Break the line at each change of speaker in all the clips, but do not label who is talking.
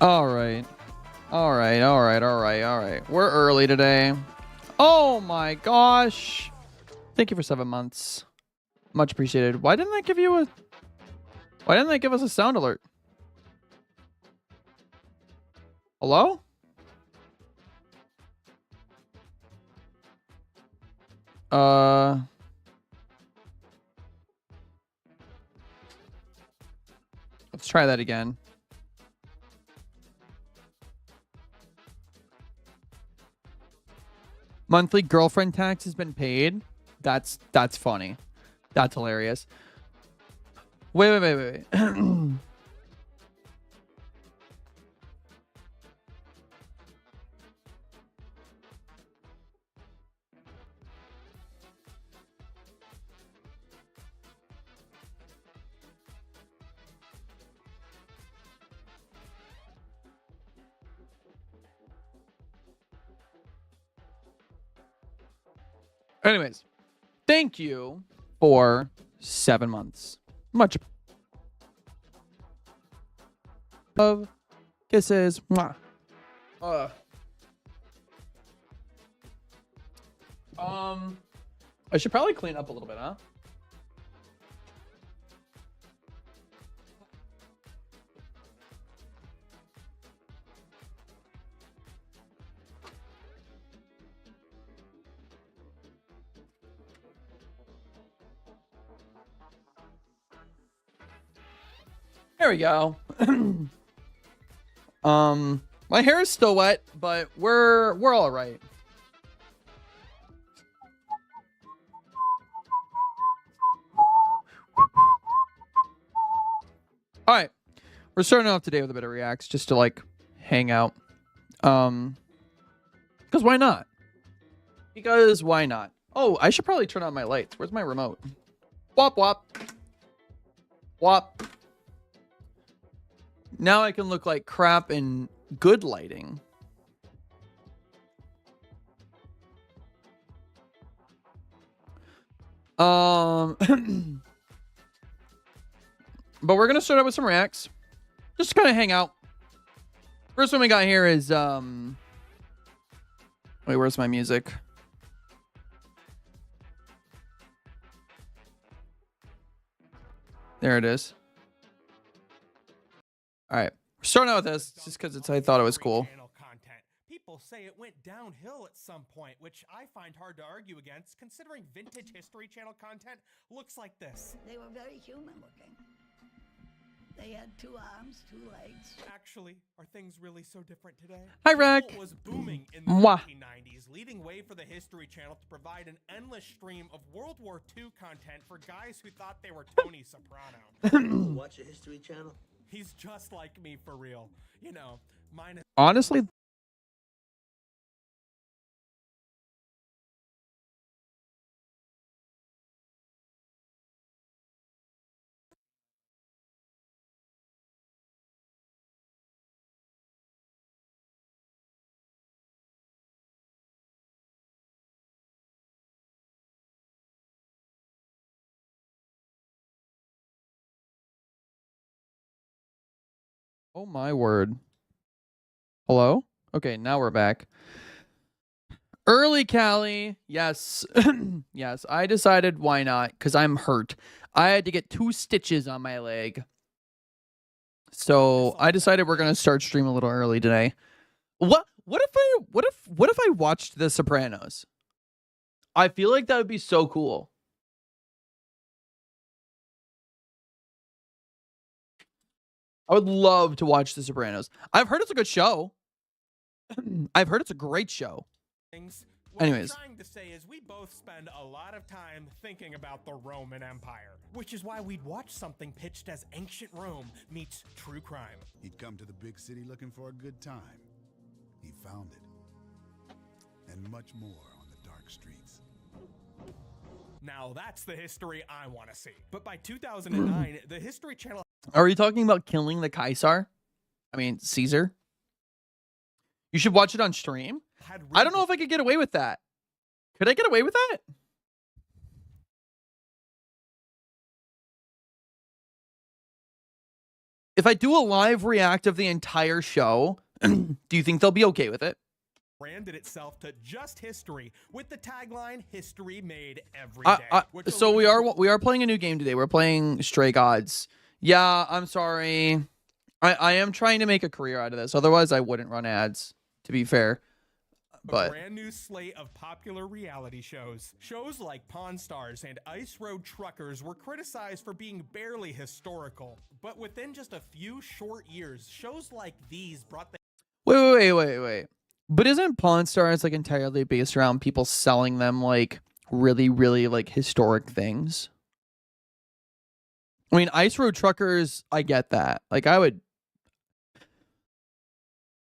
All right. All right. All right. All right. All right. We're early today. Oh my gosh. Thank you for 7 months. Much appreciated. Why didn't I give you a... Why didn't they give us a sound alert? Hello? Let's try that again. Monthly girlfriend tax has been paid. That's funny. That's hilarious. Wait. Anyways, thank you for 7 months. Much love, kisses. Mwah. I should probably clean up a little bit, huh? There we go. My hair is still wet, but we're all right. All right, we're starting off today with a bit of reacts, just to like hang out. Because why not? Because why not? Oh, I should probably turn on my lights. Where's my remote? Wop wop. Wop. Now I can look like crap in good lighting. But we're gonna start out with some reacts. Just to kind of hang out. First one we got here is wait, where's my music? There it is. All right, we're starting out with this just because I thought it was cool.
People say it went downhill at some point, which I find hard to argue against, considering vintage History Channel content looks like this.
They were very human looking. They had 2 arms, 2 legs.
Actually, are things really so different today?
Hi, Rack.
Cable was booming in the
Mwah.
1990s, leading way for the History Channel to provide an endless stream of World War II content for guys who thought they were Tony Soprano.
Watch a History Channel?
He's just like me for real. You know, mine.
Honestly, oh my word. Hello? Okay, now we're back. Early Callie. Yes. Yes, I decided why not, because I'm hurt. I had to get 2 stitches on my leg. So I decided we're gonna start stream a little early today. What if I watched The Sopranos? I feel like that would be so cool. I would love to watch The Sopranos. I've heard it's a good show. I've heard it's a great show.
Things What
Anyways.
I'm trying to say is we both spend a lot of time thinking about the Roman Empire, which is why we'd watch something pitched as ancient Rome meets true crime.
He'd come to the big city looking for a good time. He found it. And much more on the dark streets.
Now that's the history I want to see. But by 2009, the History Channel
Are you talking about killing the Caesar? I mean, Caesar? You should watch it on stream.
had
I don't know if I could get away with that. Could I get away with that? If I do a live react of the entire show, do you think they'll be okay with it?
branded itself to just history with the tagline "History made every day."
So we are playing a new game today. We're playing Stray Gods. Yeah, I'm sorry. I am trying to make a career out of this. Otherwise, I wouldn't run ads, to be fair. But
a brand new slate of popular reality shows. Shows like Pawn Stars and Ice Road Truckers were criticized for being barely historical. But within just a few short years, shows like these brought the
wait. But isn't Pawn Stars like entirely based around people selling them like really, really like historic things? I mean, Ice Road Truckers, I get that. Like I would.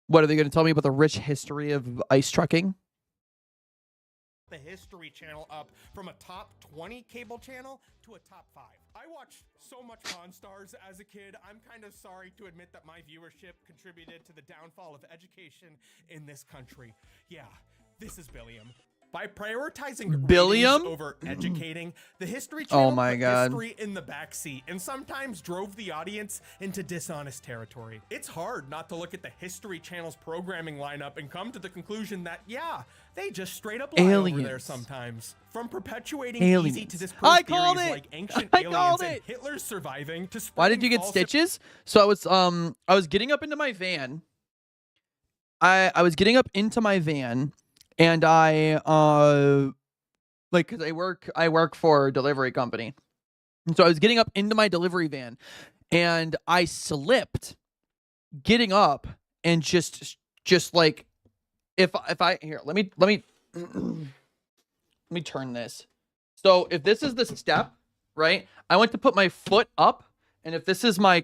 What are they going to tell me about the rich history of ice trucking?
The History Channel up from a top 20 cable channel to a top 5. I watched so much Pawn Stars as a kid. I'm kind of sorry to admit that my viewership contributed to the downfall of education in this country. Yeah, this is Billiam. By prioritizing
Billiam
ratings over educating, the History Channel
my
put
God.
history in the backseat and sometimes drove the audience into dishonest territory. It's hard not to look at the History Channel's programming lineup and come to the conclusion that, yeah, they just straight up lie over there sometimes. From perpetuating easy to disprove
I
theories
called it!
like ancient
I
aliens
called
and
it!
Hitler's surviving to
Why did you get
false
stitches? So I was getting up into my van. I was getting up into my van, and I like, cause I work for a delivery company. And so I was getting up into my delivery van, and I slipped getting up, and just like if I here, let me let me turn this. So if this is the step, right? I went to put my foot up, and if this is my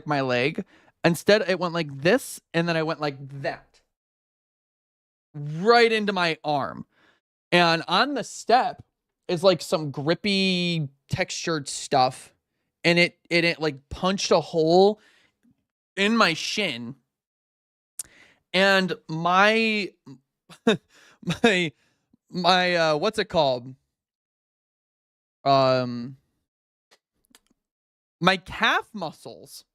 my leg, instead it went like this, and then I went like that. Right into my arm. And on the step is like some grippy textured stuff, and it like punched a hole in my shin, and my my what's it called, my calf muscles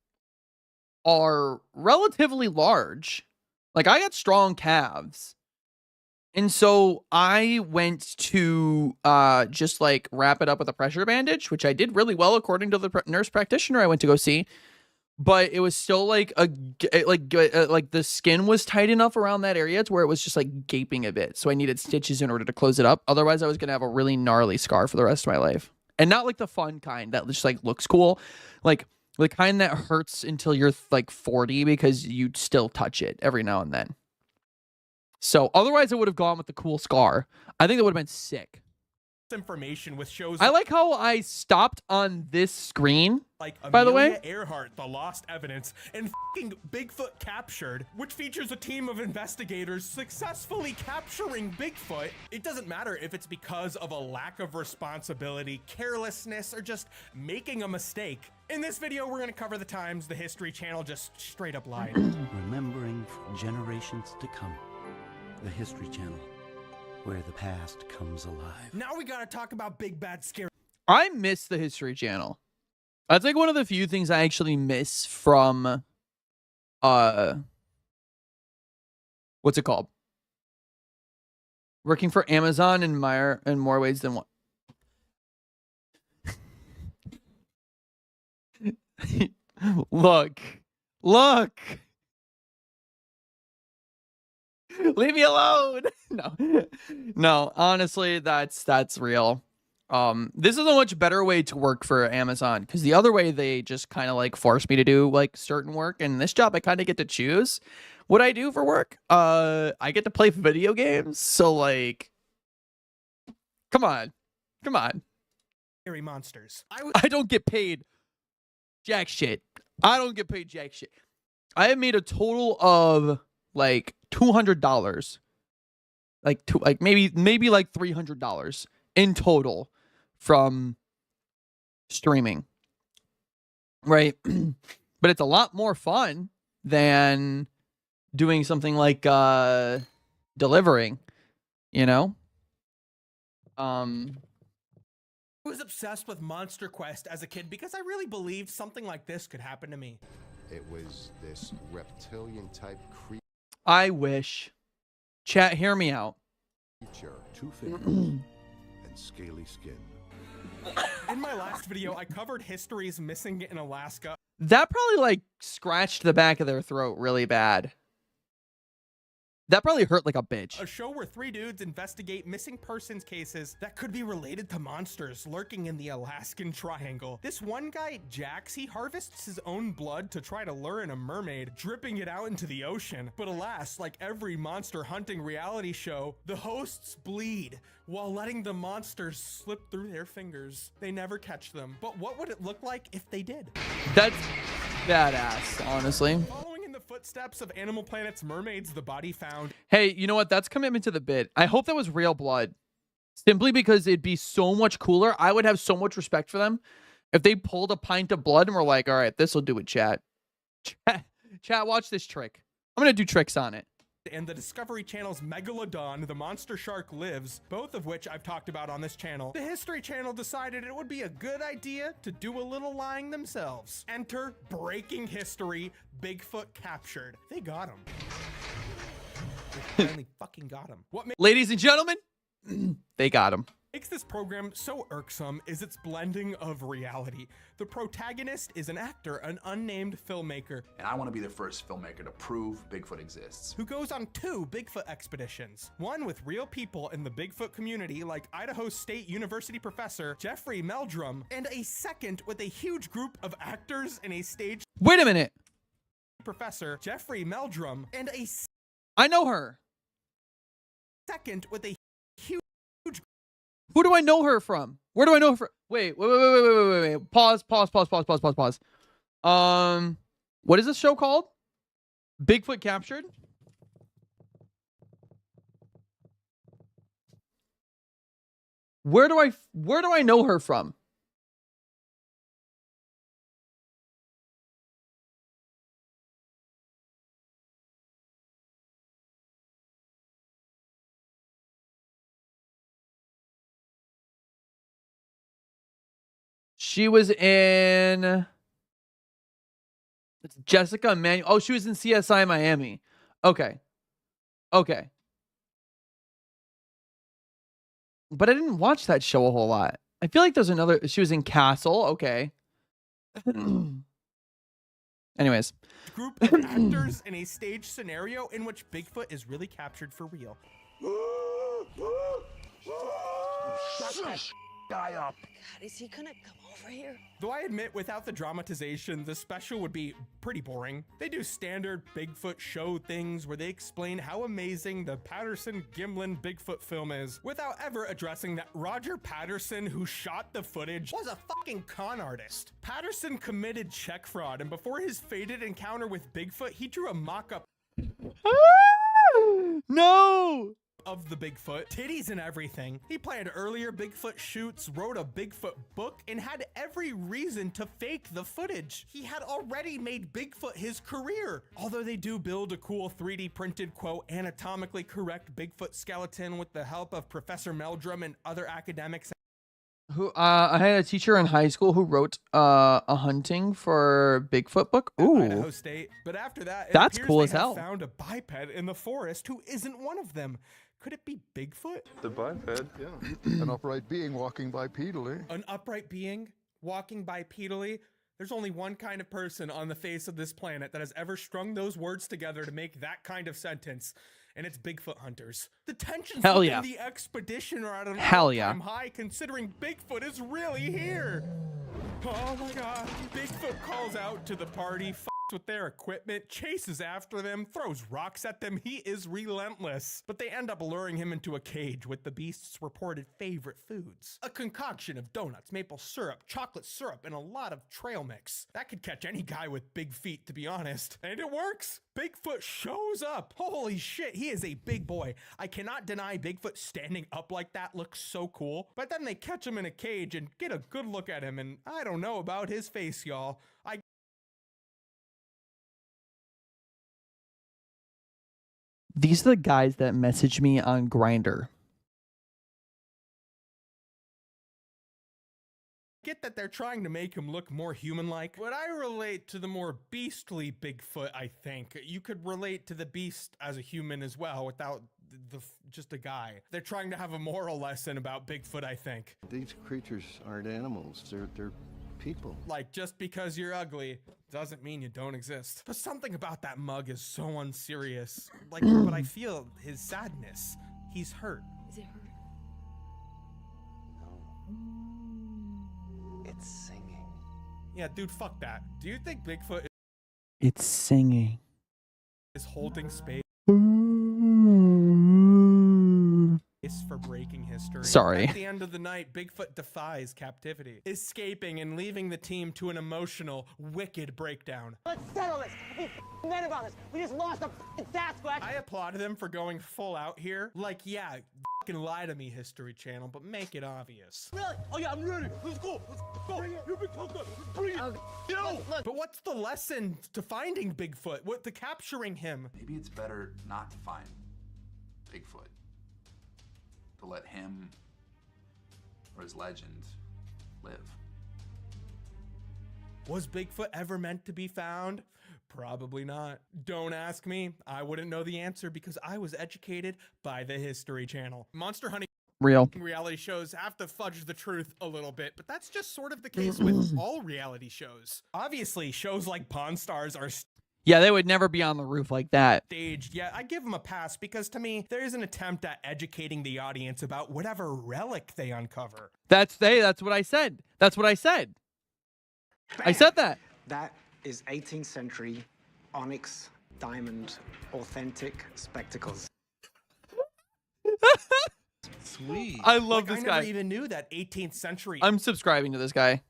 are relatively large. Like I got strong calves. And so I went to just like wrap it up with a pressure bandage, which I did really well according to the nurse practitioner I went to go see. But it was still like like the skin was tight enough around that area to where it was just like gaping a bit. So I needed stitches in order to close it up. Otherwise, I was gonna have a really gnarly scar for the rest of my life, and not like the fun kind that just like looks cool, like the kind that hurts until you're like 40 because you still touch it every now and then. So otherwise I would have gone with the cool scar. I think that would have been sick.
information with shows
I like how I stopped on this screen.
like
by the way,
Amelia Earhart, The Lost Evidence, and f***ing Bigfoot Captured, which features a team of investigators successfully capturing Bigfoot. It doesn't matter if it's because of a lack of responsibility, carelessness, or just making a mistake. In this video, we're gonna cover the times the History Channel just straight up lied.
Remembering for generations to come. The History Channel, where the past comes alive.
Now we gotta talk about Big Bad Scary.
I miss the History Channel. That's like one of the few things I actually miss from what's it called? Working for Amazon in more ways than one. Look. Leave me alone. No, honestly, that's real. This is a much better way to work for Amazon, because the other way they just kind of like force me to do like certain work, and this job I kind of get to choose what I do for work. I get to play video games, so like Come on. Come on.
scary monsters.
I don't get paid jack shit. I don't get paid jack shit. I have made a total of like $200. Like maybe like $300 in total from streaming. Right? But it's a lot more fun than doing something like delivering, you know?
I was obsessed with Monster Quest as a kid because I really believed something like this could happen to me.
It was this reptilian type
I wish. Chat, hear me out.
creature, 2 fingers and scaly skin.
In my last video, I covered histories missing in Alaska.
That probably like scratched the back of their throat really bad. That probably hurt like a bitch.
A show where 3 dudes investigate missing persons cases that could be related to monsters lurking in the Alaskan Triangle. This one guy, Jax, he harvests his own blood to try to lure in a mermaid, dripping it out into the ocean. But alas, like every monster hunting reality show, the hosts bleed while letting the monsters slip through their fingers. They never catch them. But what would it look like if they did?
That's badass, honestly.
Following in the footsteps of Animal Planet's mermaids, the body found.
Hey, you know what? That's commitment to the bit. I hope that was real blood. Simply because it'd be so much cooler. I would have so much respect for them if they pulled a pint of blood and were like, all right, this will do it, chat. Chat, watch this trick. I'm going to do tricks on it.
And the Discovery Channel's Megalodon, the monster shark lives, both of which I've talked about on this channel. The History Channel decided it would be a good idea to do a little lying themselves. Enter breaking history, Bigfoot captured. They got him. They finally fucking got him. What
Ladies and gentlemen, they got him.
makes this program so irksome is its blending of reality. The protagonist is an actor, an unnamed filmmaker,
And I want to be the first filmmaker to prove Bigfoot exists.
who goes on 2 Bigfoot expeditions. One with real people in the Bigfoot community like Idaho State University professor Jeffrey Meldrum, and a second with a huge group of actors and a stage
Wait a minute.
professor Jeffrey Meldrum, and a
I know her.
second with a huge.
Who do I know her from? Where do I know her from? Wait. Pause. What is this show called? Bigfoot Captured? Where do I know her from? She was in it's Jessica Emanuel. Oh, she was in CSI Miami. Okay. Okay. But I didn't watch that show a whole lot. I feel like there's another. She was in Castle. Okay. Anyways.
Group of actors in a stage scenario in which Bigfoot is really captured for real.
Shut that guy up.
God, is he gonna come over here?
Though I admit, without the dramatization, the special would be pretty boring. They do standard Bigfoot show things where they explain how amazing the Patterson-Gimlin Bigfoot film is, without ever addressing that Roger Patterson, who shot the footage, was a fucking con artist. Patterson committed check fraud, and before his fated encounter with Bigfoot, he drew a mock-up
No.
of the Bigfoot, titties and everything. He planned earlier Bigfoot shoots, wrote a Bigfoot book, and had every reason to fake the footage. He had already made Bigfoot his career. Although they do build a cool 3D printed, quote, anatomically correct Bigfoot skeleton with the help of Professor Meldrum and other academics.
Who I had a teacher in high school who wrote a hunting for Bigfoot book.
At
Ooh.
Idaho State. But after that, it
That's
appears
cool
they
as
have
hell.
found a biped in the forest who isn't one of them. Could it be Bigfoot?
The biped, yeah.
An upright being walking bipedally.
An upright being walking bipedally? There's only one kind of person on the face of this planet that has ever strung those words together to make that kind of sentence, and it's Bigfoot hunters. The tensions
Hell
within
yeah.
the expedition are at an
Hell yeah.
all-time high, considering Bigfoot is really here. Oh my god. Bigfoot calls out to the party, with their equipment, chases after them, throws rocks at them. He is relentless. But they end up luring him into a cage with the beast's reported favorite foods. A concoction of donuts, maple syrup, chocolate syrup, and a lot of trail mix. That could catch any guy with big feet, to be honest. And it works. Bigfoot shows up. Holy shit, he is a big boy. I cannot deny Bigfoot standing up like that looks so cool. But then they catch him in a cage and get a good look at him, and I don't know about his face, y'all.
These are the guys that message me on Grindr.
Get that they're trying to make him look more human-like, but I relate to the more beastly Bigfoot, I think. You could relate to the beast as a human as well without just a guy. They're trying to have a moral lesson about Bigfoot, I think.
These creatures aren't animals. They're people.
Like, just because you're ugly doesn't mean you don't exist. But something about that mug is so unserious. Like, but I feel his sadness. He's hurt.
Is it hurt?
It's singing.
Yeah, dude, fuck that. Do you think Bigfoot
It's singing.
is holding space for breaking history?
Sorry.
At the end of the night, Bigfoot defies captivity, escaping and leaving the team to an emotional, wicked breakdown.
Let's settle this. We men about this. We just lost a Sasquatch.
I applaud them for going full out here. Like, yeah, fucking lie to me, History Channel, but make it obvious.
Really? Oh yeah, I'm ready. Let's go. Let's go. You've been close up. Bring it. Yo.
Look, but what's the lesson to finding Bigfoot? What to capturing him?
Maybe it's better not to find Bigfoot. To let him or his legend live.
Was Bigfoot ever meant to be found? Probably not. Don't ask me. I wouldn't know the answer because I was educated by the History Channel. Monster hunting
Real.
reality shows have to fudge the truth a little bit, but that's just sort of the case with all reality shows. Obviously, shows like Pawn Stars are
Yeah, they would never be on the roof like that.
staged. Yeah, I give them a pass because to me, there is an attempt at educating the audience about whatever relic they uncover.
That's what I said. That's what I said. I said that.
That is 18th century onyx diamond authentic spectacles.
Sweet.
I love
Like,
this
I
guy.
never even knew that 18th century
I'm subscribing to this guy.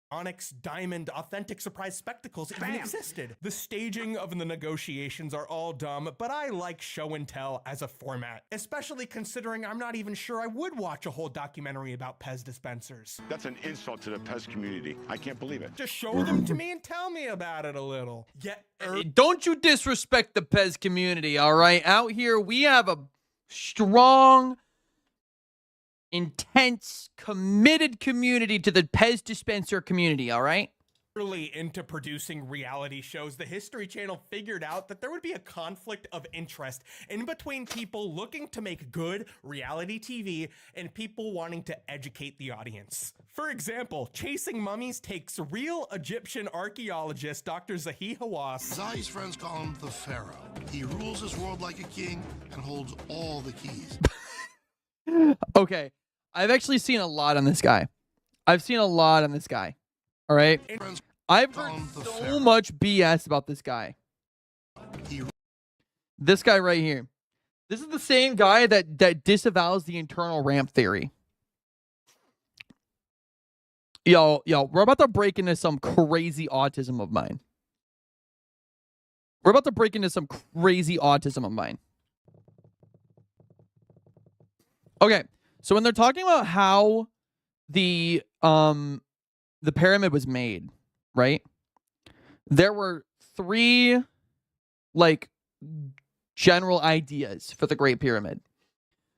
onyx diamond authentic surprise spectacles even existed. The staging of the negotiations are all dumb, but I like show and tell as a format, especially considering I'm not even sure I would watch a whole documentary about Pez dispensers.
That's an insult to the Pez community. I can't believe it.
Just show them to me and tell me about it a little. Yet,
Don't you disrespect the Pez community, all right? Out here, we have a strong, intense, committed community to the Pez dispenser community, all right?
early into producing reality shows, the History Channel figured out that there would be a conflict of interest in between people looking to make good reality TV and people wanting to educate the audience. For example, Chasing Mummies takes real Egyptian archaeologist Dr. Zahi Hawass.
Zahi's friends call him the Pharaoh. He rules his world like a king and holds all the keys.
Okay, I've actually seen a lot on this guy. I've seen a lot on this guy. All right? I've heard so much BS about this guy. This guy right here. This is the same guy that disavows the internal ramp theory. Yo, we're about to break into some crazy autism of mine. We're about to break into some crazy autism of mine. Okay, so when they're talking about how the pyramid was made, right? There were three like general ideas for the Great Pyramid.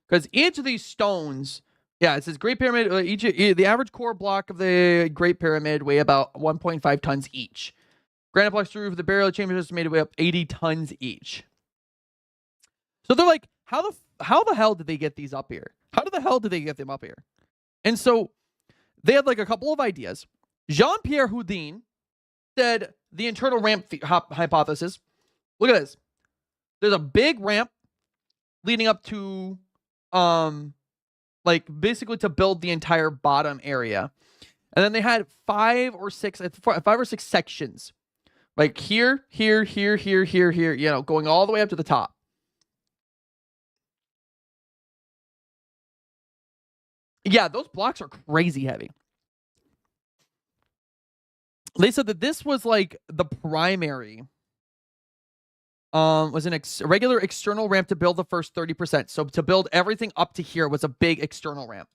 Because each of these stones, yeah, it says Great Pyramid, the average core block of the Great Pyramid weigh about 1.5 tons each. Granite blocks through the burial chamber is estimated to weigh up 80 tons each. So they're like, how the hell did they get these up here? How the hell did they get them up here? And so they had like a couple of ideas. Jean-Pierre Houdin said the internal ramp hypothesis. Look at this. There's a big ramp leading up to, like basically to build the entire bottom area. And then they had five or six sections. Like here, here, here, here, here, here, you know, going all the way up to the top. Yeah, those blocks are crazy heavy. They said that this was like the primary. Was a regular external ramp to build the first 30%. So to build everything up to here was a big external ramp.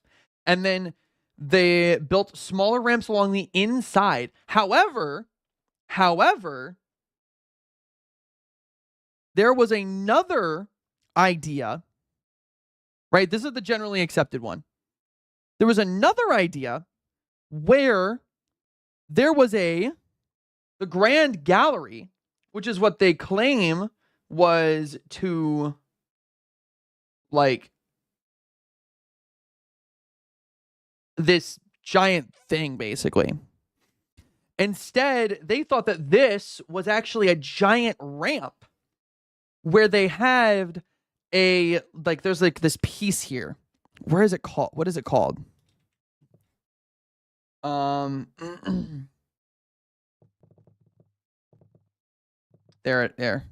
And then they built smaller ramps along the inside. However, there was another idea, right? This is the generally accepted one. There was another idea where there was the Grand Gallery, which is what they claim was to, like, this giant thing, basically. Instead, they thought that this was actually a giant ramp where they had there's like this piece here. Where is it called? What is it called? There.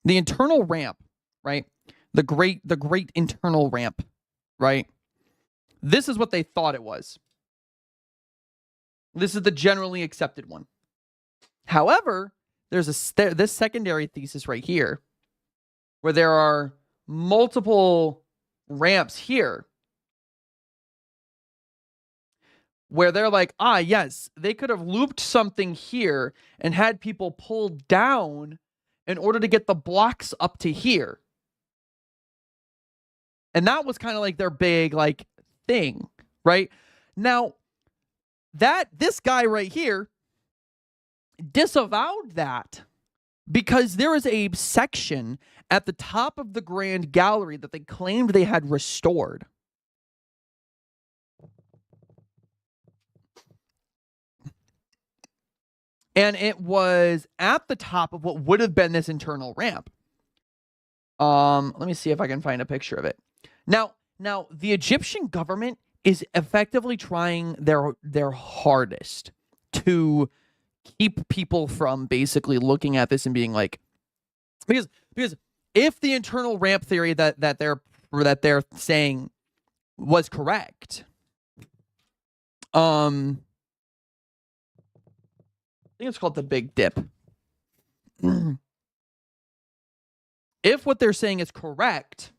The internal ramp, right? The great internal ramp, right? This is what they thought it was. This is the generally accepted one. However, there's this secondary thesis right here where there are multiple ramps here where they're like, yes, they could have looped something here and had people pull down in order to get the blocks up to here. And that was kind of like their big like thing, right? Now, this guy right here disavowed that because there is a section at the top of the Grand Gallery that they claimed they had restored. And it was at the top of what would have been this internal ramp. Let me see if I can find a picture of it. Now the Egyptian government is effectively trying their hardest to keep people from basically looking at this and being like, because if the internal ramp theory that they're saying was correct, I think it's called the Big Dip. If what they're saying is correct,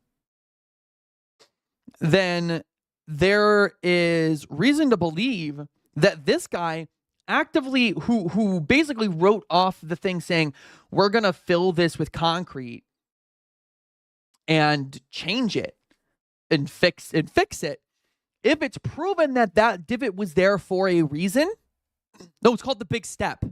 then there is reason to believe that this guy actively, who basically wrote off the thing saying, we're going to fill this with concrete and change it and fix it. If it's proven that divot was there for a reason, no, it's called the Big Step.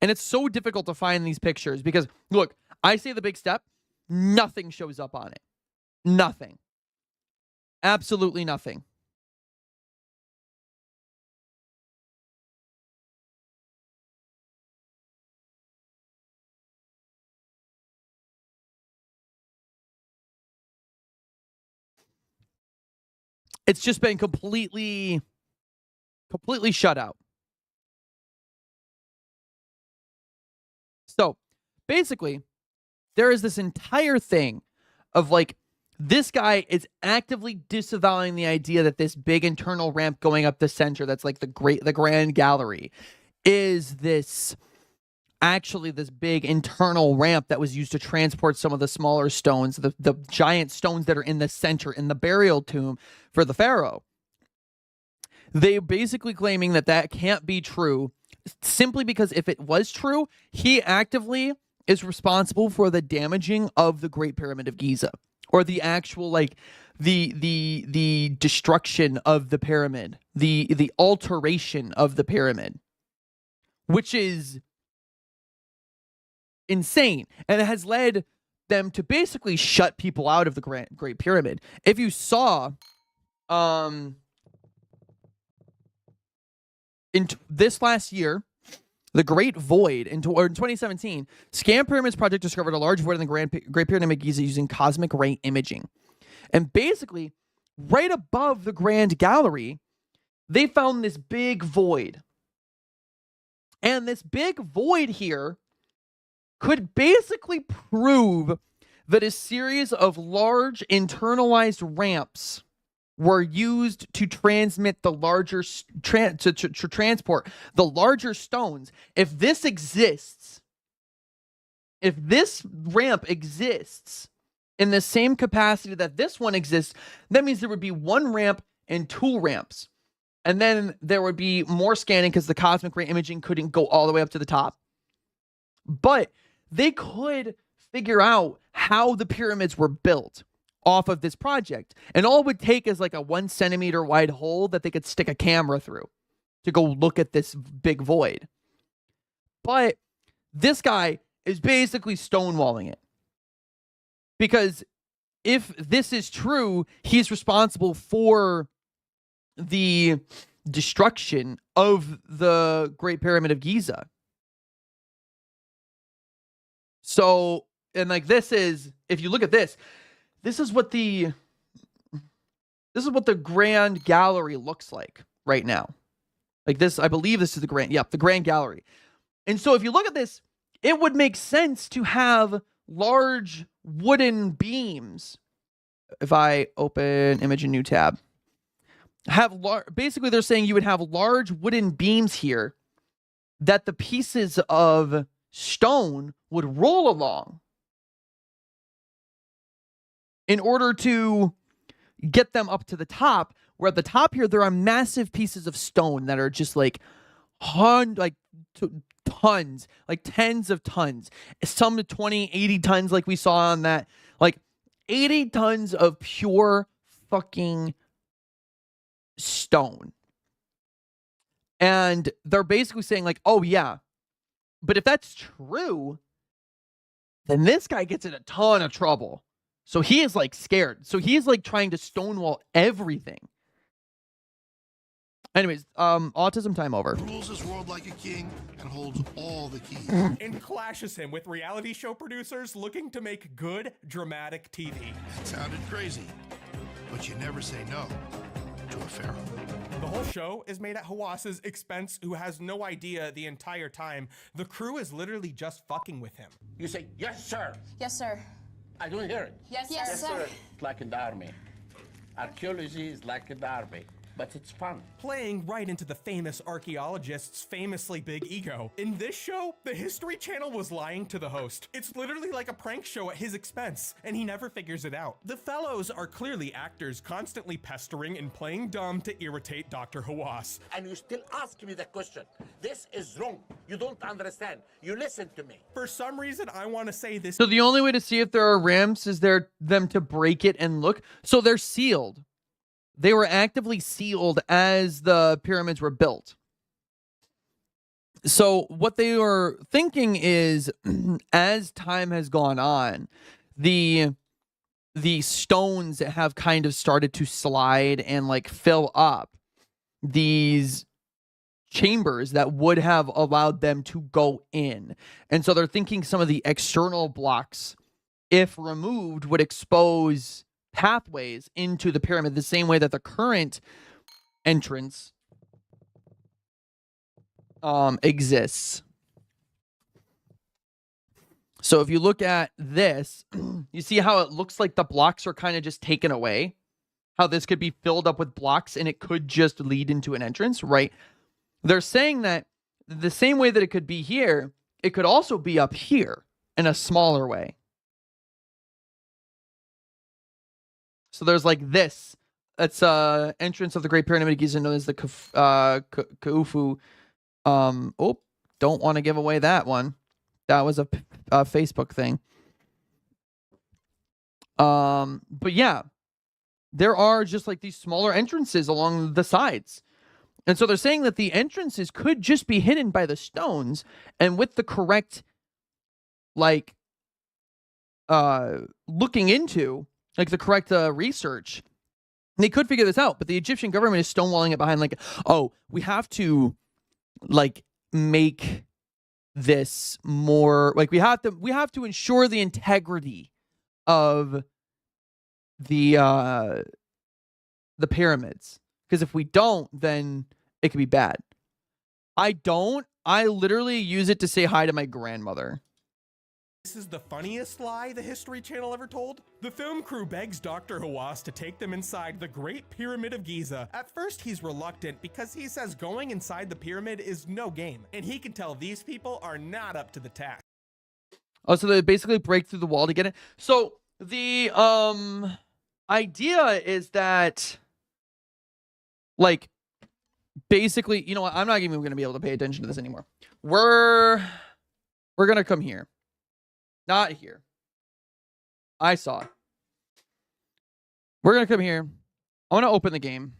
And it's so difficult to find these pictures because, look, I say the Big Step, nothing shows up on it. Nothing. Absolutely nothing. It's just been completely shut out. So basically, there is this entire thing of like, this guy is actively disavowing the idea that this big internal ramp going up the center, that's like the Grand Gallery, is this big internal ramp that was used to transport some of the smaller stones, the giant stones that are in the center in the burial tomb for the pharaoh. They basically claiming that can't be true, simply because if it was true, he actively is responsible for the damaging of the Great Pyramid of Giza, or the actual like the destruction of the pyramid, the alteration of the pyramid, which is insane, and it has led them to basically shut people out of the Great Pyramid. If you saw, in this last year, The Great Void. In 2017, Scan Pyramids Project discovered a large void in the Great Pyramid of Giza using cosmic ray imaging. And basically, right above the Grand Gallery, they found this big void. And this big void here could basically prove that a series of large internalized ramps were used to transmit the larger to transport the larger stones. If this exists, if this ramp exists in the same capacity that this one exists, that means there would be one ramp and two ramps. And then there would be more scanning because the cosmic ray imaging couldn't go all the way up to the top. But they could figure out how the pyramids were built off of this project. And all it would take is like a 1 centimeter wide hole that they could stick a camera through to go look at this big void. But this guy is basically stonewalling it. Because if this is true, he's responsible for the destruction of the Great Pyramid of Giza. So, and like this is, if you look at this, this is what the Grand Gallery looks like right now. Like this, I believe this is the Grand Gallery. And so if you look at this, it would make sense to have large wooden beams. If I open image in new tab, basically they're saying you would have large wooden beams here that the pieces of stone would roll along in order to get them up to the top, where at the top here there are massive pieces of stone that are just like tons, like tens of tons, some to 20, 80 tons like we saw on that, like 80 tons of pure fucking stone. And they're basically saying like, oh yeah, but if that's true, then this guy gets in a ton of trouble. So he is like scared. So he is like trying to stonewall everything. Anyways, autism time over.
Rules his world like a king and holds all the keys.
And clashes him with reality show producers looking to make good, dramatic TV.
That sounded crazy, but you never say no to a pharaoh.
The whole show is made at Hawass's expense, who has no idea the entire time the crew is literally just fucking with him.
You say, yes, sir.
Yes, sir.
I don't hear it.
Yes, sir. Yes, sir.
It's like in the army. Archaeology is like in the army, but it's fun.
Playing right into the famous archaeologist's famously big ego. In this show, the History Channel was lying to the host. It's literally like a prank show at his expense, and he never figures it out. The fellows are clearly actors constantly pestering and playing dumb to irritate Dr. Hawass.
And you still ask me the question. This is wrong. You don't understand. You listen to me.
For some reason, I want to say this.
So the only way to see if there are ramps is them to break it and look. So they're sealed. They were actively sealed as the pyramids were built. So what they were thinking is, as time has gone on, the stones have kind of started to slide and like fill up these chambers that would have allowed them to go in. And so they're thinking some of the external blocks, if removed, would expose pathways into the pyramid the same way that the current entrance exists. So if you look at this, you see how it looks like the blocks are kind of just taken away, how this could be filled up with blocks and it could just lead into an entrance, right? They're saying that the same way that it could be here, it could also be up here in a smaller way. So there's like this. That's entrance of the Great Pyramid of Giza, known as the Khufu. Oh, don't want to give away that one. That was a Facebook thing. But yeah, there are just like these smaller entrances along the sides. And so they're saying that the entrances could just be hidden by the stones, and with the correct, like, looking into, like, the correct research, they could figure this out. But the Egyptian government is stonewalling it behind, like, oh, we have to, like, make this more, like we have to ensure the integrity of the pyramids, because if we don't, then it could be bad. I literally use it to say hi to my grandmother.
This is the funniest lie the History Channel ever told. The film crew begs Dr. Hawass to take them inside the Great Pyramid of Giza. At first, he's reluctant because he says going inside the pyramid is no game, and he can tell these people are not up to the task.
Oh, so they basically break through the wall to get it. So the idea is that, like, basically, you know what? I'm not even going to be able to pay attention to this anymore. We're going to come here. Not here. I saw it. We're going to come here. I want to open the game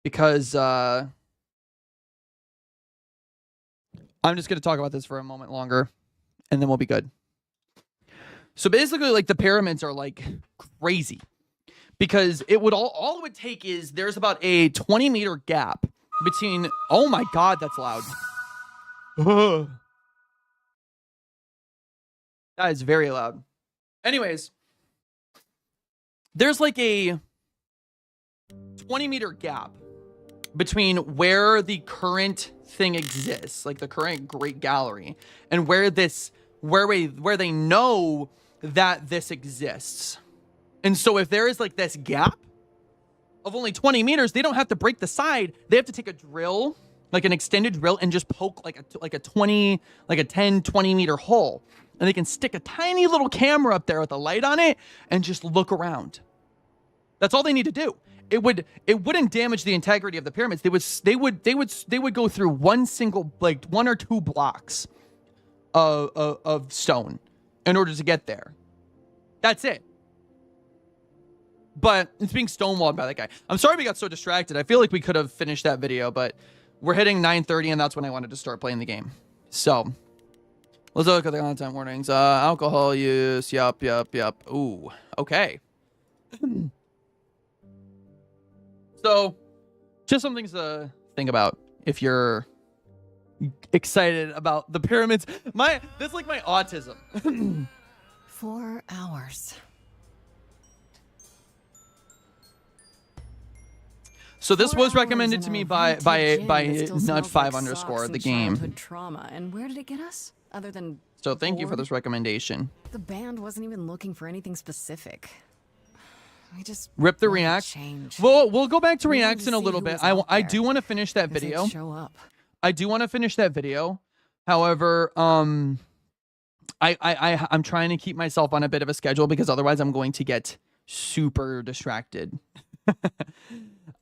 because I'm just going to talk about this for a moment longer and then we'll be good. So basically, like, the pyramids are like crazy because it would all it would take is there's about a 20-meter gap between, oh my God, that's loud. That is very loud. Anyways, there's like a 20-meter gap between where the current thing exists, like the current Great Gallery, and where they know that this exists. And so if there is like this gap of only 20 meters, they don't have to break the side. They have to take a drill, like an extended drill, and just poke like a 10, 20 meter hole. And they can stick a tiny little camera up there with a light on it and just look around. That's all they need to do. It wouldn't damage the integrity of the pyramids. They would go through one single, like 1 or 2 blocks of stone in order to get there. That's it. But it's being stonewalled by that guy. I'm sorry we got so distracted. I feel like we could have finished that video, but we're hitting 9:30 and that's when I wanted to start playing the game. So let's look at the content warnings. Alcohol use. Yup. Ooh, okay. So, just some things to think about if you're excited about the pyramids. That's like my autism.
4 hours.
So this was recommended to me by Nut5_ the game.
Trauma. And where did it get us? Other than
so thank you for this recommendation.
The band wasn't even looking for anything specific. We just
rip the reacts. We'll go back to reacts in a little bit. I do want to finish that video.
Show up.
I do want to finish that video. However, I'm trying to keep myself on a bit of a schedule because otherwise I'm going to get super distracted.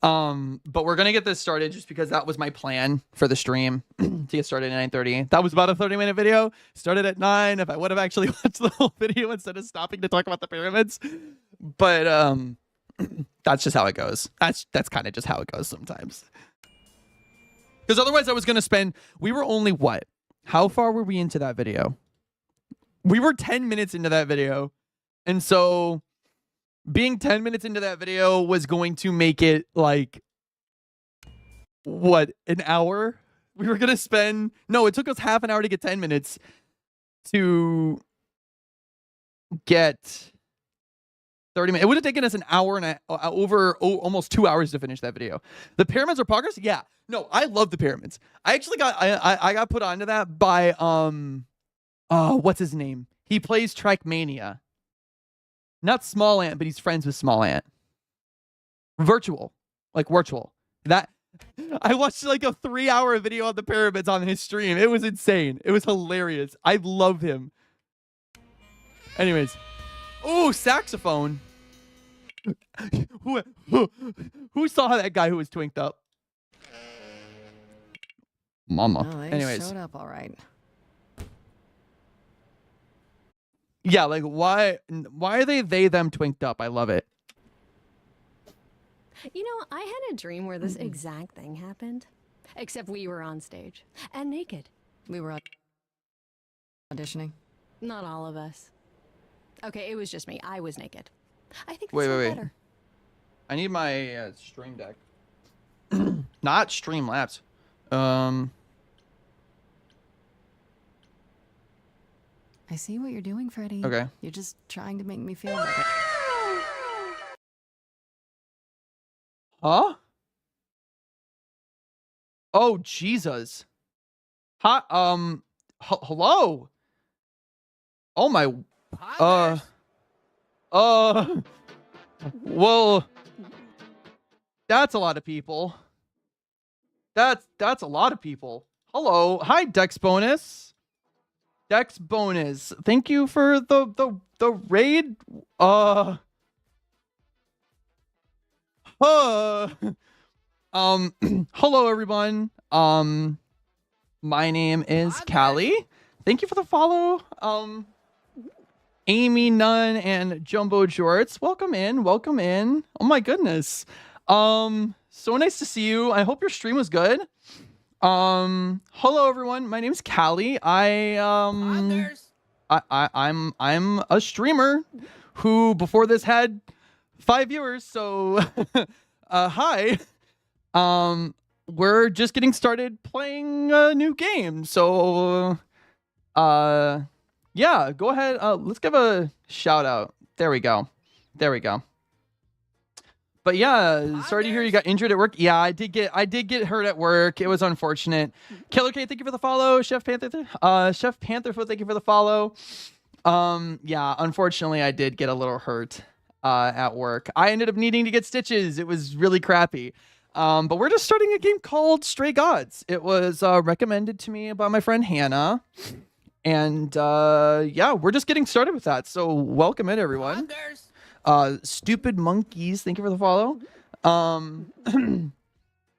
But we're gonna get this started just because that was my plan for the stream to get started at 9:30. That was about a 30-minute video. Started at 9. If I would have actually watched the whole video instead of stopping to talk about the pyramids, but that's just how it goes. That's kind of just how it goes sometimes. Because otherwise, I was gonna spend. We were only what? How far were we into that video? We were 10 minutes into that video, and so being 10 minutes into that video was going to make it like, what, an hour? We were going to spend, no, it took us half an hour to get 10 minutes to get 30 minutes. It would have taken us an hour and almost 2 hours to finish that video. The pyramids are progress? Yeah. No, I love the pyramids. I actually I got put onto that by, what's his name? He plays Trackmania. Not Small Ant, but he's friends with Small Ant. Virtual. That I watched like a 3-hour video on the pyramids on his stream. It was insane. It was hilarious. I love him. Anyways. Oh, saxophone. Who saw that guy who was twinked up? Mama.
Oh, they
Anyways.
showed up all right.
Yeah, like why are they them twinked up? I love it.
You know, I had a dream where this exact thing happened. Except we were on stage. And naked.
We were auditioning.
Not all of us. Okay, it was just me. I was naked. I think
Wait.
better.
I need my Stream Deck. Not Streamlabs.
I see what you're doing, Freddy.
Okay.
You're just trying to make me feel better.
Huh? Oh, Jesus. Hi, hello? Oh my, well, that's a lot of people. That's a lot of people. Hello. Hi, Dex Bonus. Dex Bonus. Thank you for the raid. Hello everyone. My name is Callie. Thank you for the follow. Amy Nunn and Jumbo Jorts. Welcome in. Welcome in. Oh my goodness. So nice to see you. I hope your stream was good. Hello everyone. My name's Callie. I'm a streamer who before this had 5 viewers. So hi. We're just getting started playing a new game. So yeah, go ahead. Let's give a shout out. There we go. There we go. But yeah, sorry to hear you got injured at work. Yeah, I did get hurt at work. It was unfortunate. Killer K, thank you for the follow. Chef Pantherfoot, thank you for the follow. Yeah, unfortunately I did get a little hurt at work. I ended up needing to get stitches. It was really crappy. But we're just starting a game called Stray Gods. It was recommended to me by my friend Hannah. And yeah, we're just getting started with that. So welcome in, everyone. Stupid Monkeys, thank you for the follow.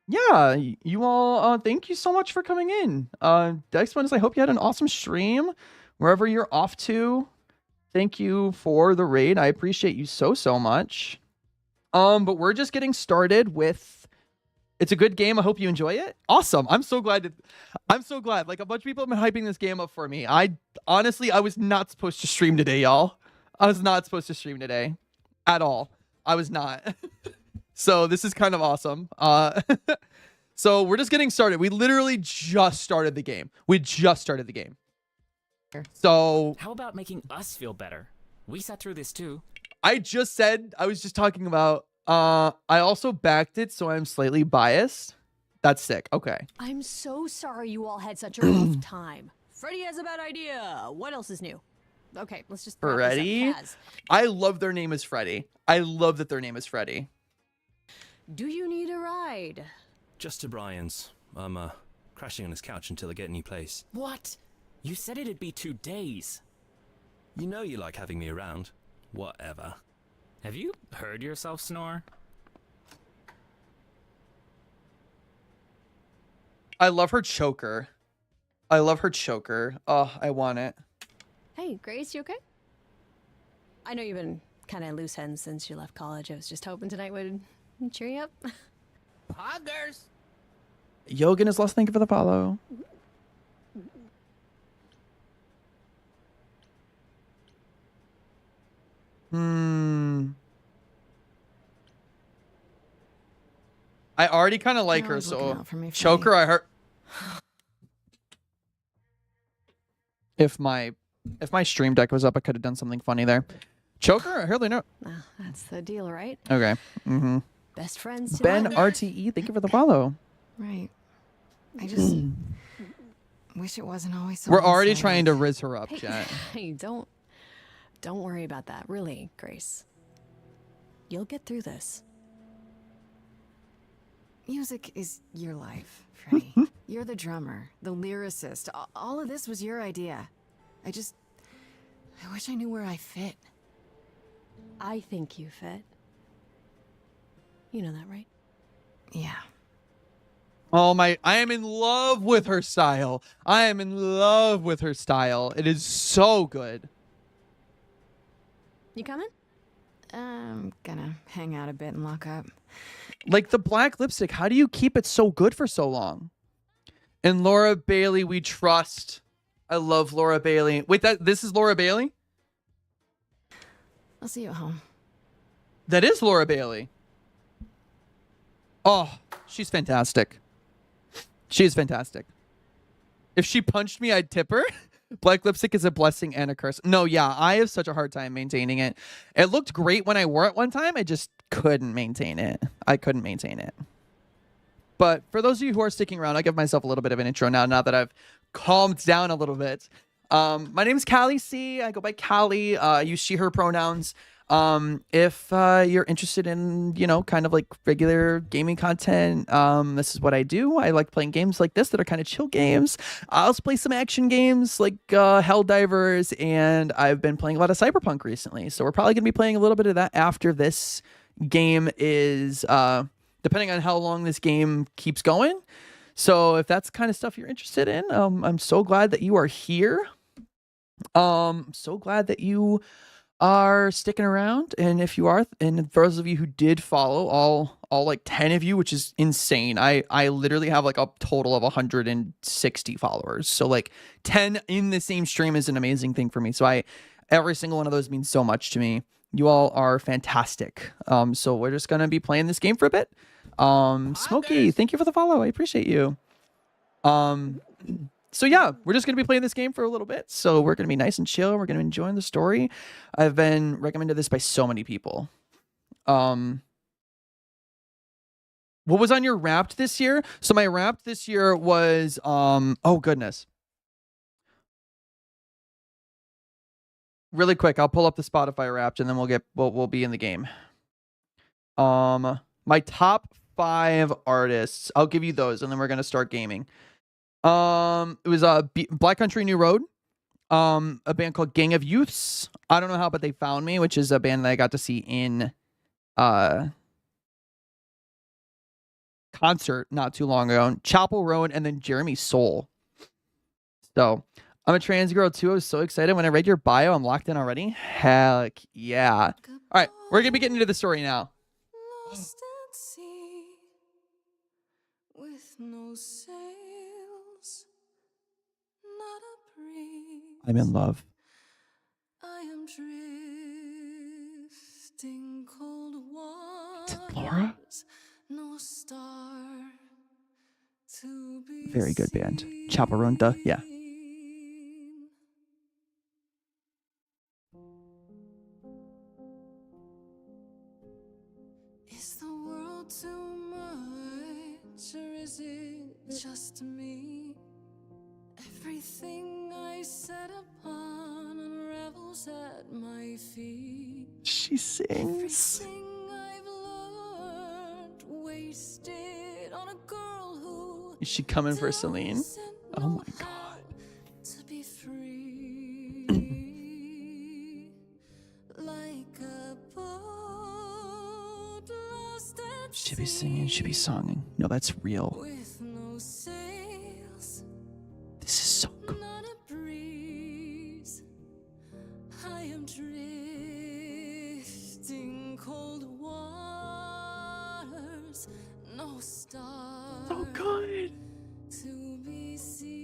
Yeah, you all, thank you so much for coming in. Dex Bonus, I hope you had an awesome stream wherever you're off to. Thank you for the raid. I appreciate you so much. But we're just getting started with. It's a good game. I hope you enjoy it. Awesome. I'm so glad. Like a bunch of people have been hyping this game up for me. Honestly, I was not supposed to stream today, y'all. I was not supposed to stream today at all. I was not. So this is kind of awesome. So we're just getting started. We literally just started the game. So
how about making us feel better? We sat through this too.
I was just talking about I also backed it, so I'm slightly biased. That's sick. Okay.
I'm so sorry you all had such a rough time. Freddy has a bad idea. What else is new? Okay, let's just
Freddy? I love their name is Freddy. I love that their name is Freddy.
Do you need a ride?
Just to Brian's. I'm crashing on his couch until I get a new place.
What? You said it'd be 2 days.
You know you like having me around. Whatever.
Have you heard yourself snore?
I love her choker. Oh, I want it.
Hey, Grace, you okay? I know you've been kind of loose ends since you left college. I was just hoping tonight would cheer you up.
Poggers.
Yogan is lost. Thank you for the follow. I already kind of like her, so choker. I heard. If my stream deck was up, I could have done something funny there. Choker, I hardly know.
That's the deal, right?
Okay.
Best friends.
Ben RTE, thank you for the follow.
Right. I just wish it wasn't always so.
We're already trying to riz her up, Jet.
Hey, don't worry about that. Really, Grace. You'll get through this.
Music is your life, Freddy. You're the drummer, the lyricist. All of this was your idea. I wish I knew where I fit.
I think you fit. You know that, right?
Yeah.
Oh my, I am in love with her style. It is so good.
You coming?
I'm gonna hang out a bit and lock up.
Like the black lipstick, how do you keep it so good for so long? And Laura Bailey, we trust. I love Laura Bailey. Wait, this is Laura Bailey?
I'll see you at home.
That is Laura Bailey. Oh, she's fantastic. She is fantastic. If she punched me, I'd tip her. Black lipstick is a blessing and a curse. No, yeah, I have such a hard time maintaining it. It looked great when I wore it one time. I just couldn't maintain it. I couldn't maintain it. But for those of you who are sticking around, I'll give myself a little bit of an intro now that I've calmed down a little bit. My name is Callie C. I go by Callie. I use she, her pronouns. If you're interested in, you know, kind of like regular gaming content, this is what I do. I like playing games like this that are kind of chill games. I also play some action games like Helldivers, and I've been playing a lot of Cyberpunk recently. So we're probably going to be playing a little bit of that after this game is, depending on how long this game keeps going. So if that's the kind of stuff you're interested in, I'm so glad that you are here. So glad that you are sticking around, and if you are, and for those of you who did follow, all like 10 of you, which is insane. I literally have like a total of 160 followers, so like 10 in the same stream is an amazing thing for me. So every single one of those means so much to me. You all are fantastic. So we're just gonna be playing this game for a bit. Smokey, thank you for the follow. I appreciate you. So yeah, we're just going to be playing this game for a little bit. So we're going to be nice and chill. We're going to be enjoying the story. I've been recommended this by so many people. What was on your Wrapped this year? So my Wrapped this year was, oh goodness. Really quick, I'll pull up the Spotify Wrapped and then we'll be in the game. My top 5 artists, I'll give you those and then we're going to start gaming. It was Black Country New Road, a band called Gang of Youths. I don't know how, but they found me, which is a band that I got to see in concert not too long ago. Chapel Roan, and then Jeremy Soule. So I'm a trans girl too. I was so excited when I read your bio. I'm locked in already. Heck yeah! All right, we're gonna be getting into the story now.
Lost at sea, with no sails, not a breeze.
I'm in love.
I am drifting cold waters.
Laura?
No star to be
Very good band. Chaperone, duh. Yeah.
Is the world too much, or is it just me? Everything I set upon unravels at my feet.
She sings.
Everything I've learned wasted on a girl who
Is she coming for Celine? Oh my god.
to be free. Like a boat lost at
She be singing, she be songing. No, that's real.
with no sails,
This is so good.
not a breeze. I am drifting cold waters, no star.
So good.
To be seen.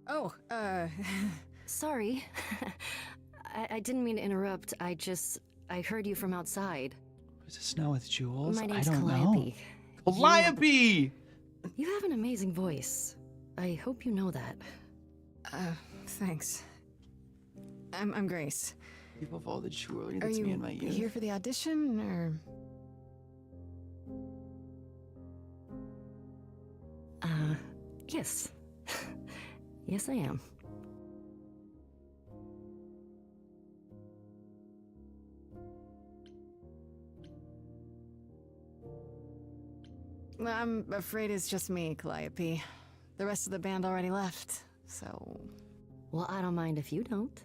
Oh,
Sorry. I didn't mean to interrupt. I heard you from outside.
Is this now with Jules?
My
I
name's
don't know.
Calliope.
Calliope!
You have an amazing voice. I hope you know that.
Thanks. I'm Grace.
People of all the jewelry
Are
that's
you
me and my youth.
here for the audition, or?
Yes. Yes, I am.
Well, I'm afraid it's just me, Calliope. The rest of the band already left, so...
Well, I don't mind if you don't.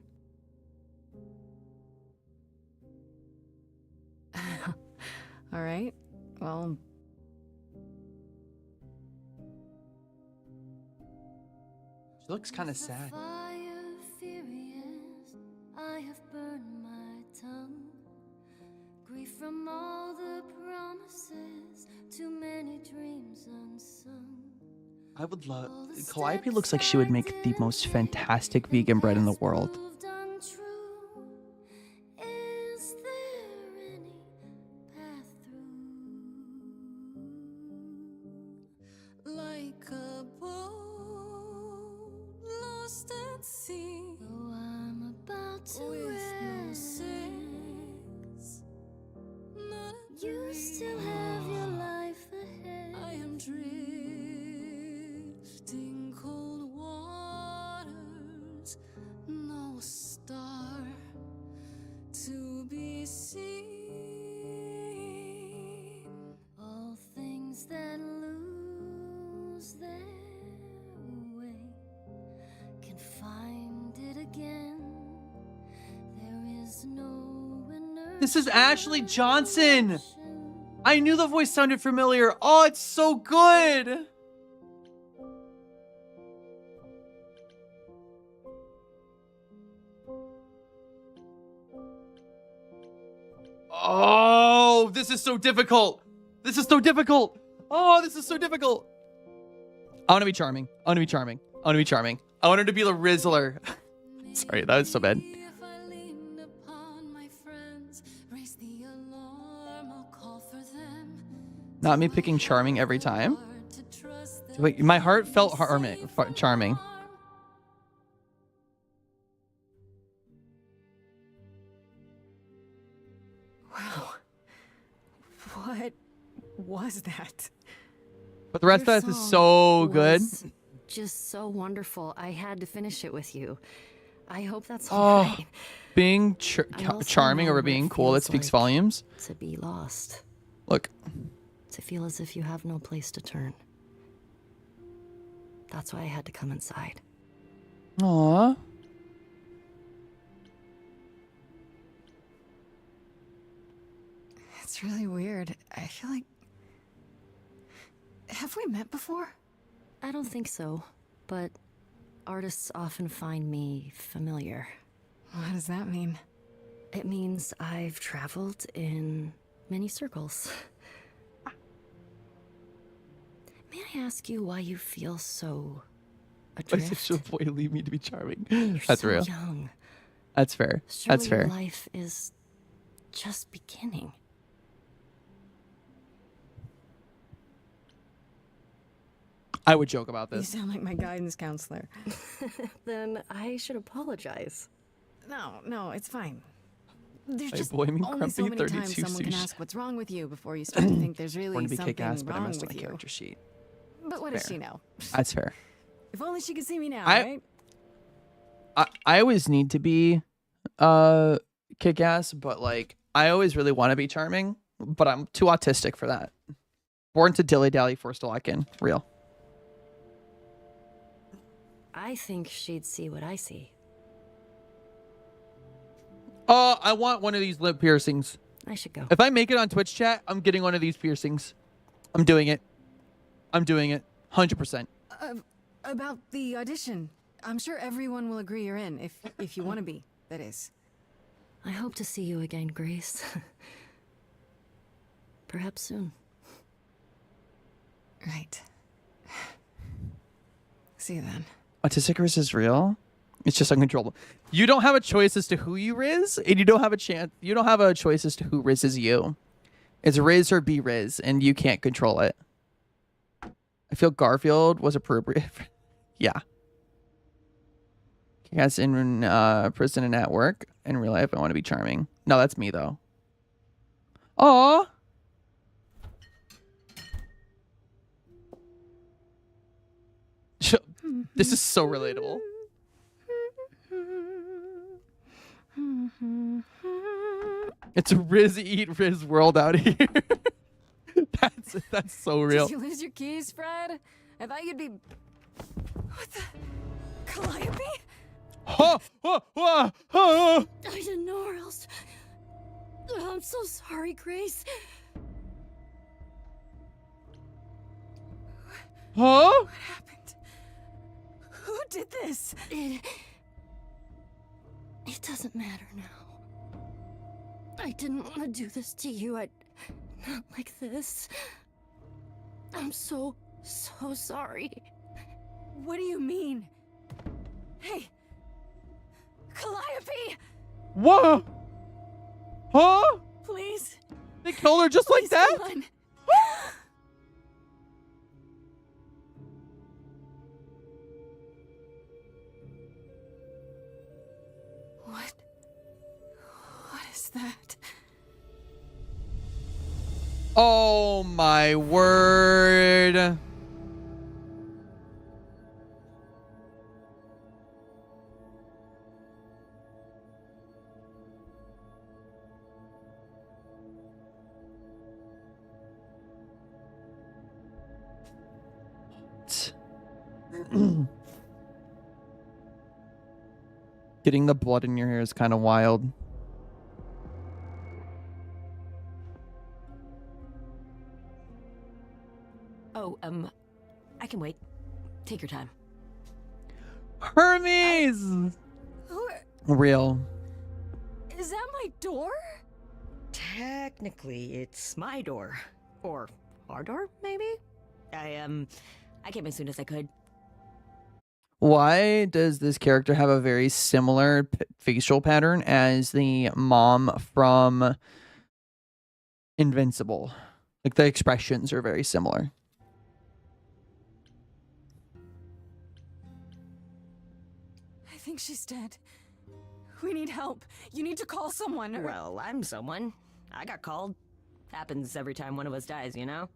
All right. Well...
She looks kind of sad.
Fire furious, I have burned my tongue. Grief from all the promises, too many dreams unsung.
I would love... Calliope looks like she would make the most fantastic vegan bread in the world.
Proved untrue. Is there any path through? Like a boat
This is Ashley Johnson. I knew the voice sounded familiar. Oh, it's so good. Oh, this is so difficult. This is so difficult. Oh, this is so difficult. I want to be charming. I want to be charming. I want to be charming. I want her to be the Rizzler. Sorry, that was so bad. Not me picking charming every time. Wait, my heart felt charming.
Wow. What was that?
But the rest of that is so good.
Just so wonderful. I had to finish it with you. I hope that's
Oh,
all right.
being charming
know
over
what
being
it
cool, that
feels
speaks
like
volumes.
To be lost.
Look.
To feel as if you have no place to turn. That's why I had to come inside.
Aww.
It's really weird. I feel like... Have we met before?
I don't think so, but artists often find me familiar.
What does that mean?
It means I've traveled in many circles. May I ask you why you feel so adrift?
Why should boy leave me to be charming?
You're
That's
so
real.
young.
That's fair.
Surely
That's fair.
Your life is just beginning.
I would joke about
You
this.
sound like my guidance counselor.
Then I should apologize.
No, it's fine. There's
Hey,
just
boy, me
only so
grumpy,
many times
32
someone can
sushi.
ask what's wrong with you before you start to think there's
Want
really
to be
something
kick-ass, but I
wrong
messed up
with
my
you.
character sheet.
But what does
Fair.
she know?
That's fair.
If only she could see me now,
I-
right?
I always need to be kick-ass, but like I always really want to be charming, but I'm too autistic for that. Born to dilly-dally, forced to lock in. Real.
I think she'd see what I see.
Oh, I want one of these lip piercings.
I should go.
If I make it on Twitch chat, I'm getting one of these piercings. I'm doing it. I'm doing it. 100%.
About the audition. I'm sure everyone will agree you're in, if you want to be, that is.
I hope to see you again, Grace. Perhaps soon.
Right. See you then.
Autistic Riz is real. It's just uncontrollable. You don't have a choice as to who you Riz, and you don't have a chance. You don't have a choice as to who Riz is you. It's Riz or be Riz, and you can't control it. I feel Garfield was appropriate. Yeah. Yes, in prison and at work. In real life, I want to be charming. No, that's me though. Aw. This is so relatable. It's a Riz eat Riz world out here. That's so real.
Did you lose your keys, Fred? I thought you'd be... What the... Calliope?
I didn't know or else. I'm so sorry, Grace.
Huh?
What happened? Who did this?
It doesn't matter now. I didn't want to do this to you. Not like this. I'm so sorry.
What do you mean? Hey! Calliope!
What? Huh?
Please.
They killed her just like that?
Come on. What is that?
Oh my word. Getting the blood in your hair is kind of wild.
I can wait. Take your time.
Hermes! Real.
Is that my door?
Technically, it's my door. Or our door, maybe? I came as soon as I could.
Why does this character have a very similar facial pattern as the mom from Invincible? Like, the expressions are very similar.
I think she's dead. We need help. You need to call someone. Or...
Well, I'm someone. I got called. Happens every time one of us dies, you know?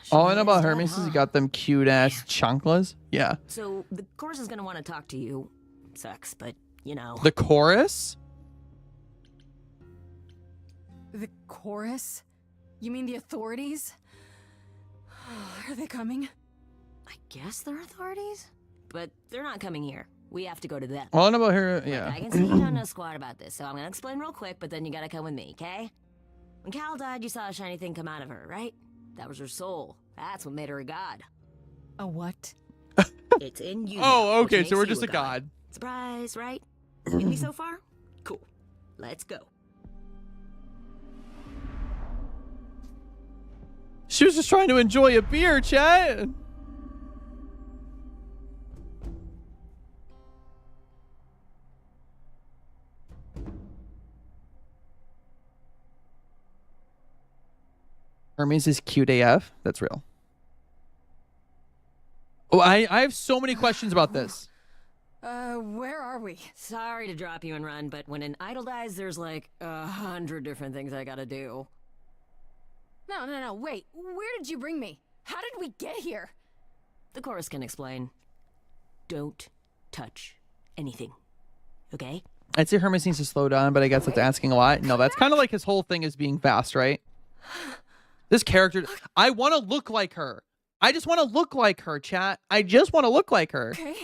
All I know about Hermes is he got them cute ass chanclas. Yeah.
So the chorus is gonna want to talk to you. Sucks, but you know.
The chorus?
The chorus? You mean the authorities? Are they coming?
I guess they're authorities, but they're not coming here. We have to go to them.
All I know about her, yeah.
Look, I can see you don't know squat about this, so I'm gonna explain real quick, but then you gotta come with me, okay? When Cal died, you saw a shiny thing come out of her, right? That was her soul. That's what made her a god.
A what?
It's in you.
Oh,
which
okay,
makes
so we're
you
just a god.
Surprise, right? With me so far? Cool. Let's go.
She was just trying to enjoy a beer, chat. Hermes is cute AF. That's real. Oh, I have so many questions about this.
Where are we?
Sorry to drop you and run, but when an idol dies, there's like 100 different things I gotta do.
No, wait. Where did you bring me? How did we get here?
The chorus can explain. Don't touch anything. Okay?
I'd say Hermes needs to slow down, but I guess that's asking a lot. No, that's kind of like his whole thing is being fast, right? This character, I want to look like her. I just want to look like her, chat. I just want to look like her.
Okay.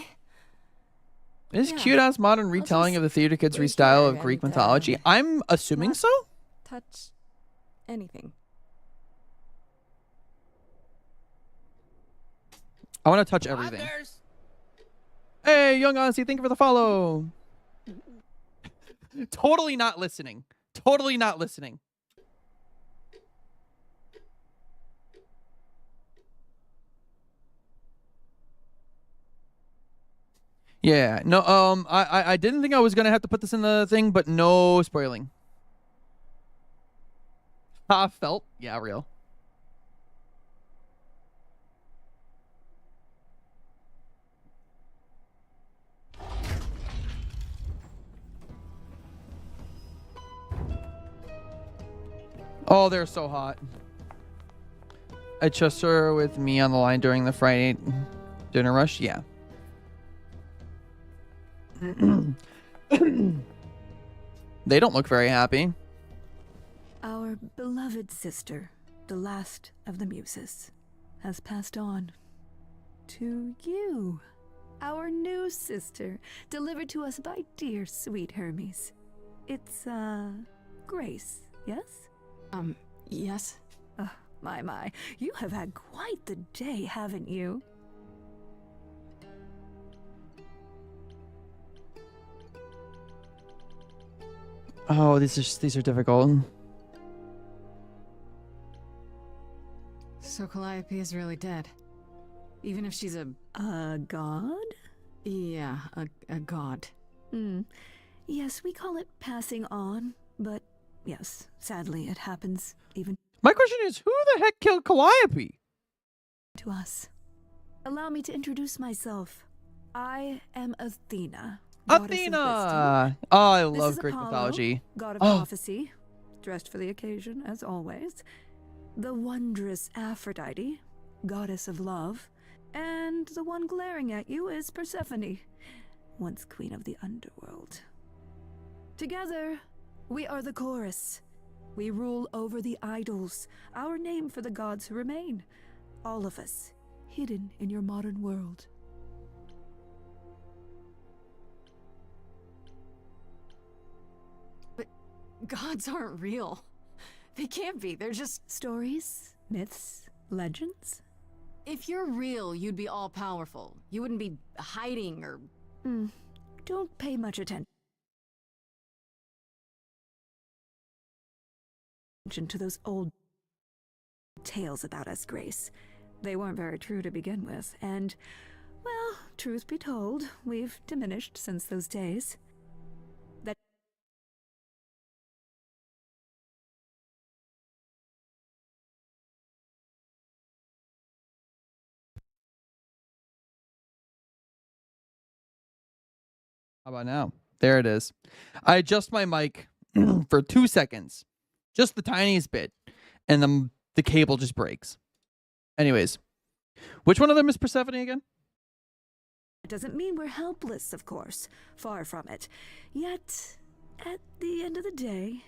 This cute-ass modern retelling of the Theater Kids restyle of Greek mythology. I'm assuming so?
Touch anything.
I want to touch everything. Hey, Young Honesty, thank you for the follow. Totally not listening. Totally not listening. Yeah, no, I didn't think I was gonna have to put this in the thing, but no spoiling. Felt, yeah, real. Oh, they're so hot. I trust her with me on the line during the Friday dinner rush. Yeah. They don't look very happy.
Our beloved sister, the last of the Muses, has passed on to you. Our new sister, delivered to us by dear sweet Hermes. It's, Grace, yes?
Yes.
My. You have had quite the day, haven't you?
Oh, these are difficult.
So Calliope is really dead. Even if she's a
god?
Yeah, a god.
Yes, we call it passing on, but yes, sadly it happens even
My question is, who the heck killed Calliope?
to us. Allow me to introduce myself. I am Athena.
Athena! Oh, I love Greek
Apollo,
mythology.
God of prophecy, dressed for the occasion, as always. The wondrous Aphrodite, goddess of love. And the one glaring at you is Persephone, once queen of the underworld. Together, we are the chorus. We rule over the idols, our name for the gods who remain. All of us, hidden in your modern world.
Gods aren't real. They can't be. They're just
stories, myths, legends.
If you're real, you'd be all-powerful. You wouldn't be hiding or...
Don't pay much attention to those old tales about us, Grace. They weren't very true to begin with, and, well, truth be told, we've diminished since those days. That
How about now? There it is. I adjust my mic for 2 seconds, just the tiniest bit, and the cable just breaks. Anyways, which one of them is Persephone again?
doesn't mean we're helpless, of course. Far from it. Yet, at the end of the day,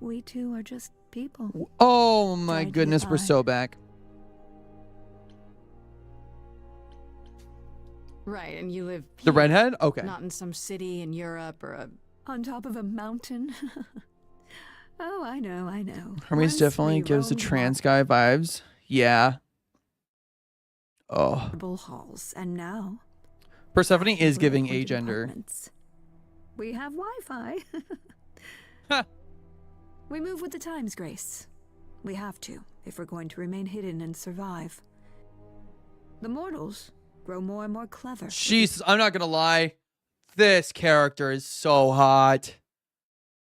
we two are just people.
Oh my
Trying to
goodness,
get
we're
by.
so back.
Right, and you live
The
here,
redhead? Okay.
Not in some city in Europe or a...
On top of a mountain. Oh, I know.
Hermes
Once
definitely
we
gives the
roamed
trans guy vibes. Yeah. Oh.
marble halls, and now
Persephone is
we're
giving
appointed
agender.
apartments. We have Wi-Fi. We move with the times, Grace. We have to, if we're going to remain hidden and survive. The mortals grow more and more clever.
Jesus, I'm not gonna lie. This character is so hot.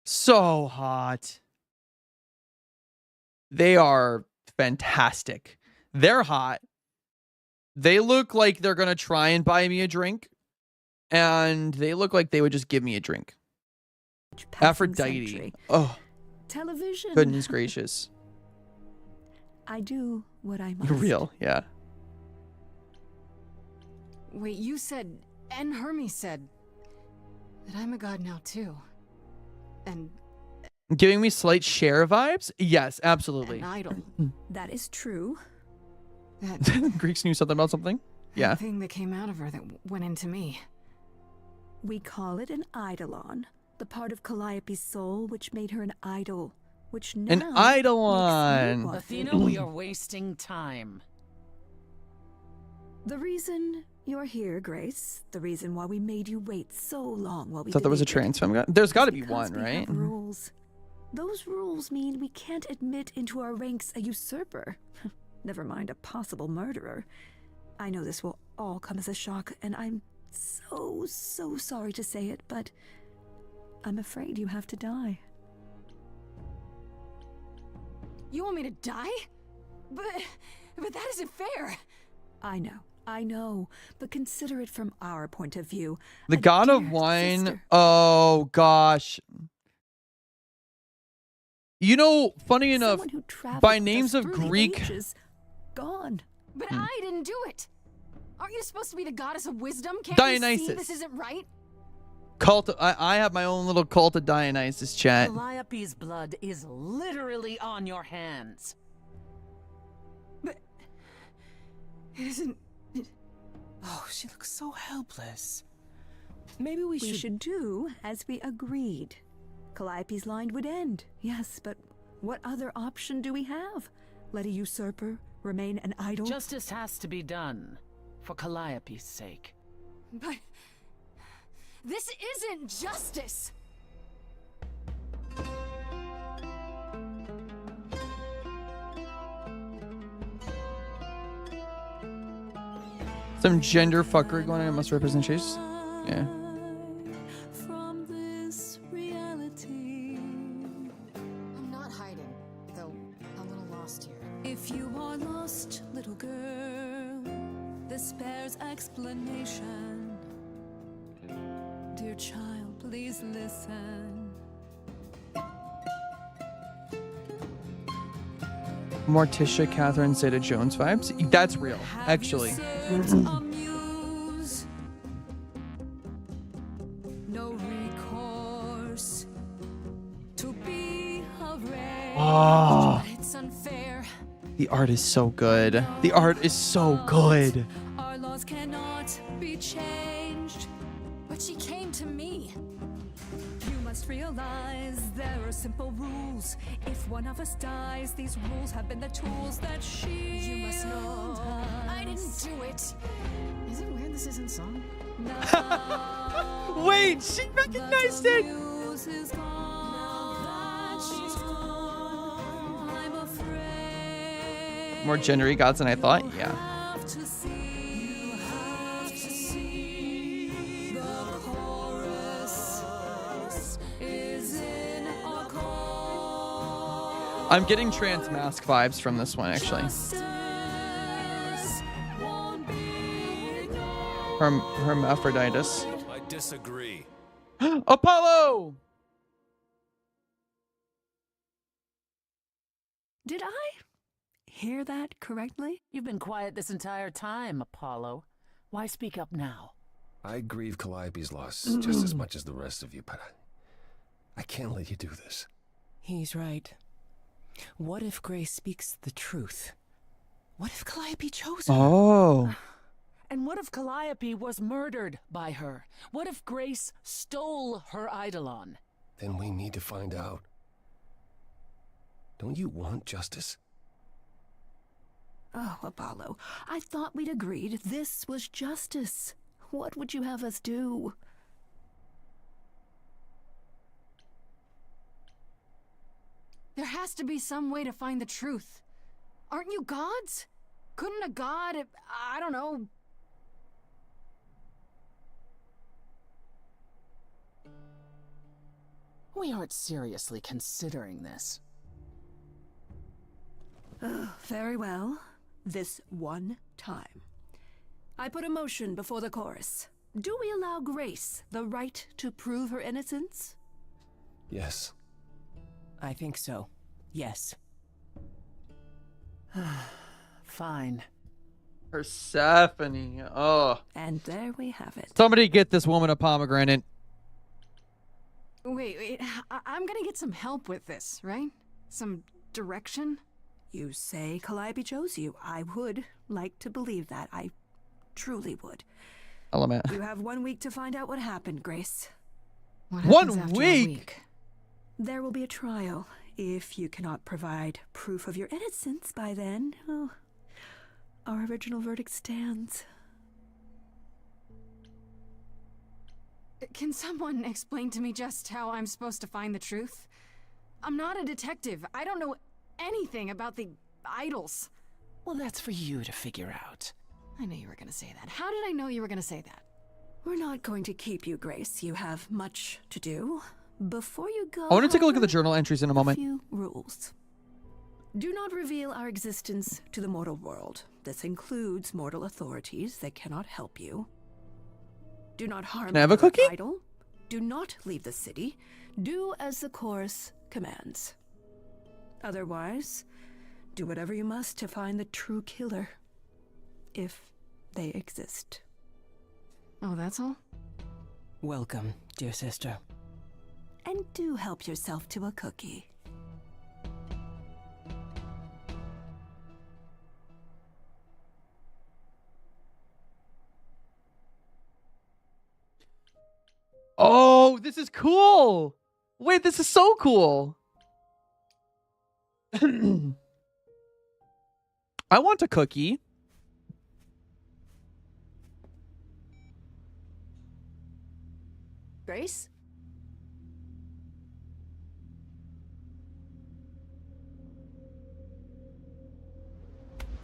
So hot. They are fantastic. They're hot. They look like they're gonna try and buy me a drink. And they look like they would just give me a drink.
Passing
Aphrodite.
century.
Oh,
Television.
goodness gracious.
I do what I must.
You're real, yeah.
Wait, you said, and Hermes said, that I'm a god now too. And
Giving me slight Cher vibes? Yes, absolutely.
an idol.
That is true.
That
Greeks knew something about something? Yeah.
thing that came out of her that went into me.
We call it an eidolon, the part of Calliope's soul which made her an idol, which now
An
makes
eidolon.
you one.
Athena, we are wasting time.
The reason you're here, Grace, the reason why we made you wait so long while we
Thought there was a
debated,
trans femme guy. There's got to be
because
one,
we
right?
have rules. Those rules mean we can't admit into our ranks a usurper. Never mind a possible murderer. I know this will all come as a shock, and I'm so sorry to say it, but I'm afraid you have to die.
You want me to die? But that isn't fair.
I know, but consider it from our point of view.
The
A
god of
dear
wine.
sister.
Oh gosh. You know, funny enough,
Someone who traveled
by
with
names
us
of
through the
Greek.
ages, gone.
But I didn't do it. Aren't you supposed to be the goddess of wisdom? Can't you see
Dionysus.
this isn't right?
Cult. I have my own little cult of Dionysus chat.
Calliope's blood is literally on your hands.
But it isn't.
Oh, she looks so helpless. Maybe we
We should do as we agreed. Calliope's line would end, yes, but what other option do we have? Let a usurper remain an idol?
Justice has to be done, for Calliope's sake.
But this isn't justice.
Some gender fuckery going on in most representations. Yeah.
From this reality.
I'm not hiding, though a little lost here.
If you are lost, little girl, this bears explanation. Dear child, please listen.
Morticia Catherine Zeta-Jones vibes. That's real, actually.
Amuse. No recourse to be arranged.
Oh.
But it's unfair.
The art is so good. The art is so good.
Our laws cannot be changed. But she came to me.
You must realize there are simple rules. If one of us dies, these rules have been the tools that
You must know
us.
I didn't do it.
Is it weird this isn't song?
Wait, she recognized it. More gendery gods than I thought. Yeah. I'm getting Trans Mask vibes from this one, actually. Hermaphroditus.
I disagree.
Apollo!
Did I hear that correctly?
You've been quiet this entire time, Apollo. Why speak up now?
I grieve Calliope's loss just as much as the rest of you, but I can't let you do this.
He's right. What if Grace speaks the truth? What if Calliope chose her?
Oh.
And what if Calliope was murdered by her? What if Grace stole her Eidolon?
Then we need to find out. Don't you want justice?
Oh, Apollo, I thought we'd agreed this was justice. What would you have us do?
There has to be some way to find the truth. Aren't you gods? Couldn't a god, I don't know...
We aren't seriously considering this.
Very well. This one time. I put a motion before the chorus. Do we allow Grace the right to prove her innocence?
Yes.
I think so. Yes. Fine.
Persephone. Oh.
And there we have it.
Somebody get this woman a pomegranate.
Wait, I'm gonna get some help with this, right? Some direction?
You say Calliope chose you. I would like to believe that. I truly would.
Element.
You have 1 week to find out what happened, Grace.
What
1 week?
There will be a trial. If you cannot provide proof of your innocence by then, oh, our original verdict stands.
Can someone explain to me just how I'm supposed to find the truth? I'm not a detective. I don't know anything about the idols.
Well, that's for you to figure out.
I knew you were gonna say that. How did I know you were gonna say that?
We're not going to keep you, Grace. You have much to do. Before you go,
I want to take a look at the journal entries in a moment.
A few rules. Do not reveal our existence to the mortal world. This includes mortal authorities that cannot help you. Do not harm
Can I have a
our
cookie?
idol. Do not leave the city. Do as the chorus commands. Otherwise, do whatever you must to find the true killer. If they exist.
Oh, that's all?
Welcome, dear sister.
And do help yourself to a cookie.
Oh, this is cool. Wait, this is so cool. I want a cookie.
Grace?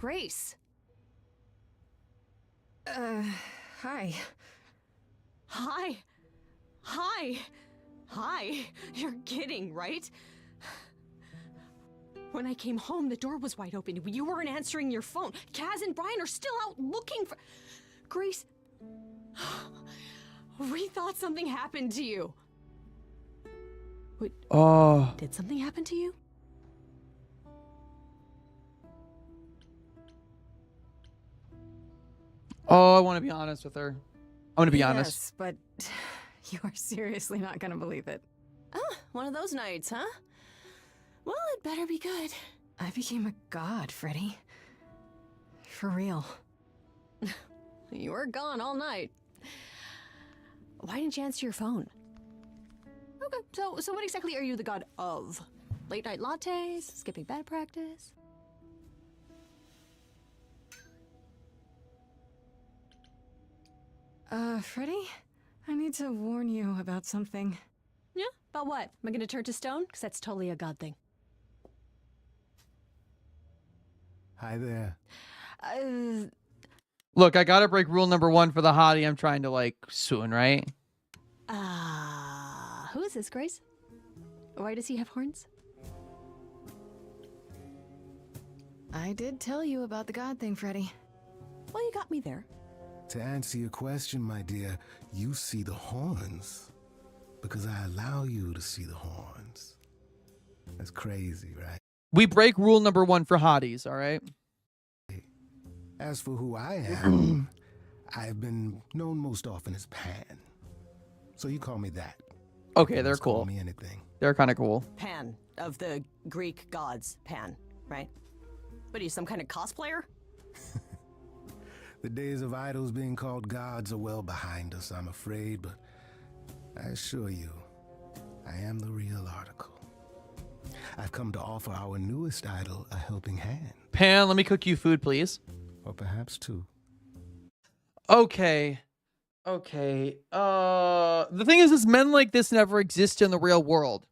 Grace. Hi.
Hi. Hi. Hi. You're kidding, right? When I came home, the door was wide open. You weren't answering your phone. Kaz and Brian are still out looking for... Grace... We thought something happened to you. Wait,
Oh.
did something happen to you?
Oh, I want to be honest with her. I'm going to be honest.
Yes, but you are seriously not gonna believe it.
Oh, one of those nights, huh? Well, it better be good.
I became a god, Freddy. For real.
You were gone all night. Why didn't you answer your phone? Okay, so what exactly are you the god of? Late night lattes? Skipping bed practice?
Freddy? I need to warn you about something.
Yeah? About what? Am I gonna turn to stone? Because that's totally a god thing.
Hi there.
Look, I gotta break rule number 1 for the hottie I'm trying to, like, swoon, right?
Who is this, Grace? Why does he have horns?
I did tell you about the god thing, Freddy.
Well, you got me there.
To answer your question, my dear, you see the horns because I allow you to see the horns. That's crazy, right?
We break rule number 1 for hotties, all right?
As for who I am, I've been known most often as Pan. So you call me that.
Okay, they're cool.
Call me anything.
They're kind of cool.
Pan, of the Greek gods, Pan, right? What are you, some kind of cosplayer?
The days of idols being called gods are well behind us, I'm afraid, but I assure you, I am the real article. I've come to offer our newest idol a helping hand.
Pan, let me cook you food, please.
Or perhaps two.
Okay. Okay. The thing is men like this never exist in the real world.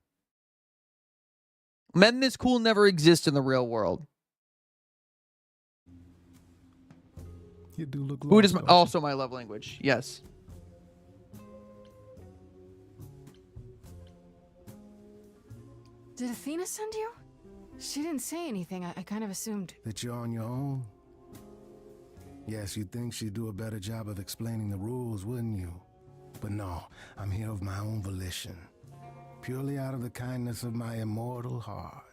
Men this cool never exist in the real world.
You do look
Food is
lost,
also my love language. Yes.
Did Athena send you? She didn't say anything. I kind of assumed.
that you're on your own? Yes, you'd think she'd do a better job of explaining the rules, wouldn't you? But no, I'm here of my own volition. Purely out of the kindness of my immortal heart.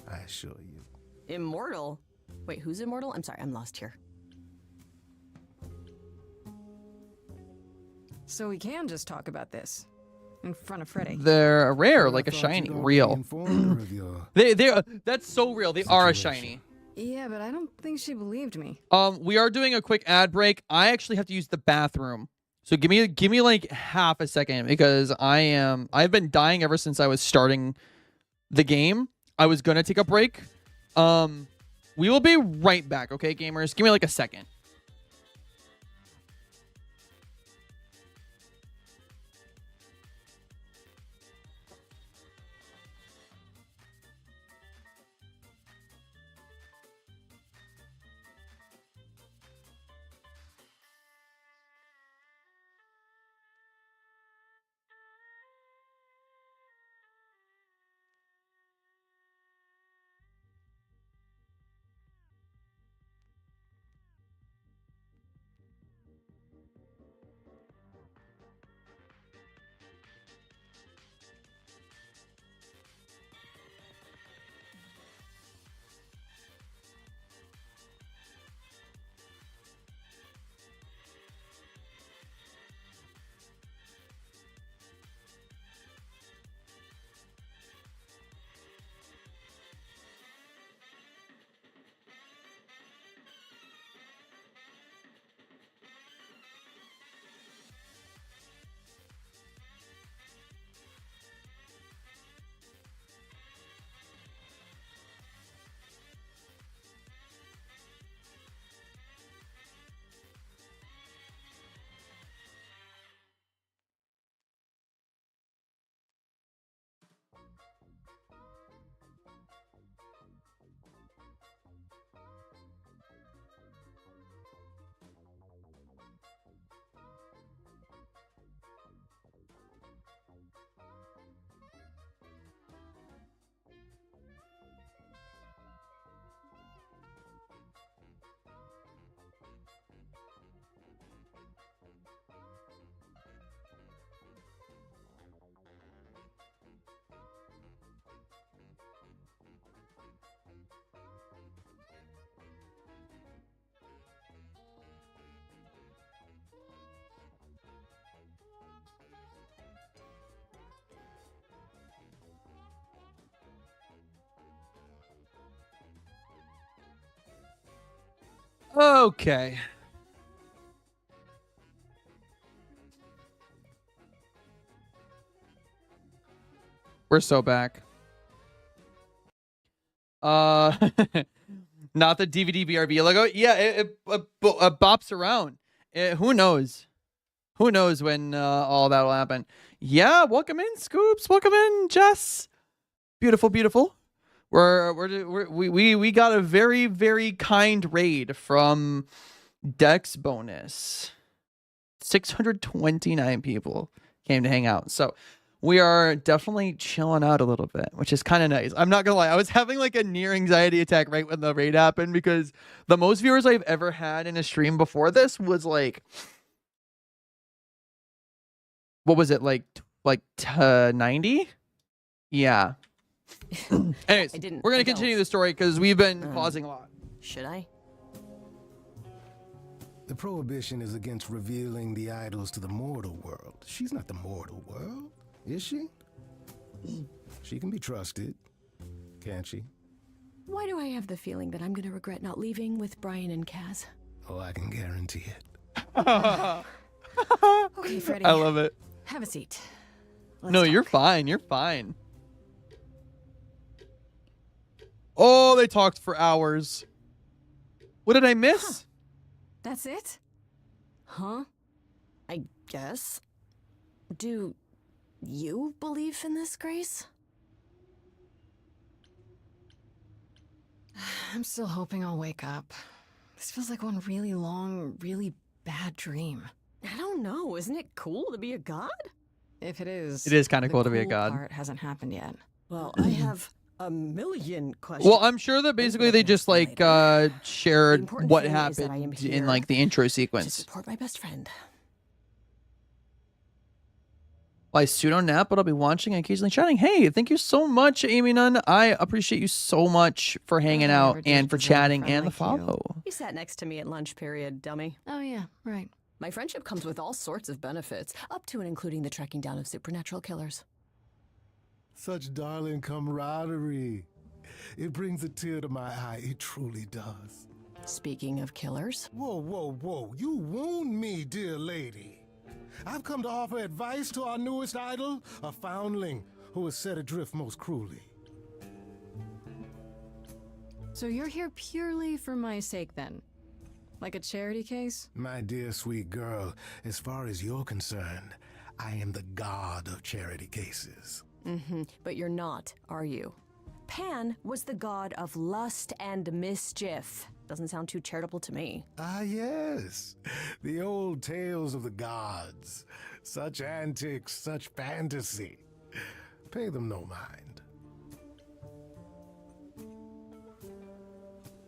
I assure you.
Immortal? Wait, who's immortal? I'm sorry, I'm lost here.
So we can just talk about this in front of Freddy.
They're rare, like a shiny, real. That's so real. They are a shiny.
Yeah, but I don't think she believed me.
We are doing a quick ad break. I actually have to use the bathroom. So give me like half a second because I've been dying ever since I was starting the game. I was gonna take a break. We will be right back, okay, gamers? Give me like a second. Okay. We're so back. Not the DVD BRB logo. Yeah, it bops around. Who knows? Who knows when all that will happen? Yeah, welcome in, Scoops. Welcome in, Jess. Beautiful, beautiful. We got a very, very kind raid from Dex Bonus. 629 people came to hang out. So we are definitely chilling out a little bit, which is kind of nice. I'm not gonna lie, I was having like a near anxiety attack right when the raid happened, because the most viewers I've ever had in a stream before this was like, what was it, like 90? Yeah. Anyways, we're gonna continue the story because we've been pausing a lot.
Should I?
The prohibition is against revealing the idols to the mortal world. She's not the mortal world, is she? She can be trusted, can't she?
Why do I have the feeling that I'm gonna regret not leaving with Brian and Kaz?
Oh, I can guarantee it.
Okay, Freddy.
I love it.
Have a seat.
No, you're fine. You're fine. Oh, they talked for hours. What did I miss?
Huh. That's it?
Huh? I guess. Do you believe in this, Grace? I'm still hoping I'll wake up. This feels like one really long, really bad dream.
I don't know. Isn't it cool to be a god?
If it is,
It is kind of
the
cool to be a god.
part hasn't happened yet.
Well, I have a million questions.
Well, I'm sure that basically they just like shared what happened in like the intro
to
sequence.
support my best friend.
Well, I pseudo nap, but I'll be watching and occasionally chatting. Hey, thank you so much, Amy Nunn. I appreciate you so much for hanging out and for chatting and the follow.
You sat next to me at lunch period, dummy.
Oh yeah, right.
My friendship comes with all sorts of benefits, up to and including the tracking down of supernatural killers.
Such darling camaraderie. It brings a tear to my eye. It truly does.
Speaking of killers.
Whoa, whoa, whoa. You wound me, dear lady. I've come to offer advice to our newest idol, a foundling who was set adrift most cruelly.
So you're here purely for my sake then? Like a charity case?
My dear sweet girl, as far as you're concerned, I am the god of charity cases.
Mm-hmm. But you're not, are you? Pan was the god of lust and mischief. Doesn't sound too charitable to me.
Ah, yes. The old tales of the gods. Such antics, such fantasy. Pay them no mind.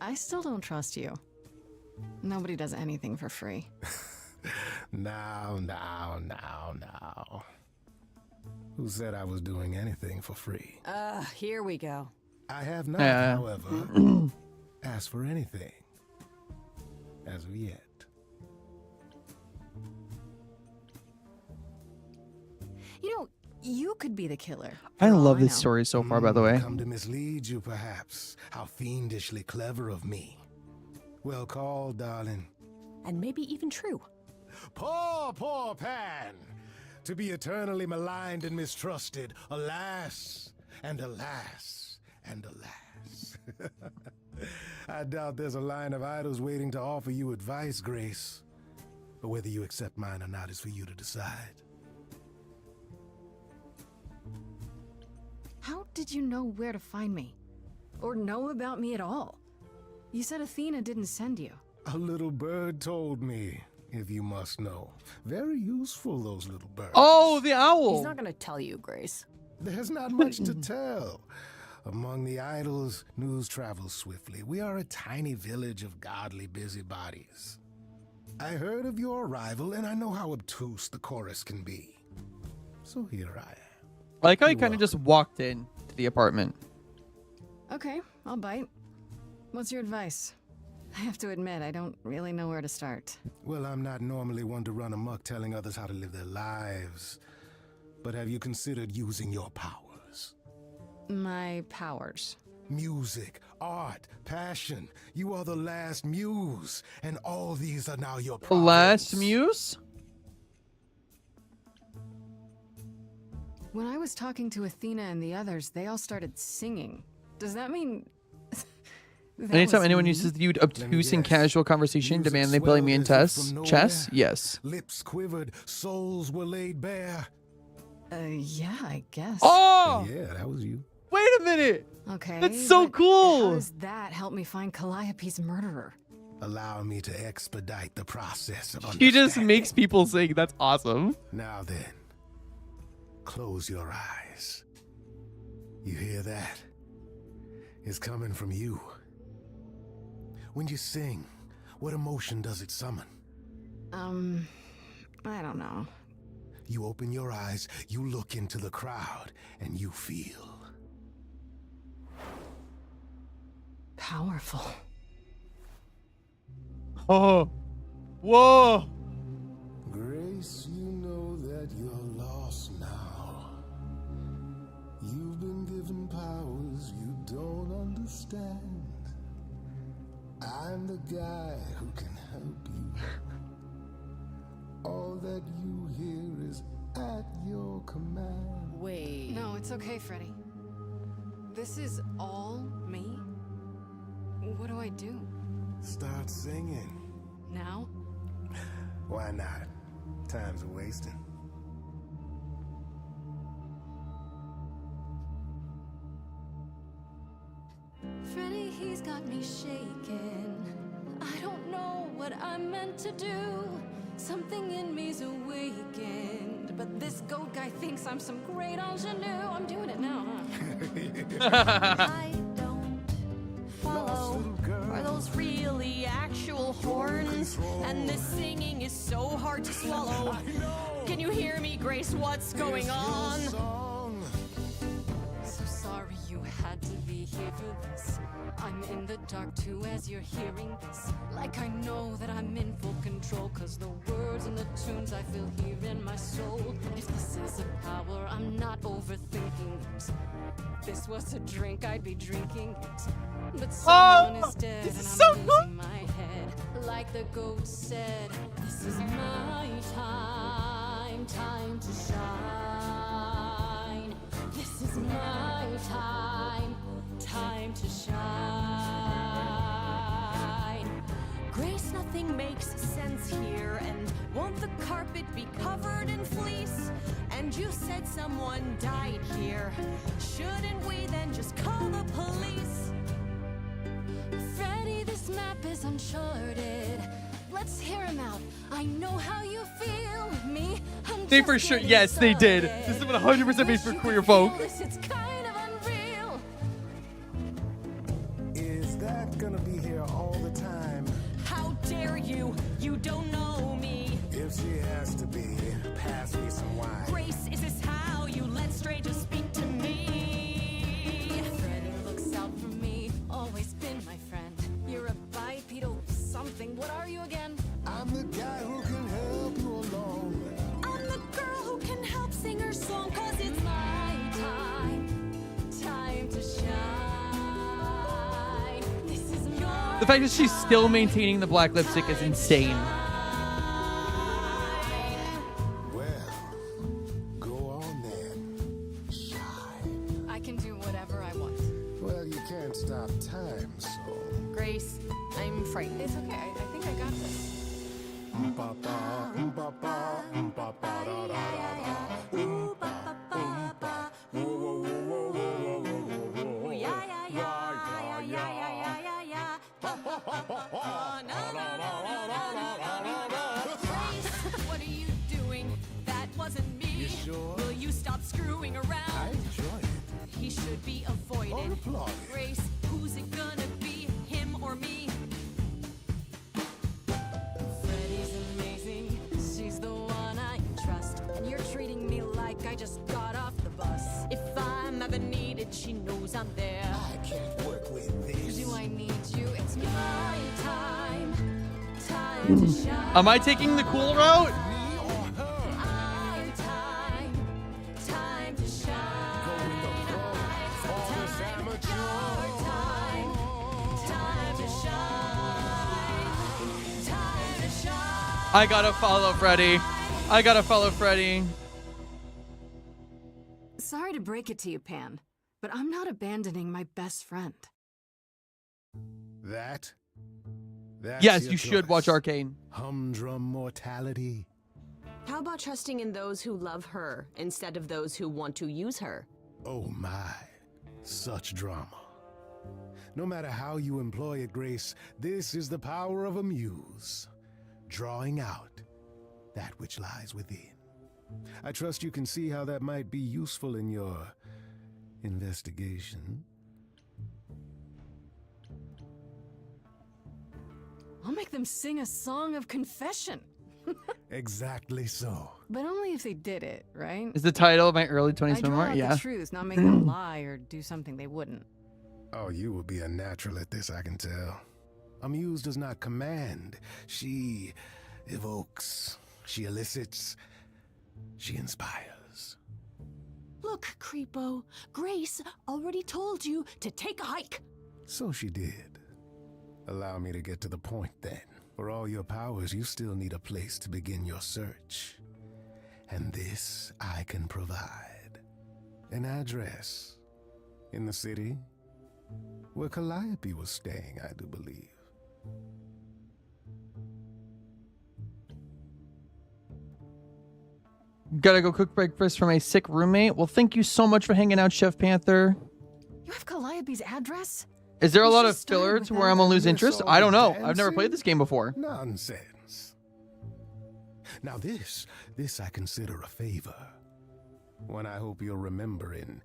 I still don't trust you. Nobody does anything for free.
Now. Who said I was doing anything for free?
Here we go.
I have not, however, asked for anything. As of yet.
You know, you could be the killer.
I love this story so far, by the way.
Come to mislead you, perhaps. How fiendishly clever of me. Well called, darling.
And maybe even true.
Poor Pan! To be eternally maligned and mistrusted. Alas, and alas, and alas. I doubt there's a line of idols waiting to offer you advice, Grace. But whether you accept mine or not is for you to decide.
How did you know where to find me? Or know about me at all? You said Athena didn't send you.
A little bird told me, if you must know. Very useful, those little birds.
Oh, the owl!
He's not gonna tell you, Grace.
There's not much to tell. Among the idols, news travels swiftly. We are a tiny village of godly busybodies. I heard of your arrival, and I know how obtuse the chorus can be. So here I am.
I like how he kind of just walked in to the apartment.
Okay, I'll bite. What's your advice? I have to admit, I don't really know where to start.
Well, I'm not normally one to run amok telling others how to live their lives. But have you considered using your powers?
My powers?
Music, art, passion. You are the last muse, and all these are now your
The
problems.
last muse?
When I was talking to Athena and the others, they all started singing. Does that mean... that
Anytime
was
anyone
me?
uses the viewed obtuse and casual conversation, demand they play me in chess? Yes.
Lips quivered, souls were laid bare.
Yeah, I guess.
Oh!
Yeah, that was you.
Wait a minute!
Okay.
That's so
but
cool!
How does that help me find Calliope's murderer?
Allow me to expedite the process of
He just
understanding.
makes people sing. That's awesome.
Now then, close your eyes. You hear that? It's coming from you. When you sing, what emotion does it summon?
I don't know.
You open your eyes, you look into the crowd, and you feel
powerful.
Oh. Whoa.
Grace, you know that you're lost now. You've been given powers you don't understand. I'm the guy who can help you. All that you hear is at your command.
Wait. No, it's okay, Freddy. This is all me? What do I do?
Start singing.
Now?
Why not? Time's a wasting.
Freddy, he's got me shaking. I don't know what I'm meant to do. Something in me's awakened. But this goat guy thinks I'm some great ingenue. I'm doing it now, huh? I don't follow. Are those really actual horns? And this singing is so hard to swallow. Can you hear me, Grace? What's going on?
So sorry you had to be here for this. I'm in the dark too as you're hearing this. Like I know that I'm in full control, cause the words and the tunes I feel here in my soul. If this is a power, I'm not overthinking it. If this was a drink, I'd be drinking it. But someone is dead and I'm losing my head. Like the goat said, this is my time, time to shine. This is my time, time to shine.
Grace, nothing makes sense here. And won't the carpet be covered in fleece? And you said someone died here. Shouldn't we then just call the police?
Freddy, this map is uncharted. Let's hear him out. I know how you feel with me. I'm
They
just
for sure,
getting
yes, they did.
started.
This is 100% made for queer folk.
This, it's kind of unreal.
Is that gonna be here all the time?
How dare you? You don't know me.
If she has to be, pass me some wine.
Grace, is this how you let strangers speak to me?
Freddy looks out for me, always been my friend. You're a bipedal something. What are you again?
I'm the guy who can help you along.
I'm the girl who can help sing her song, cause it's my time, time to shine. This is my
The fact that she's still maintaining the black lipstick is insane.
Go on then. Shine.
I can do whatever I want.
Well, you can't stop time, so.
Grace, I'm frightened.
It's okay. I think I got this.
What are you doing? That wasn't me.
You sure?
Will you stop screwing around?
I enjoy it.
He should be avoided.
Applaud.
Grace, who's it gonna be? Him or me?
Freddy's amazing. She's the one I trust. And you're treating me like I just got off the bus.
If I'm ever needed, she knows I'm there.
I can't work with this.
Do I need you? It's my time, time to shine.
Am I taking the cool route?
My time, time to shine.
I gotta follow Freddy. I gotta follow Freddy.
sorry to break it to you, Pan, but I'm not abandoning my best friend.
That's
Yes,
your
you should watch
choice.
Arcane.
Humdrum mortality.
How about trusting in those who love her instead of those who want to use her?
Oh my, such drama. No matter how you employ it, Grace, this is the power of a muse, drawing out that which lies within. I trust you can see how that might be useful in your investigation.
I'll make them sing a song of confession.
Exactly so.
But only if they did it, right?
Is the title of my early 20s
I draw
memoir?
out
Yeah.
the truth, not make them lie or do something they wouldn't.
Oh, you will be a natural at this, I can tell. A muse does not command. She evokes. She elicits. She inspires.
Look, Creepo, Grace already told you to take a hike.
So she did. Allow me to get to the point then. For all your powers, you still need a place to begin your search. And this I can provide. An address. In the city? Where Calliope was staying, I do believe.
Gotta go cook breakfast for my sick roommate. Well, thank you so much for hanging out, Chef Panther.
You have Calliope's address?
Is there a
You
lot
should
of
start
filler
with
to where
that.
I'm gonna lose
This
interest?
all
I don't know.
dancing?
I've never played this game before.
Nonsense. Now this I consider a favor. One I hope you'll remember in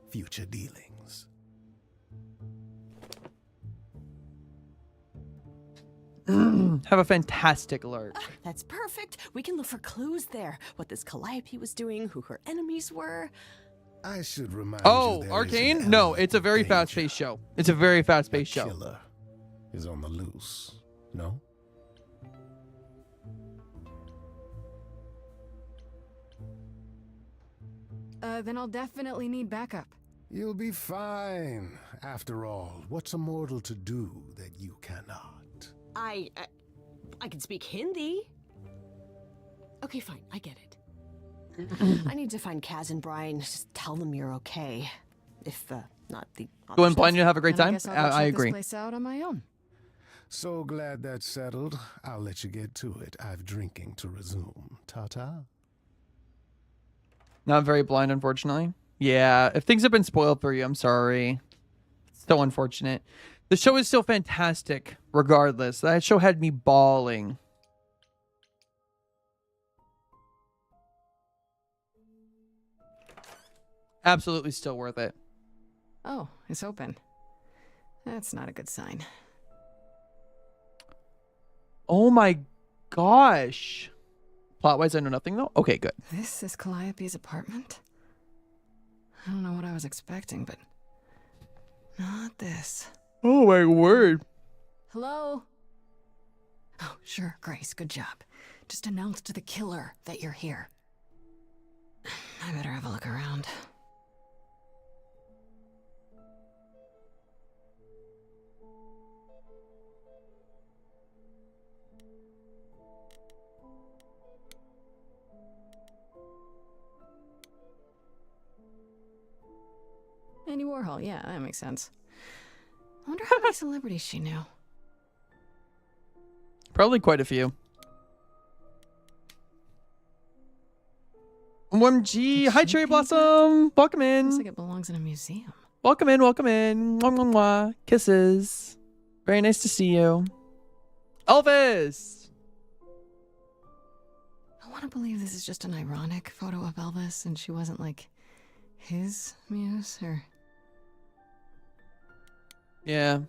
future dealings.
Have a fantastic lurk.
That's perfect. We can look for clues there. What this Calliope was doing, who her enemies were.
I should remind
Oh,
you there is
Arcane?
an
No,
element
it's a
of
very
danger.
fast-paced show. It's a very fast-paced
The
show.
killer is on the loose. No?
Then I'll definitely need backup.
You'll be fine. After all, what's a mortal to do that you cannot?
I can speak Hindi. Okay, fine. I get it. I need to find Kaz and Brian. Just tell them you're okay. If not the.
Go and plan to have a great
And I
time.
guess I'll go
I
check
agree.
this place out on my own.
So glad that's settled. I'll let you get to it. I've drinking to resume. Ta-ta.
Not very blind, unfortunately. Yeah, if things have been spoiled for you, I'm sorry. It's so unfortunate. The show is still fantastic, regardless. That show had me bawling. Absolutely still worth it.
Oh, it's open. That's not a good sign.
Oh my gosh. Plot-wise, I know nothing, though? Okay, good.
This is Calliope's apartment? I don't know what I was expecting, but not this.
Oh my word.
Hello? Oh, sure, Grace, good job. Just announce to the killer that you're here. I better have a look around. Andy Warhol, yeah, that makes sense. I wonder how many celebrities she knew.
Probably quite a few. OMG. Hi, Cherry Blossom. Welcome in.
Looks like it belongs in a museum.
Welcome in. Welcome in. Mwah, mwah, mwah. Kisses. Very nice to see you. Elvis.
I want to believe this is just an ironic photo of Elvis and she wasn't like his muse or.
Yeah.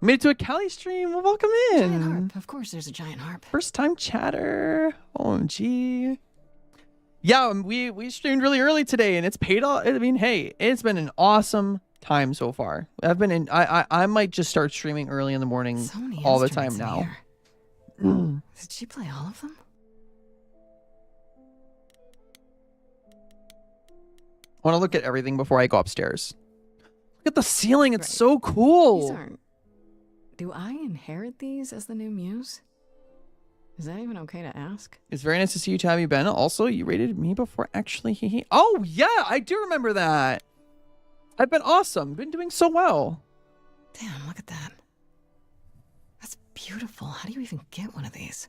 Made it to a Cali stream. Well, welcome in.
Giant harp. Of course there's a giant harp.
First time chatter. OMG. Yeah, we streamed really early today and it's paid off. I mean, hey, it's been an awesome time so far. I've been in I might just start streaming early in the morning
So many
all the time
instruments in
now.
here. Did she play all of them?
I want to look at everything before I go upstairs. Look at the ceiling. It's so cool.
These aren't. Do I inherit these as the new muse?
Is that even okay to ask?
It's very nice to see you, Tabby Ben. Also, you rated me before actually. Oh, yeah, I do remember that. I've been awesome. Been doing so well.
Damn, look at that. That's beautiful. How do you even get one of these?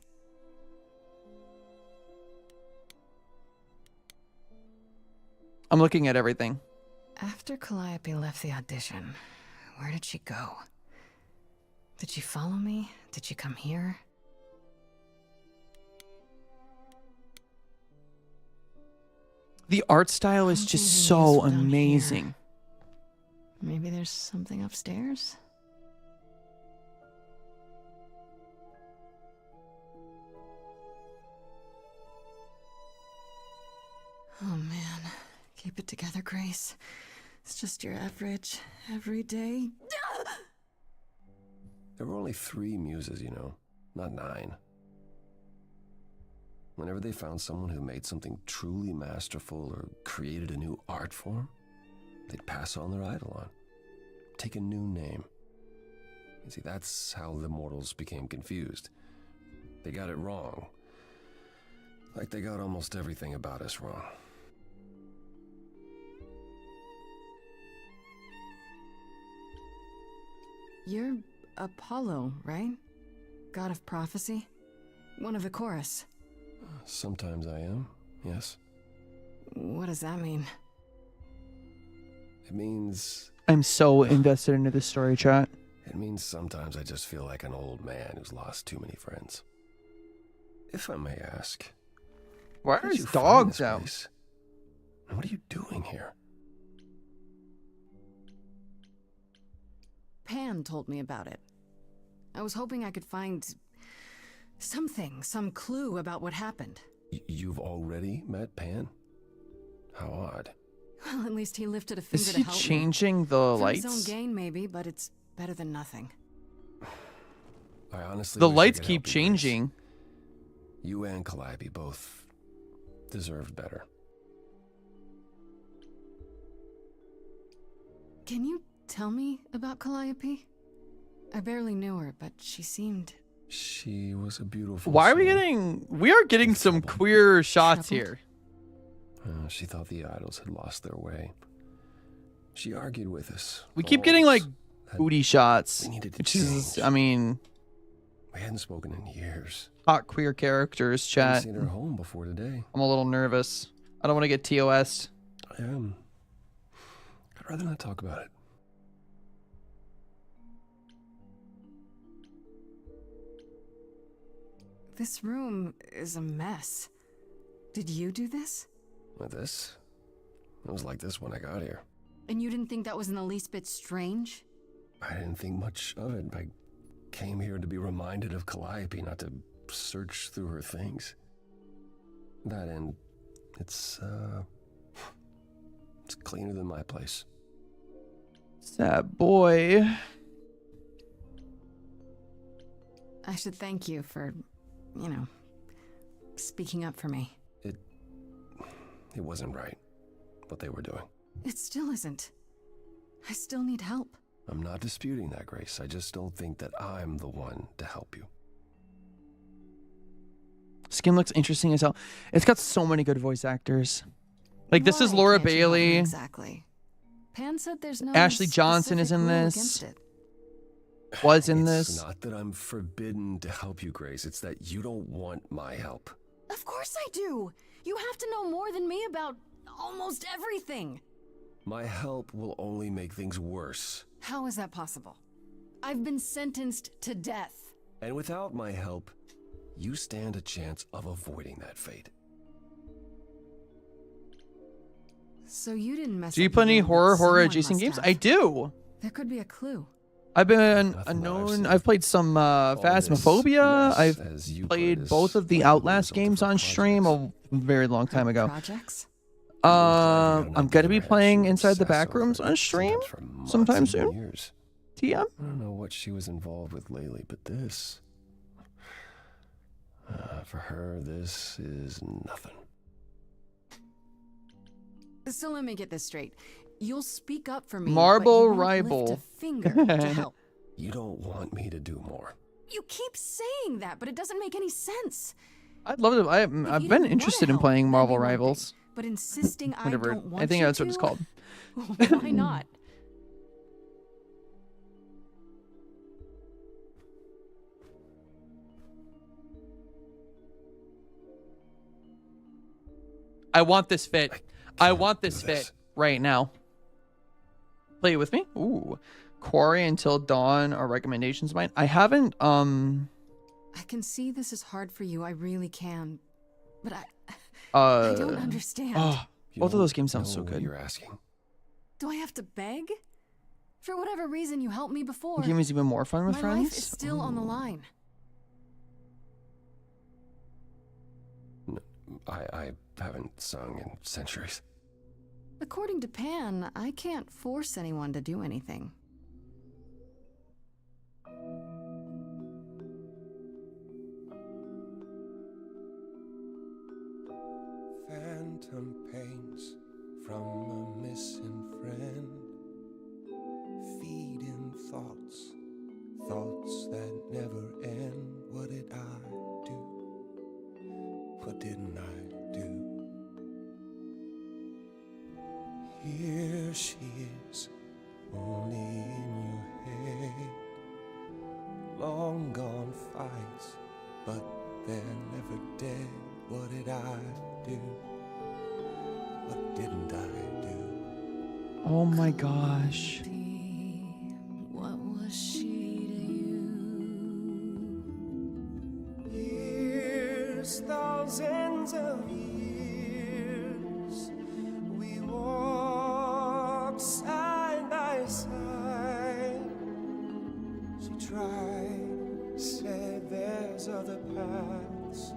I'm looking at everything.
After Calliope left the audition, where did she go? Did she follow me? Did she come here?
The art style is just so amazing.
Maybe there's something upstairs? Oh man, keep it together, Grace. It's just your average, everyday.
There were only 3 muses, you know, not 9. Whenever they found someone who made something truly masterful or created a new art form, they'd pass on their eidolon, take a new name. You see, that's how the mortals became confused. They got it wrong. Like they got almost everything about us wrong.
You're Apollo, right? God of prophecy? One of the chorus.
Sometimes I am, yes.
What does that mean?
It means...
I'm so invested into this story, chat.
It means sometimes I just feel like an old man who's lost too many friends. If I may ask...
Why are his dogs out?
Place? And what are you doing here?
Pan told me about it. I was hoping I could find something, some clue about what happened.
You've already met Pan? How odd.
Well, at least he lifted a finger
Is
to
he
help
changing
me.
the
For
lights?
his own gain, maybe, but it's better than nothing.
I honestly
The
wish I
lights
could
keep
help you, Grace.
changing.
You and Calliope both deserved better.
Can you tell me about Calliope? I barely knew her, but she seemed...
She was a beautiful
Why are we
soul.
getting... We are getting some queer shots here.
She thought the idols had lost their way. She argued with us.
We keep getting like
that
booty shots.
we needed to
Which is,
change.
I mean...
We hadn't spoken in years.
Hot queer characters,
I hadn't
chat.
seen her home before today.
I'm a little nervous. I don't want to get TOS'd.
I am. I'd rather not talk about it.
This room is a mess. Did you do this?
With this? It was like this when I got here.
And you didn't think that was in the least bit strange?
I didn't think much of it. I came here to be reminded of Calliope, not to search through her things. That and it's cleaner than my place.
Sad boy.
I should thank you for, you know, speaking up for me.
It wasn't right, what they were doing.
It still isn't. I still need help.
I'm not disputing that, Grace. I just don't think that I'm the one to help you.
Skin looks interesting as hell. It's got so many good voice actors. Like, this is
Why
Laura
can't you help me
Bailey.
Exactly. Pan said there's no
Ashley Johnson is
specific
in
rule
this.
against it.
Was in
It's
this.
not that I'm forbidden to help you, Grace. It's that you don't want my help.
Of course I do. You have to know more than me about almost everything.
My help will only make things worse.
How is that possible? I've been sentenced to death.
And without my help, you stand a chance of avoiding that fate.
So you didn't mess
Do you
up
play any
your room, but
horror
someone
adjacent
must
games?
have.
I do.
There could be a clue.
I've been
Nothing that I've
known.
seen.
I've played some
All this
Phasmophobia.
mess,
I've
as you
played
put it,
both
is
of the
probably
Outlast
the result
games
of
on stream a very long time ago.
Projects?
I'm gonna be playing Inside the Backrooms on stream sometime soon.
Years.
TM.
I don't know what she was involved with lately, but this... for her, this is nothing.
So let me get this straight. You'll speak up for me.
Marble
but you won't
Rival.
Lift a finger to help.
You don't want me to do more.
You keep saying that, but it doesn't make any sense.
I'd love to. I've been interested in playing Marvel Rivals.
But insisting I
Whatever.
don't want
I think
you
that's what it's
to?
called.
Why not?
I want this fit. I want this fit right now. Play it with me. Ooh. Quarry Until Dawn are recommendations mine. I haven't
I can see this is hard for you. I really can. But I don't understand.
Oh, both of those games sound so good.
You're asking.
Do I have to beg? For whatever reason you helped me before.
The game is even more fun with
my
friends.
life is still on the line.
No, I haven't sung in centuries.
According to Pan, I can't force anyone to do anything.
Phantom pains from a missing friend, feeding thoughts, thoughts that never end. What did I do? What didn't I do? Here she is, only in your head. Long gone fights, but they're never dead. What did I do? What didn't I do?
Oh my gosh.
What was she to you?
Years, thousands of years, we walked side by side. She tried, said there's other paths.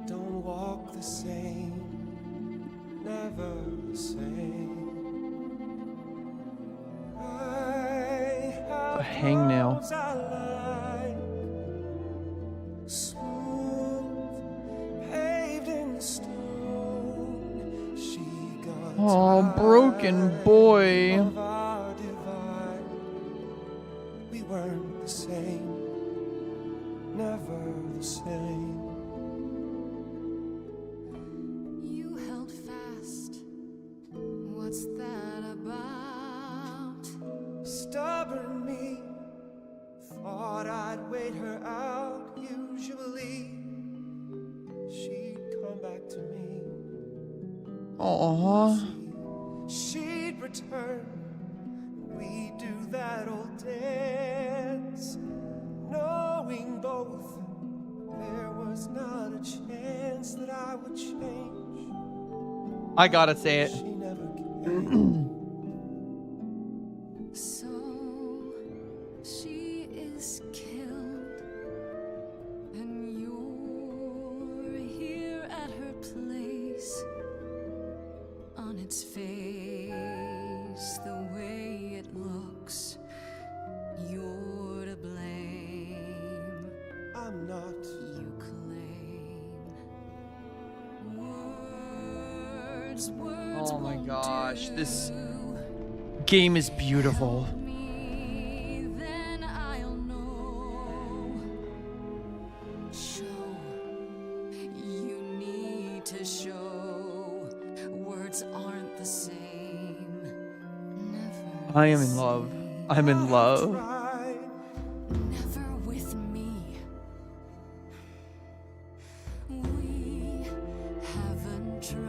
Don't walk the same, never the same.
A hangnail. Oh, broken boy.
We weren't the same, never the same.
You held fast. What's that about?
Stubborn me thought I'd wait her out. Usually she'd come back to me.
Aww.
She'd return. We'd do that old dance, knowing both there was not a chance that I would change.
I gotta say it.
She never came.
So she is killed, and you're here at her place. On its face, the way it looks, you're to blame.
I'm not.
You claim words
Oh my gosh, this game is beautiful.
then I'll know. Show, you need to show. Words aren't the same. Never.
I am in love. I'm in love.
Never with me. We haven't tried.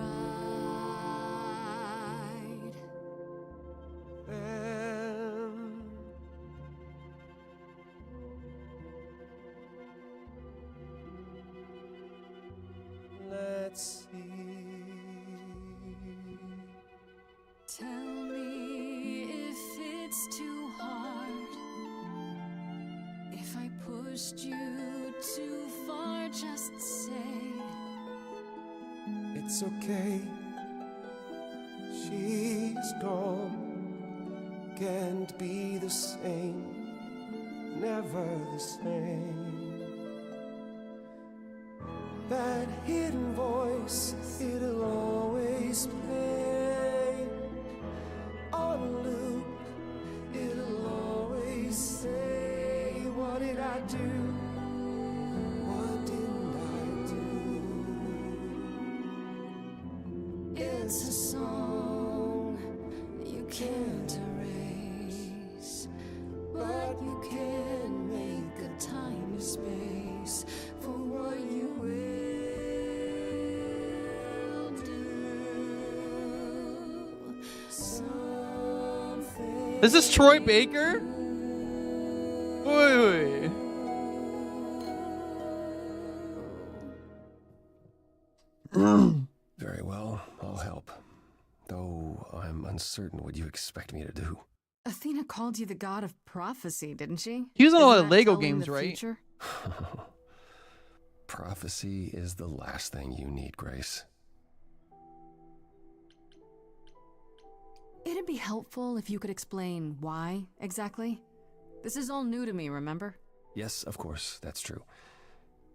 Let's see.
Tell me if it's too hard. If I pushed you too far, just say
It's okay. She's gone. Can't be the same. Never the same. That hidden voice, it'll always play. On a loop, it'll always say, what did I do?
Is this Troy Baker? Wait.
Very well, I'll help. Though I'm uncertain what you expect me to do.
Athena called you the god of prophecy, didn't she?
He was in a lot
Isn't
of
that
Lego
telling
games,
the
right?
future?
Prophecy is the last thing you need, Grace.
It'd be helpful if you could explain why, exactly. This is all new to me, remember?
Yes, of course, that's true.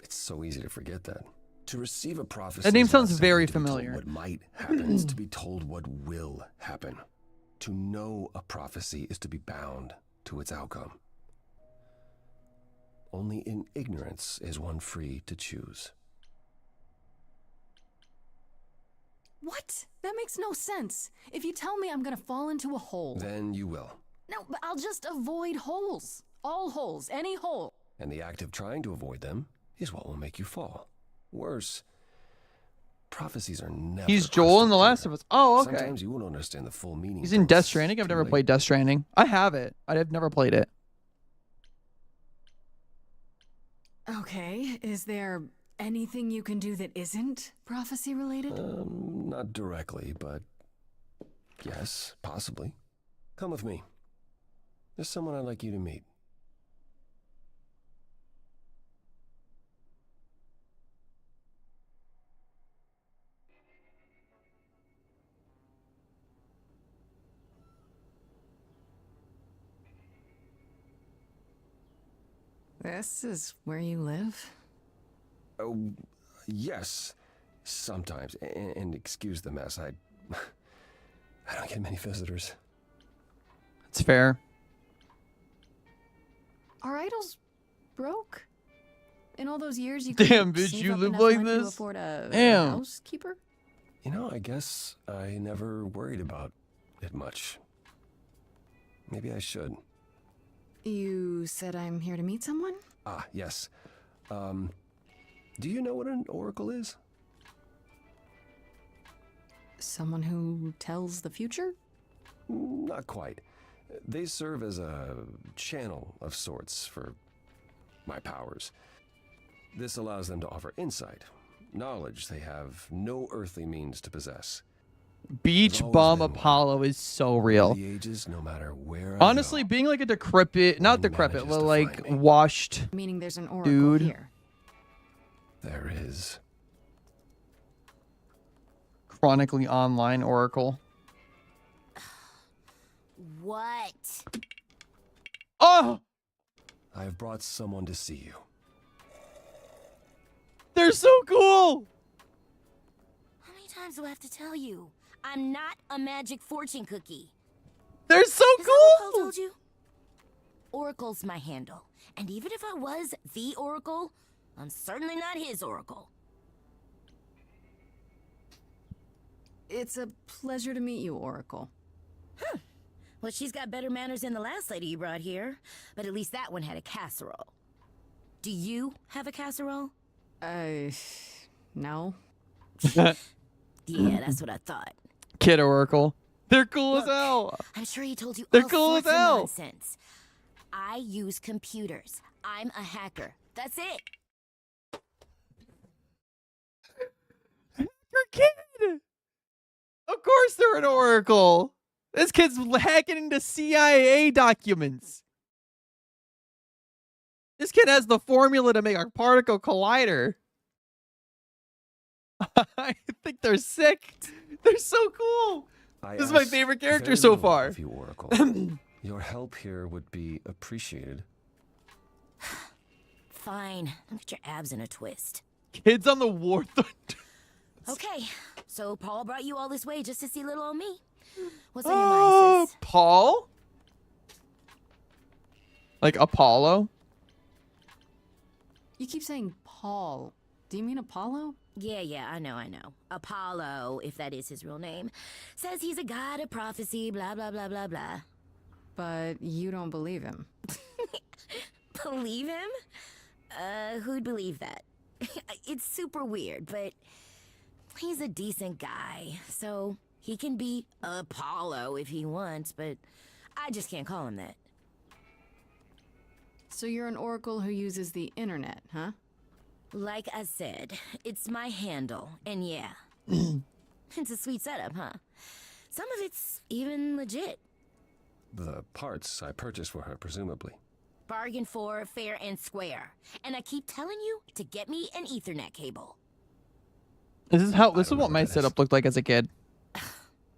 It's so easy to forget that. To receive a prophecy.
That name
is not
sounds
simply
very
to be told
familiar.
What might happen is to be told what will happen. To know a prophecy is to be bound to its outcome. Only in ignorance is one free to choose.
What? That makes no sense. If you tell me I'm gonna fall into a hole.
Then you will.
No, but I'll just avoid holes. All holes, any hole.
And the act of trying to avoid them is what will make you fall. Worse, prophecies are never.
He's Joel in The Last of Us. Oh, okay.
Sometimes you won't understand the full meaning.
He's in
until
Death
it's
Stranding. I've
too
never
late.
played Death Stranding. I have it. I have never played it.
Okay, is there anything you can do that isn't prophecy related?
Not directly, but yes, possibly. Come with me. There's someone I'd like you to meet.
This is where you live?
Oh, yes, sometimes. And excuse the mess. I don't get many visitors.
It's fair.
Are idols broke? In all those years, you
Damn,
couldn't
bitch,
save
you
up
live
enough
like
money to
this?
afford a
Damn.
housekeeper?
You know, I guess I never worried about it much. Maybe I should.
You said I'm here to meet someone?
Ah, yes. Do you know what an oracle is?
Someone who tells the future?
Not quite. They serve as a channel of sorts for my powers. This allows them to offer insight, knowledge they have no earthly means to possess.
Beach Bum Apollo is so real.
The ages, no matter where.
Honestly, being like a decrepit, not decrepit, but like washed
Meaning there's an oracle
dude.
here.
There is.
Chronically online oracle.
What?
Oh!
I have brought someone to see you.
They're so cool!
How many times do I have to tell you? I'm not a magic fortune cookie.
They're so
Is that what
cool!
Paul told you? Oracle's my handle. And even if I was the Oracle, I'm certainly not his Oracle.
It's a pleasure to meet you, Oracle.
Huh. Well, she's got better manners than the last lady you brought here. But at least that one had a casserole. Do you have a casserole?
No.
Yeah, that's what I thought.
Kid oracle. They're cool as hell.
I'm sure he told you
They're
all
cool as
sorts of
hell.
nonsense. I use computers. I'm a hacker. That's it.
Your kid! Of course they're an oracle. This kid's hacking into CIA documents. This kid has the formula to make a particle collider. I think they're sick. They're so cool.
I
This is my
ask
favorite character
very
so
little
far.
of you, Oracle. Your help here would be appreciated.
Fine. Don't get your abs in a twist.
Kids on the War Thunder.
Okay, so Paul brought you all this way just to see little old me. What's on your mind, sis?
Paul? Like Apollo?
You keep saying Paul. Do you mean Apollo?
Yeah, I know. Apollo, if that is his real name, says he's a god of prophecy, blah, blah, blah, blah, blah.
But you don't believe him.
Believe him? Who'd believe that? It's super weird, but he's a decent guy, so he can be Apollo if he wants, but I just can't call him that.
So you're an oracle who uses the internet, huh?
Like I said, it's my handle, and yeah. It's a sweet setup, huh? Some of it's even legit.
The parts I purchased for her, presumably.
Bargain for, fair and square. And I keep telling you to get me an Ethernet cable.
This is what my setup looked like as a kid.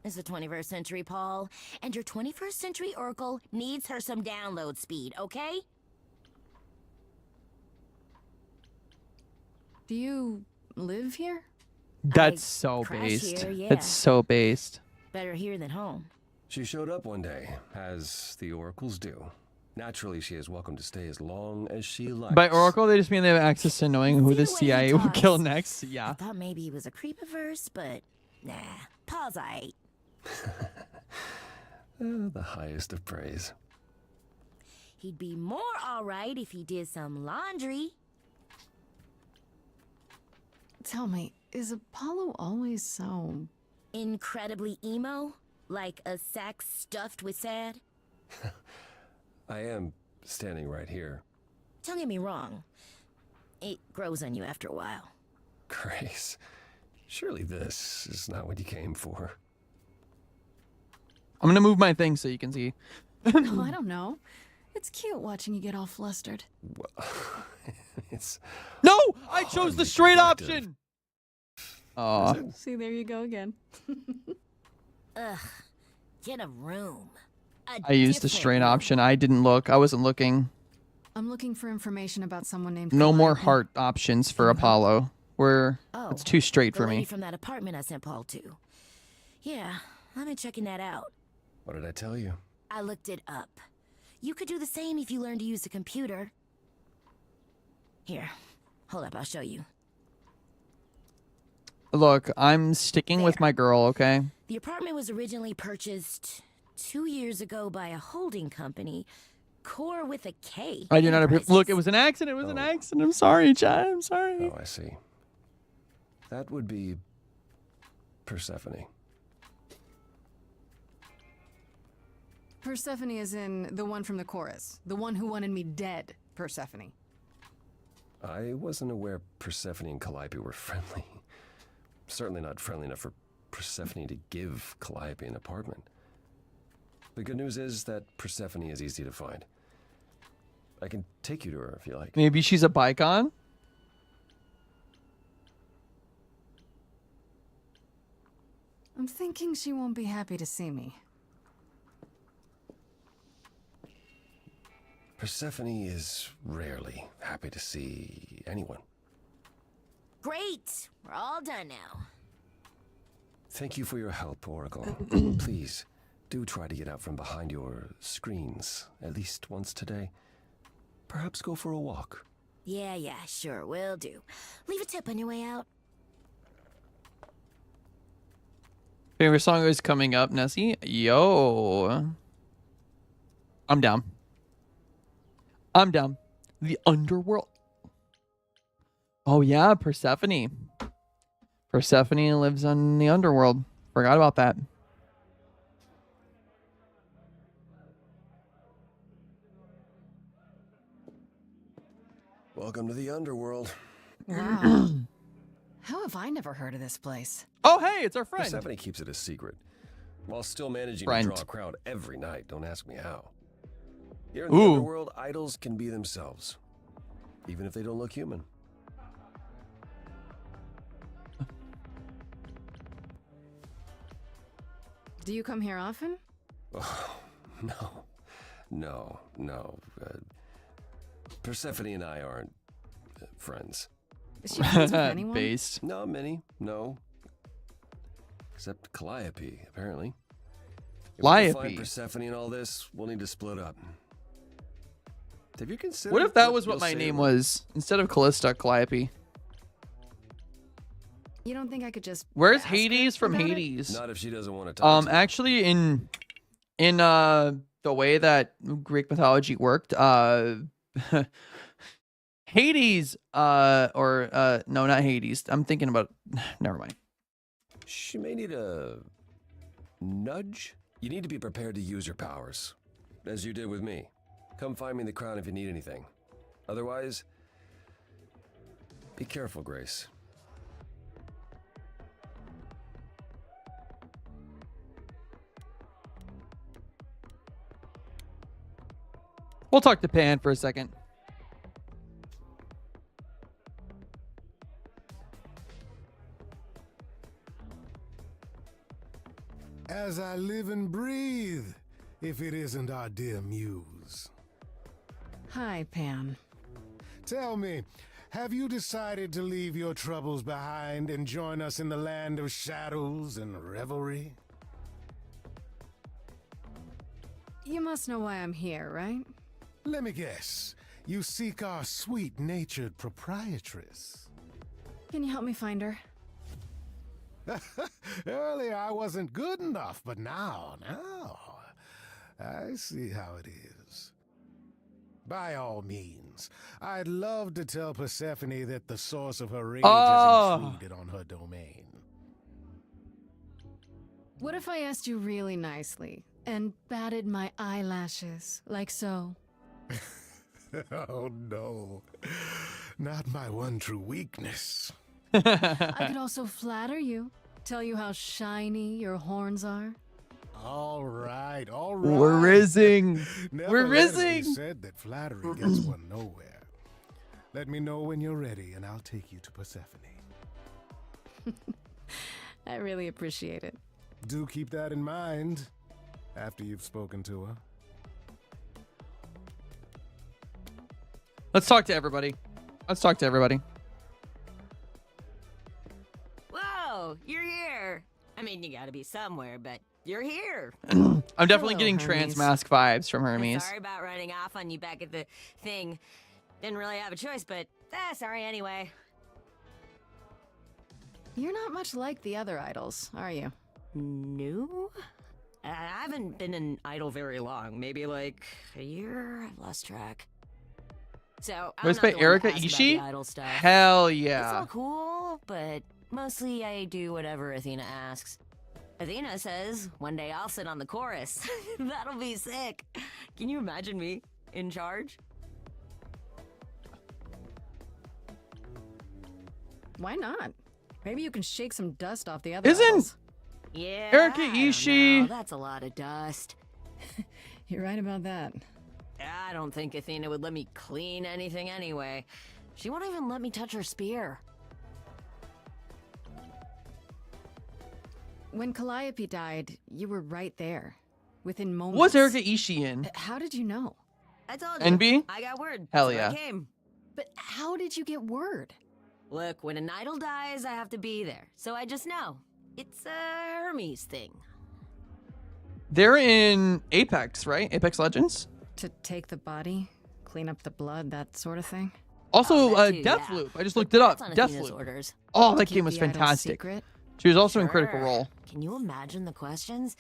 It's the 21st century, Paul. And your 21st century oracle needs her some download speed, okay?
Do you live here?
That's so
crash
based.
here, yeah.
It's so based.
Better here than home.
She showed up one day, as the oracles do. Naturally, she is welcome to stay as long as she likes.
By Oracle, they just mean they have access to knowing who the CIA will kill next. Yeah.
I thought maybe he was a creepiverse, but nah. Paul's aight.
The highest of praise.
He'd be more alright if he did some laundry.
Tell me, is Apollo always so...
incredibly emo? Like a sack stuffed with sad?
I am standing right here.
Don't get me wrong. It grows on you after a while.
Grace, surely this is not what you came for.
I'm gonna move my thing so you can see.
Oh, I don't know. It's cute watching you get all flustered.
Well, it's...
No! I chose the straight option! Aw.
See, there you go again.
Ugh. Get a room.
I used the straight option. I didn't look. I wasn't looking.
I'm looking for information about someone named...
No more
Calliope.
heart options for Apollo. It's too straight
the
for
lady
me.
from that apartment I sent Paul to. Yeah, I've been checking that out.
What did I tell you?
I looked it up. You could do the same if you learned to use the computer. Here, hold up, I'll show you.
Look, I'm sticking with my girl, okay?
The apartment was originally purchased 2 years ago by a holding company, Core with a K.
I do not approve. Look, it was an accident. It was an accident. I'm sorry, Chad. I'm sorry.
Oh, I see. That would be Persephone.
Persephone is in the one from the chorus. The one who wanted me dead, Persephone.
I wasn't aware Persephone and Calliope were friendly. Certainly not friendly enough for Persephone to give Calliope an apartment. The good news is that Persephone is easy to find. I can take you to her if you like.
Maybe she's a bicon?
I'm thinking she won't be happy to see me.
Persephone is rarely happy to see anyone.
Great! We're all done now.
Thank you for your help, Oracle. Please, do try to get out from behind your screens at least once today. Perhaps go for a walk.
Yeah, sure, will do. Leave a tip on your way out.
Favorite song is coming up, Nessie. Yo. I'm down. I'm down. The Underworld. Oh, yeah, Persephone. Persephone lives in the Underworld. Forgot about that.
Welcome to the Underworld.
Wow. How have I never heard of this place?
Oh, hey, it's our friend.
Persephone keeps it a secret, while still managing
Friend.
to draw a crowd every night. Don't ask me how. Here in the
Ooh.
Underworld, idols can be themselves, even if they don't look human.
Do you come here often?
Oh, no. Persephone and I aren't friends.
Is she friends with anyone?
Based.
Not many, no. Except Calliope, apparently. If we can find
Calliope.
Persephone and all this, we'll need to split up. Have you considered?
What if that was what
you'll
my
say
name
when-
was? Instead of Callista, Calliope.
You don't think I could just...
Where's
ask her
Hades from
about it?
Hades?
Not if she doesn't want to talk to you.
Actually, in the way that Greek mythology worked, Hades, no, not Hades. I'm thinking about. Never mind.
She may need a nudge. You need to be prepared to use your powers. as you did with me. Come find me in the crown if you need anything. Otherwise, be careful, Grace.
We'll talk to Pan for a second.
As I live and breathe, if it isn't our dear muse.
Hi, Pan.
Tell me, have you decided to leave your troubles behind and join us in the land of shadows and revelry?
You must know why I'm here, right?
Let me guess. You seek our sweet-natured proprietress.
Can you help me find her?
Earlier I wasn't good enough, but now, I see how it is. By all means, I'd love to tell Persephone that the source of her rage is intruded on her domain.
What if I asked you really nicely and batted my eyelashes, like so?
Oh no, not my one true weakness.
I could also flatter you, tell you how shiny your horns are.
All right.
We're rizzing.
Never
We're
let it be
rizzing.
said that flattery gets one nowhere. Let me know when you're ready, and I'll take you to Persephone.
I really appreciate it.
Do keep that in mind after you've spoken to her.
Let's talk to everybody.
Whoa, you're here. I mean, you gotta be somewhere, but you're here.
I'm definitely
Hello,
getting
Hermes.
trans mask vibes from Hermes.
Sorry about running off on you back at the thing. Didn't really have a choice, but sorry anyway.
You're not much like the other idols, are you?
No? I haven't been an idol very long. Maybe like a year. I've lost track. So, I'm
Voiced
not
by
the one who
Erika
asks about
Ishii?
the idol stuff.
Hell
It's
yeah.
all cool, but mostly I do whatever Athena asks. Athena says one day I'll sit on the chorus. That'll be sick. Can you imagine me in charge?
Why not? Maybe you can shake some dust off the other
Isn't
idols.
Yeah.
Erika
I don't
Ishii-
know. That's a lot of dust.
You're right about that.
I don't think Athena would let me clean anything anyway. She won't even let me touch her spear.
When Calliope died, you were right there. Within moments.
What's Erika Ishii in?
How did you know?
I told you.
NB?
I got word.
Hell
so
yeah.
I came.
But how did you get word?
Look, when an idol dies, I have to be there. So I just know. It's a Hermes thing.
They're in Apex, right? Apex Legends.
To take the body, clean up the blood, that sort of thing?
Also,
that too, yeah.
Deathloop. I just looked it up.
That's on Athena's
Deathloop.
orders.
Oh, that
Keep
game was
the idol
fantastic.
secret?
She was also in Critical
Sure.
Role.
Can you imagine the questions?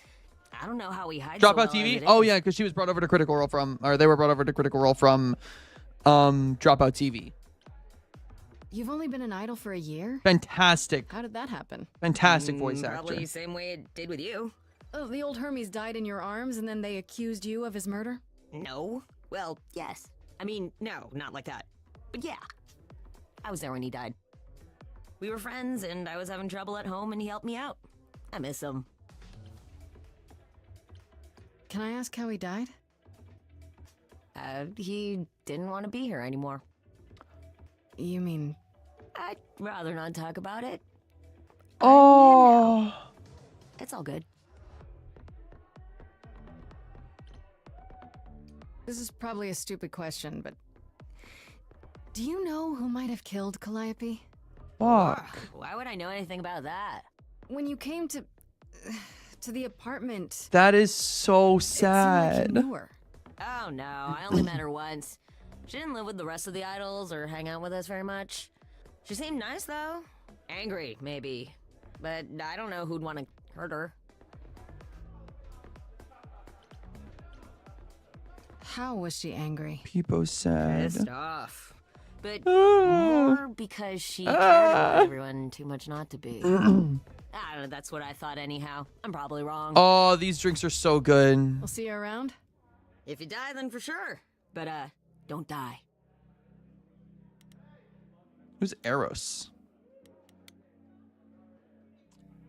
I don't know how we hide
Dropout
so well
TV.
as it
Oh
is.
yeah, because she was brought over to Critical Role from, or they were brought over to Critical Role from, Dropout TV.
You've only been an idol for a year?
Fantastic,
How did that happen?
fantastic voice
Probably
actor.
same way it did with you.
Oh, the old Hermes died in your arms and then they accused you of his murder?
No. Well, yes. I mean, no, not like that. But yeah. I was there when he died. We were friends, and I was having trouble at home, and he helped me out. I miss him.
Can I ask how he died?
He didn't want to be here anymore.
You mean...
I'd rather not talk about it.
Oh.
It's all good.
This is probably a stupid question, but... Do you know who might have killed Calliope?
Fuck.
Why would I know anything about that?
When you came to the apartment...
That is so
It seemed like
sad.
you knew her.
Oh no, I only met her once. She didn't live with the rest of the idols or hang out with us very much. She seemed nice though. Angry, maybe. But I don't know who'd want to hurt her.
How was she angry?
People sad.
Pissed off. But more because she cared about everyone too much not to be. I don't know, that's what I thought anyhow. I'm probably wrong.
Oh, these drinks are so good.
We'll see you around?
If you die, then for sure. But, don't die.
Who's Eros?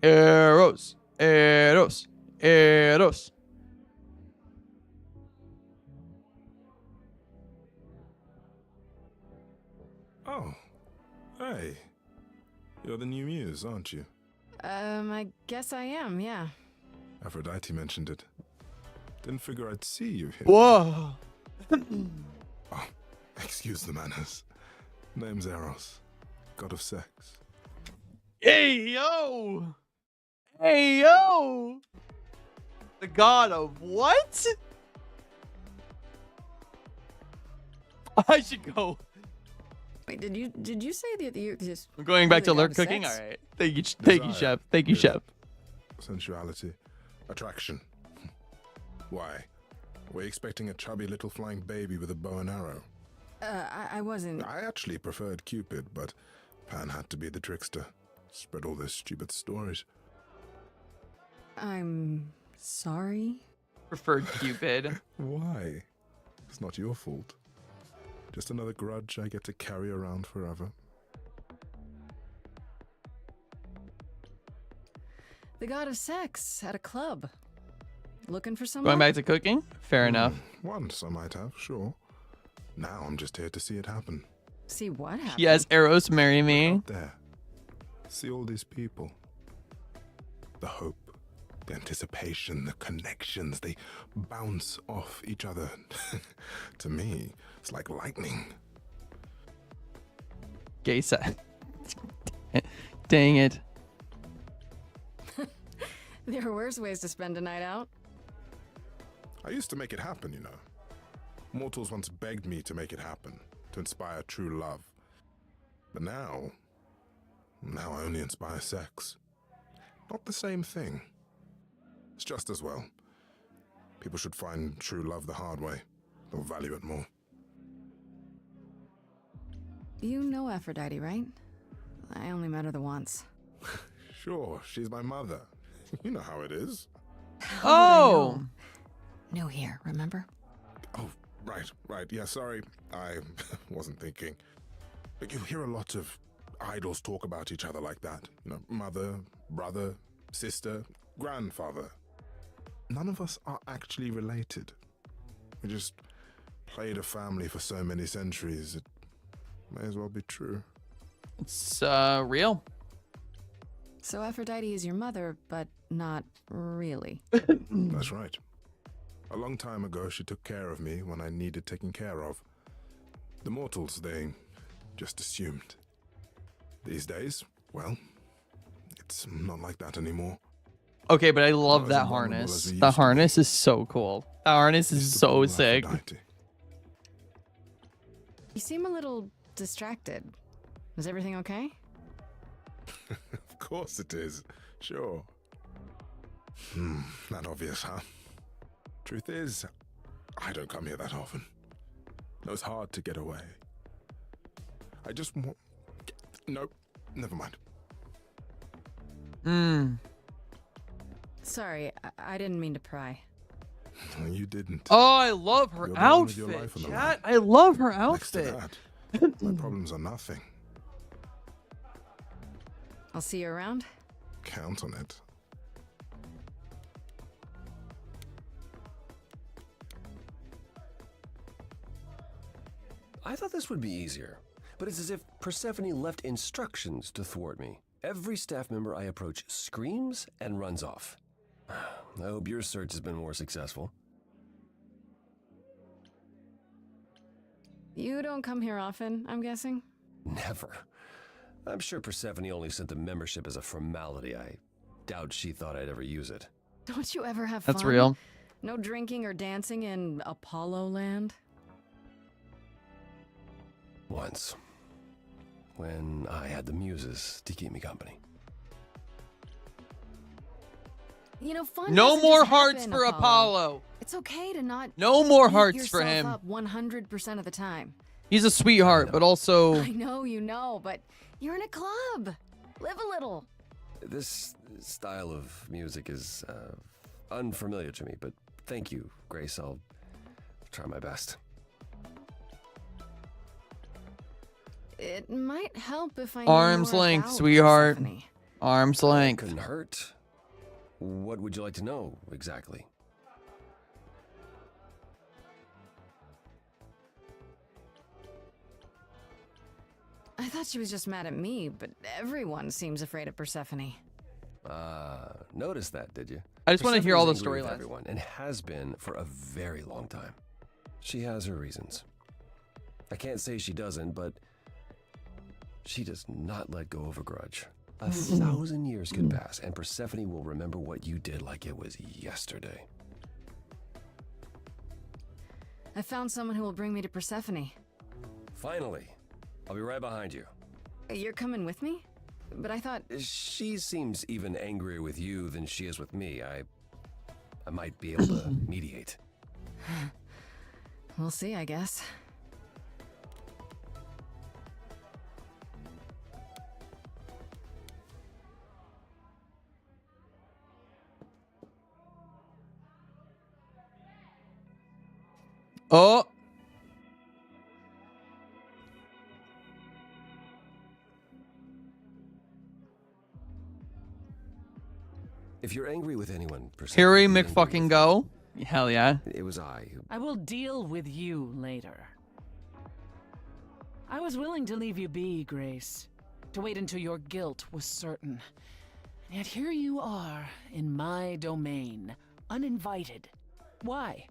Eros. Eros. Eros.
Oh. Hey. You're the new muse, aren't you?
I guess I am, yeah.
Aphrodite mentioned it. Didn't figure I'd see you here.
Whoa.
Oh, excuse the manners. Name's Eros, god of sex.
Hey, yo! Hey, yo! The god of what? I should go.
Wait, did you say that you just?
I'm going back to lurk cooking. All right. Thank you, chef. Thank you, chef.
Sensuality, attraction. Why? Were you expecting a chubby little flying baby with a bow and arrow?
I wasn't.
I actually preferred Cupid, but Pan had to be the trickster. Spread all those stupid stories.
I'm sorry.
Preferred Cupid.
Why? It's not your fault. Just another grudge I get to carry around forever.
The god of sex at a club. Looking for someone?
Going back to cooking? Fair enough.
Once I might have, sure. Now I'm just here to see it happen.
See what happens?
Yes, Eros, marry me.
Out there. See all these people. The hope, the anticipation, the connections, they bounce off each other. To me, it's like lightning.
Gay set. Dang it.
There are worse ways to spend a night out.
I used to make it happen, you know. Mortals once begged me to make it happen, to inspire true love. But now I only inspire sex. Not the same thing. It's just as well. People should find true love the hard way. They'll value it more.
You know Aphrodite, right? I only met her the once.
Sure, she's my mother. You know how it is.
Oh!
New here, remember?
Oh, right. Yeah, sorry. I wasn't thinking. But you hear a lot of idols talk about each other like that. You know, mother, brother, sister, grandfather. None of us are actually related. We just played a family for so many centuries. It may as well be true.
It's real.
So Aphrodite is your mother, but not really.
That's right. A long time ago, she took care of me when I needed taking care of. The mortals, they just assumed. These days, well, it's not like that anymore.
Okay, but I love that harness. The harness is so cool. The harness is so sick.
You seem a little distracted. Is everything okay?
Of course it is. Sure. Not obvious, huh? Truth is, I don't come here that often. No, it's hard to get away. I just want... Nope, never mind.
Sorry, I didn't mean to pry.
You didn't.
Oh, I love her outfit, chat. I love her outfit.
Next to that, my problems are nothing.
I'll see you around.
Count on it.
I thought this would be easier, but it's as if Persephone left instructions to thwart me. Every staff member I approach screams and runs off. I hope your search has been more successful.
You don't come here often, I'm guessing?
Never. I'm sure Persephone only sent the membership as a formality. I doubt she thought I'd ever use it.
Don't you ever have fun?
That's real.
No drinking or dancing in Apollo land?
Once. When I had the muses to keep me company.
You know, fun
No
doesn't
more
just
hearts
happen,
for Apollo.
It's okay to not
No more
beat
hearts for
yourself
him.
up 100% of the time.
He's a sweetheart, but also...
I know you know, but you're in a club. Live a little.
This style of music is unfamiliar to me, but thank you, Grace. I'll try my best.
It might help if I knew
Arm's
more
length,
about
sweetheart.
Persephone.
Arm's length.
Couldn't hurt. What would you like to know exactly?
I thought she was just mad at me, but everyone seems afraid of Persephone.
Noticed that, did you?
I just want to hear all the
Persephone's angry with
storylines.
everyone, and has been for a very long time. She has her reasons. I can't say she doesn't, but she does not let go of a grudge. 1,000 years could pass, and Persephone will remember what you did like it was yesterday.
I found someone who will bring me to Persephone.
Finally, I'll be right behind you.
You're coming with me? But I thought...
She seems even angrier with you than she is with me. I might be able to mediate.
We'll see, I guess.
Oh.
If you're angry with anyone,
Here we McFucking go. Hell yeah.
It was I who...
I will deal with you later. I was willing to leave you be, Grace. To wait until your guilt was certain. And yet here you are, in my domain, uninvited. Why?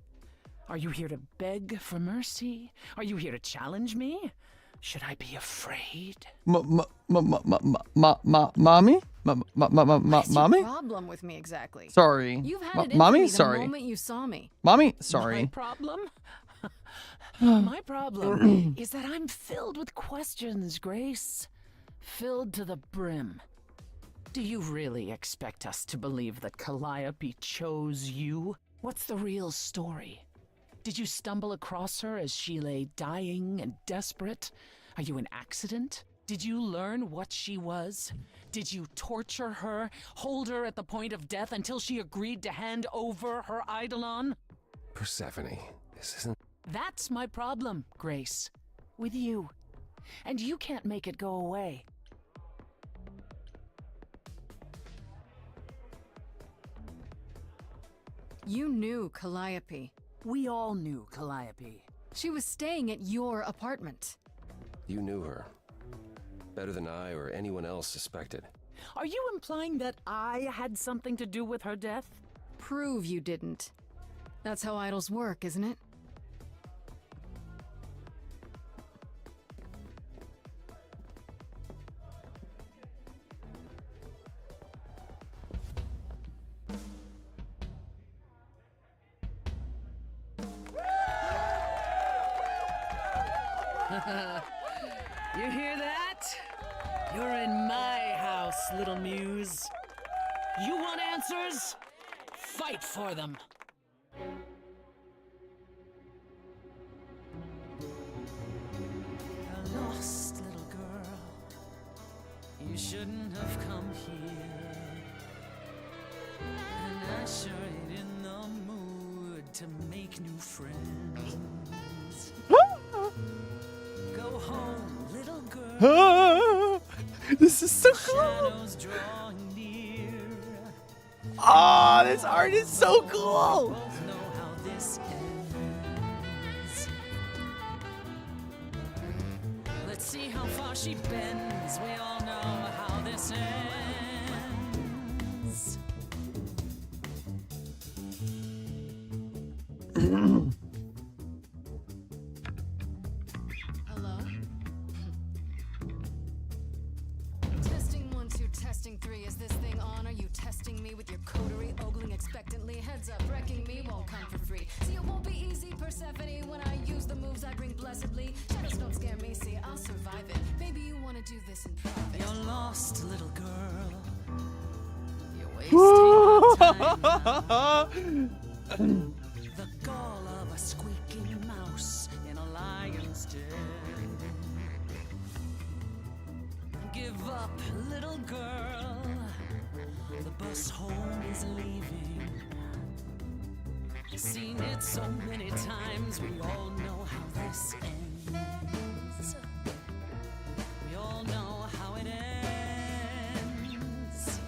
Are you here to beg for mercy? Are you here to challenge me? Should I be afraid?
Mommy?
What's
Mommy?
your problem with me exactly?
Sorry.
You've had it in
Mommy?
me the
Sorry.
moment you saw me.
Mommy?
My
Sorry.
problem? My problem is that I'm filled with questions, Grace. Filled to the brim. Do you really expect us to believe that Calliope chose you? What's the real story? Did you stumble across her as she lay dying and desperate? Are you an accident? Did you learn what she was? Did you torture her, hold her at the point of death until she agreed to hand over her Eidolon?
Persephone, this isn't...
That's my problem, Grace. With you. And you can't make it go away.
You knew Calliope.
We all knew Calliope.
She was staying at your apartment.
You knew her. Better than I or anyone else suspected.
Are you implying that I had something to do with her death?
Prove you didn't. That's how idols work, isn't it?
You hear that? You're in my house, little muse. You want answers? Fight for them. A lost little girl. You shouldn't have come here. And I sure ain't in the mood to make new friends. Go home, little girl.
This is so cool. Oh, this art is so cool.
Let's see how far she bends. We all know how this ends.
Hello? Testing 1, 2, testing 3. Is this thing on? Are you testing me with your coterie, ogling expectantly? Heads up, wrecking me won't come for free. See, it won't be easy, Persephone, when I use the moves I bring blessedly. Shadows don't scare me, see, I'll survive it. Maybe you want to do this in private.
You're lost, little girl. You're wasting your time now. The gall of a squeaking mouse in a lion's den. Give up, little girl. The bus home is leaving. Seen it so many times, we all know how this ends. We all know how it ends.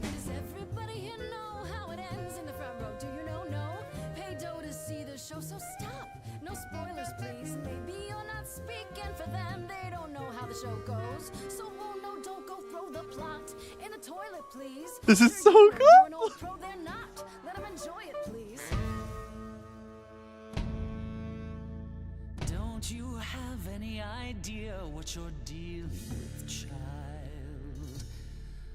Does everybody here know how it ends in the front row? Do you know? No? Pay dough to see the show, so stop. No spoilers, please. Maybe you're not speaking for them. They don't know how the show goes. So, oh no, don't go throw the plot in the toilet, please.
This is so
You're
good.
an old pro, they're not. Let them enjoy it, please.
Don't you have any idea what you're dealing with, child?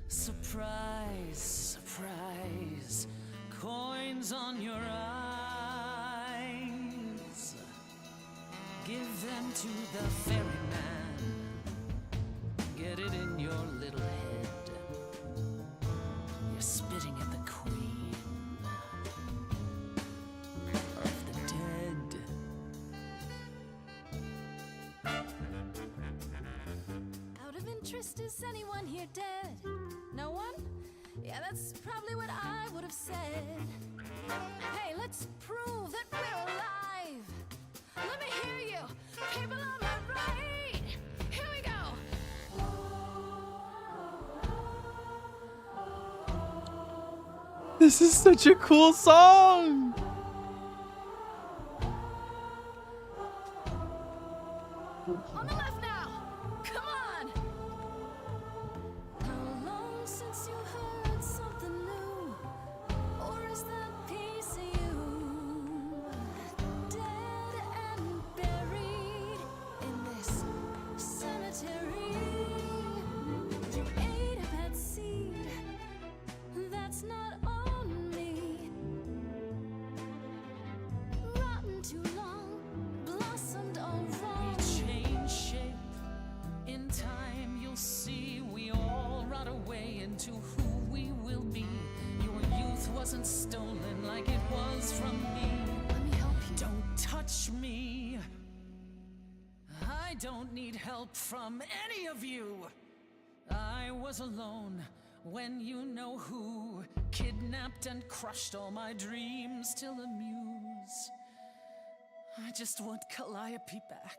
Surprise, surprise, coins on your eyes. Give them to the ferryman. Get it in your little head. You're spitting at the queen of the dead.
Out of interest, is anyone here dead? No one? Yeah, that's probably what I would have said. Hey, let's prove that we're alive. Let me hear you, people on my right. Here we go.
This is such a cool song.
On the left now. Come on. How long since you heard something new? Or is that piece of you dead and buried in this cemetery? You ate a bad seed. That's not on me. Rotten too long, blossomed all wrong.
Change shape in time, you'll see we all rot away into who we will be. Your youth wasn't stolen like it was from me.
Let me help you.
Don't touch me. I don't need help from any of you. I was alone when you know who kidnapped and crushed all my dreams till amuse. I just want Calliope back.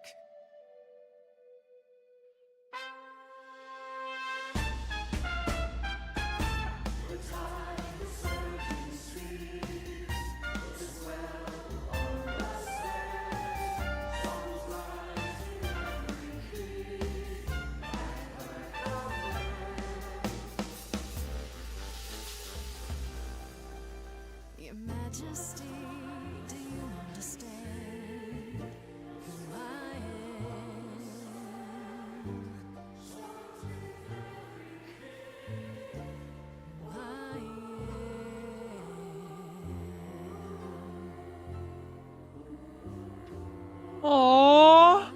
Your Majesty, do you understand who I am? Who I
Aww.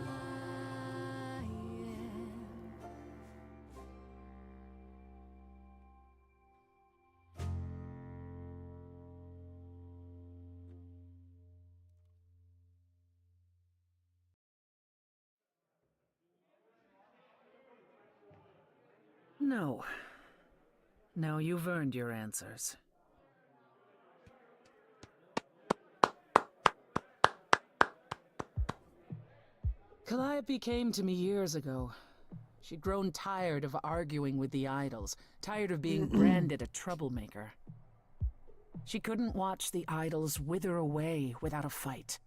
No. Now you've earned your answers. Calliope came to me years ago. She'd grown tired of arguing with the idols, tired of being branded a troublemaker. She couldn't watch the idols wither away without a fight.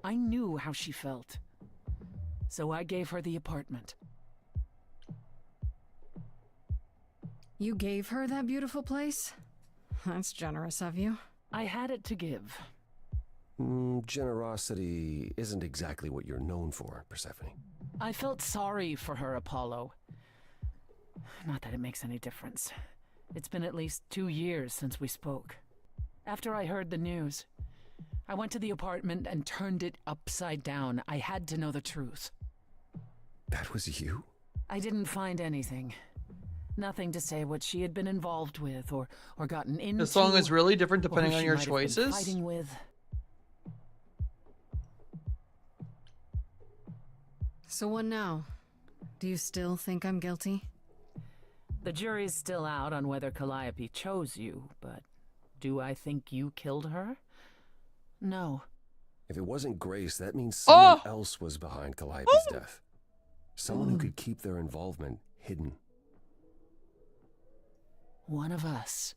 I knew how she felt. So I gave her the apartment.
You gave her that beautiful place? That's generous of you.
I had it to give.
Generosity isn't exactly what you're known for, Persephone.
I felt sorry for her, Apollo. Not that it makes any difference. It's been at least 2 years since we spoke. After I heard the news, I went to the apartment and turned it upside down. I had to know the truth.
That was you?
I didn't find anything. Nothing to say what she had been involved with or gotten into.
The song is really different
or
depending
who
on
she
your
might have been
choices.
Fighting with.
So what now? Do you still think I'm guilty?
The jury's still out on whether Calliope chose you, but do I think you killed her? No.
If it wasn't Grace, that means someone
Oh!
else was behind Calliope's death. Someone who could keep their involvement hidden.
One of us.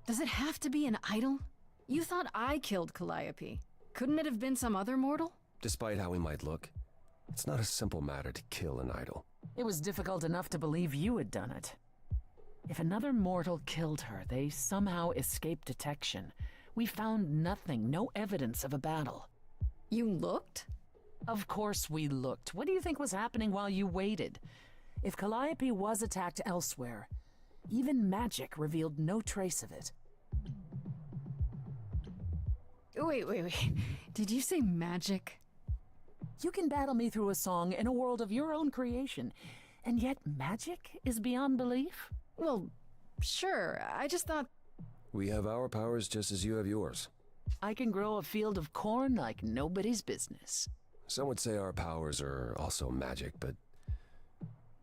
Does it have to be an idol? You thought I killed Calliope. Couldn't it have been some other mortal?
Despite how he might look, it's not a simple matter to kill an idol.
It was difficult enough to believe you had done it. If another mortal killed her, they somehow escaped detection. We found nothing, no evidence of a battle.
You looked?
Of course we looked. What do you think was happening while you waited? If Calliope was attacked elsewhere, even magic revealed no trace of it.
Wait. Did you say magic?
You can battle me through a song in a world of your own creation, and yet magic is beyond belief?
Well, sure. I just thought...
We have our powers just as you have yours.
I can grow a field of corn like nobody's business.
Some would say our powers are also magic, but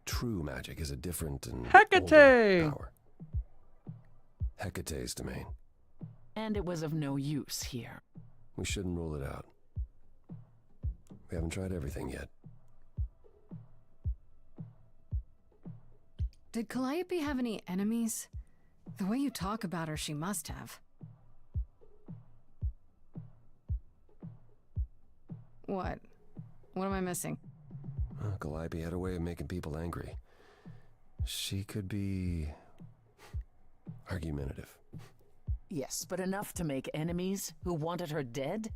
true magic is a different and
Hecate!
older power. Hecate's domain.
And it was of no use here.
We shouldn't rule it out. We haven't tried everything yet.
Did Calliope have any enemies? The way you talk about her, she must have. What? What am I missing?
Calliope had a way of making people angry. She could be argumentative.
Yes, but enough to make enemies who wanted her dead?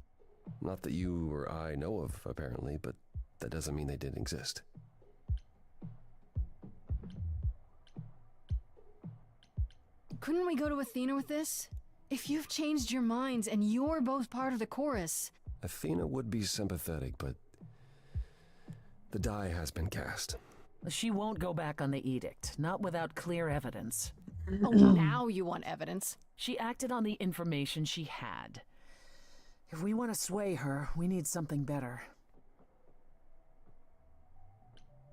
Not that you or I know of, apparently, but that doesn't mean they didn't exist.
Couldn't we go to Athena with this? If you've changed your minds and you're both part of the chorus...
Athena would be sympathetic, but the die has been cast.
She won't go back on the edict, not without clear evidence.
Oh, now you want evidence.
She acted on the information she had. If we want to sway her, we need something better.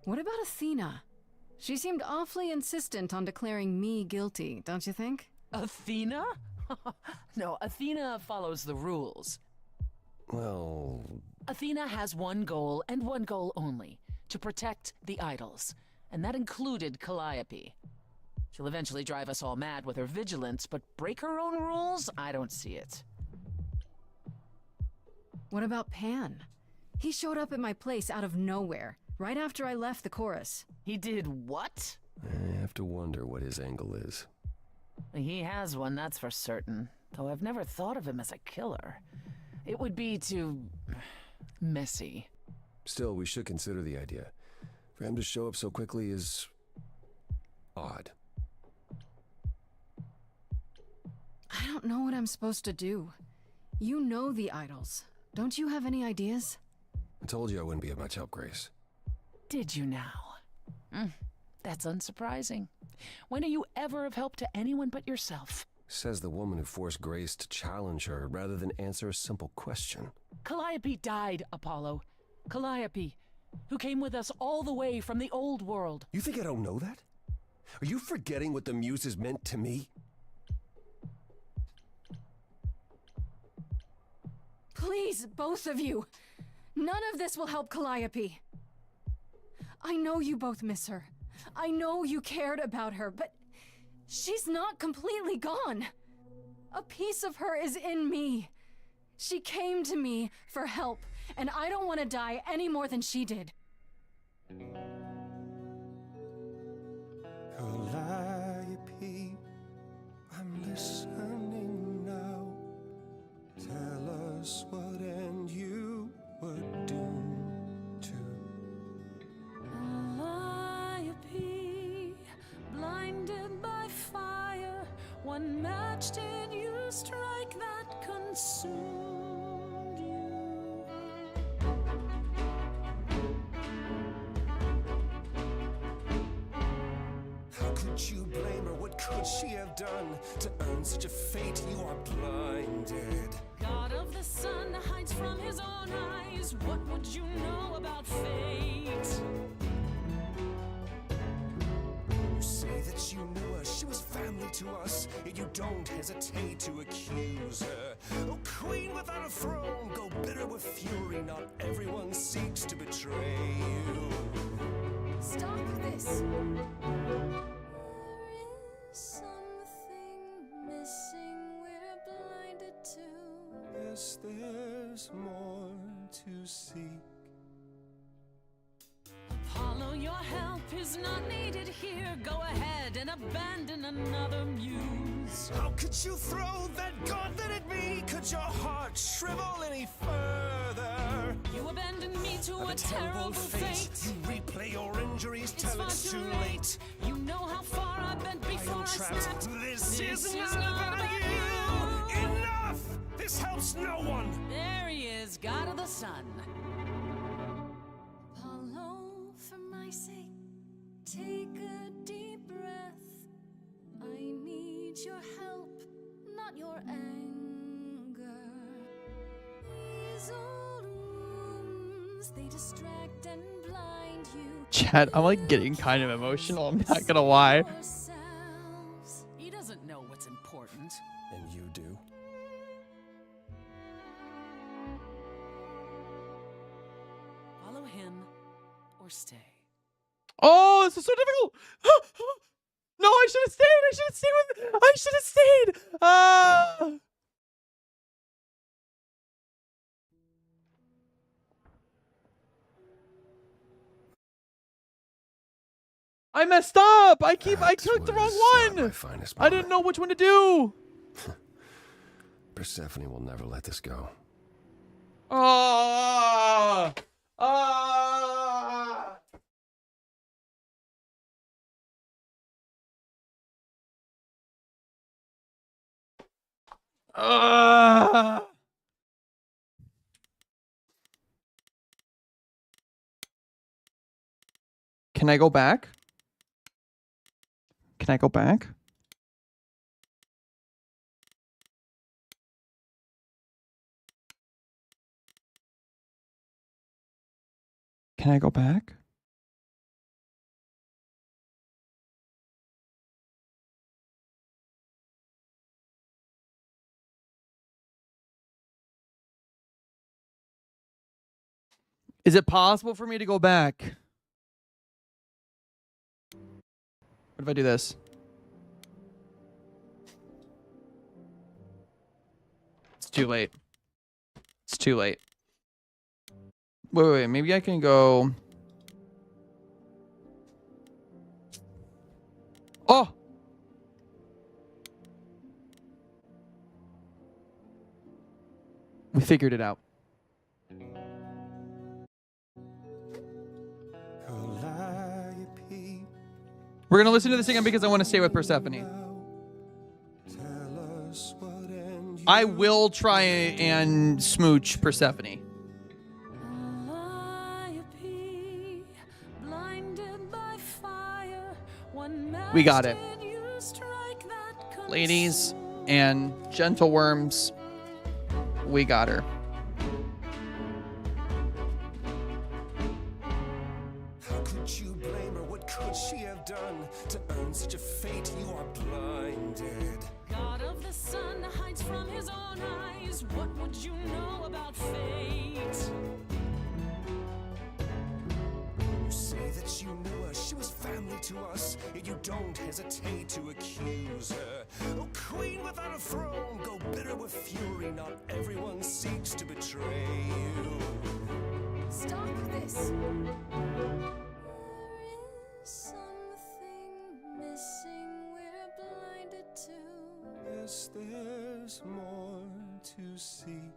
What about Athena? She seemed awfully insistent on declaring me guilty, don't you think?
Athena? No, Athena follows the rules.
Well...
Athena has one goal, and one goal only. To protect the idols. And that included Calliope. She'll eventually drive us all mad with her vigilance, but break her own rules? I don't see it.
What about Pan? He showed up at my place out of nowhere, right after I left the chorus.
He did what?
I have to wonder what his angle is.
He has one, that's for certain. Though I've never thought of him as a killer. It would be too... messy.
Still, we should consider the idea. For him to show up so quickly is... odd.
I don't know what I'm supposed to do. You know the idols. Don't you have any ideas?
I told you I wouldn't be of much help, Grace.
Did you now? That's unsurprising. When are you ever of help to anyone but yourself?
Says the woman who forced Grace to challenge her rather than answer a simple question.
Calliope died, Apollo. Calliope, who came with us all the way from the old world.
You think I don't know that? Are you forgetting what the Muses meant to me?
Please, both of you. None of this will help Calliope. I know you both miss her. I know you cared about her, but she's not completely gone. A piece of her is in me. She came to me for help, and I don't want to die any more than she did.
Calliope, I'm listening now. Tell us what end you were doomed to.
Calliope, blinded by fire, one match did you strike that consumed you.
How could you blame her? What could she have done to earn such a fate? You are blinded.
God of the sun hides from his own eyes. What would you know about fate?
to us, yet you don't hesitate to accuse her. Oh, queen without a throne, go bitter with fury. Not everyone seeks to betray you.
Stop this.
There is something missing we're blinded to.
Yes, there's more to seek.
Apollo, your help is not needed here. Go ahead and abandon another muse.
How could you throw that gauntlet at me? Could your heart shrivel any further?
You abandoned me to a terrible fate.
You replay your injuries till
far
it's too
too
late.
You know how far I've been before I
trapped.
snapped.
This is not about you. Enough! This helps no one.
There he is, God of the Sun.
Apollo, for my sake, take a deep breath. I need your help, not your anger. These old wounds, they distract and blind you.
Chat, I'm like getting kind of emotional. I'm not gonna lie.
He doesn't know what's important.
And you do?
Follow him or stay.
Oh, this is so difficult. No, I should have stayed. I should have stayed with. I should have stayed. I messed up. I took the wrong one. I didn't know which one to do.
Persephone will never let this go.
Can I go back? Can I go back? Can I go back? Is it possible for me to go back? What if I do this? It's too late. It's too late. Wait. Maybe I can go. Oh! We figured it out. We're gonna listen to this again because I want to stay with Persephone. I will try and smooch Persephone. We got it. Ladies and gentle worms, we got her.
How could you blame her? What could she have done to earn such a fate? You are blinded.
God of the Sun hides from his own eyes. What would you know about fate?
You say that you knew her, she was family to us, yet you don't hesitate to accuse her. Oh, queen without a throne, go bitter with fury. Not everyone seeks to betray you.
Stop this.
There is something missing we're blinded to.
Yes, there's more to seek.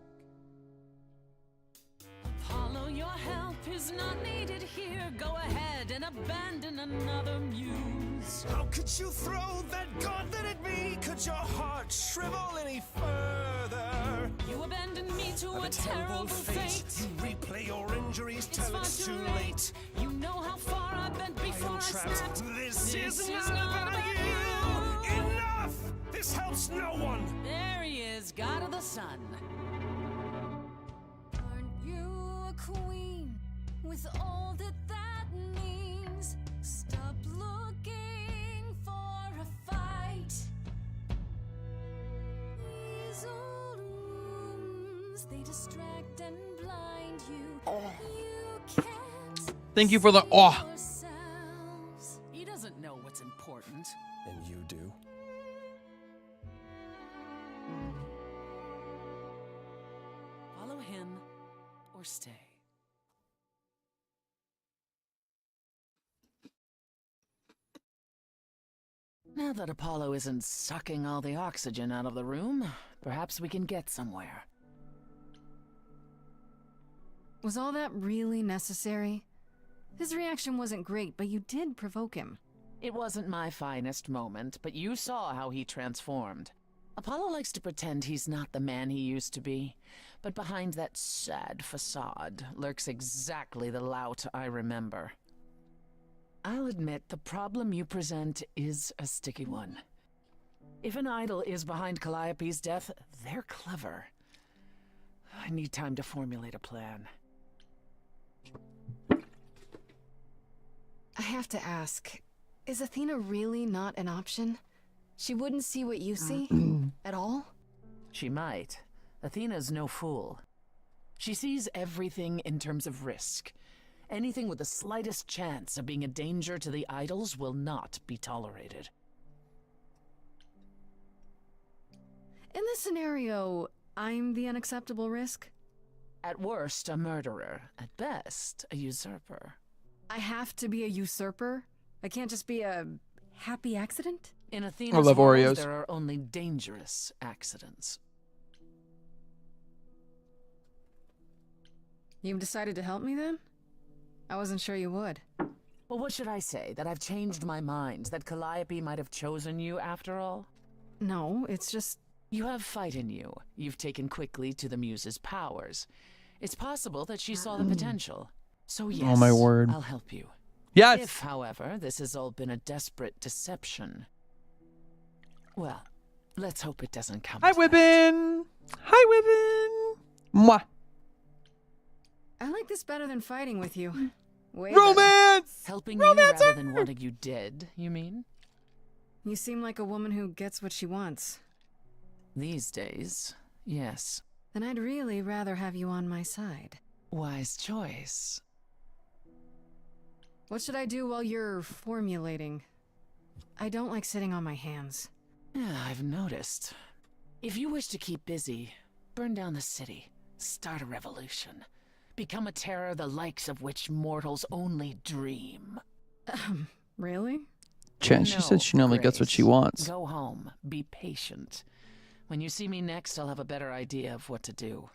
Apollo, your help is not needed here. Go ahead and abandon another muse.
How could you throw that gauntlet at me? Could your heart shrivel any further?
You abandoned me to a terrible fate.
You replay your injuries till
far
it's
too
too
late.
late.
You know how far I've been before I snapped.
This is not about you. Enough! This helps no one.
There he is, God of the Sun.
Aren't you a queen with all that means? Stop looking for a fight. They distract and blind you. You can't
Thank you for the
yourselves.
He doesn't know what's important.
And you do?
Follow him or stay. Now that Apollo isn't sucking all the oxygen out of the room, perhaps we can get somewhere.
Was all that really necessary? His reaction wasn't great, but you did provoke him.
It wasn't my finest moment, but you saw how he transformed. Apollo likes to pretend he's not the man he used to be, but behind that sad facade lurks exactly the lout I remember. I'll admit the problem you present is a sticky one. If an idol is behind Calliope's death, they're clever. I need time to formulate a plan.
I have to ask, is Athena really not an option? She wouldn't see what you see? At all?
She might. Athena's no fool. She sees everything in terms of risk. Anything with the slightest chance of being a danger to the idols will not be tolerated.
In this scenario, I'm the unacceptable risk?
At worst, a murderer. At best, a usurper.
I have to be a usurper? I can't just be a happy accident?
In
I
Athena's
love
world,
Oreos.
there are only dangerous accidents.
You've decided to help me then? I wasn't sure you would.
Well, what should I say? That I've changed my mind? That Calliope might have chosen you after all?
No, it's just...
You have fight in you. You've taken quickly to the Muse's powers. It's possible that she saw the potential. So yes,
Oh my word.
I'll help you.
Yes.
If, however, this has all been a desperate deception, well, let's hope it doesn't come
Hi,
to that.
Wibbin. Hi, Wibbin. Mwah.
I like this better than fighting with you. Way
Romance.
Helping you rather than wanting you dead, you mean?
You seem like a woman who gets what she wants.
These days, yes.
Then I'd really rather have you on my side.
Wise choice.
What should I do while you're formulating? I don't like sitting on my hands.
Yeah, I've noticed. If you wish to keep busy, burn down the city, start a revolution, become a terror the likes of which mortals only dream.
Really?
Chen, she said she normally gets what she wants.
Go home. Be patient. When you see me next, I'll have a better idea of what to do.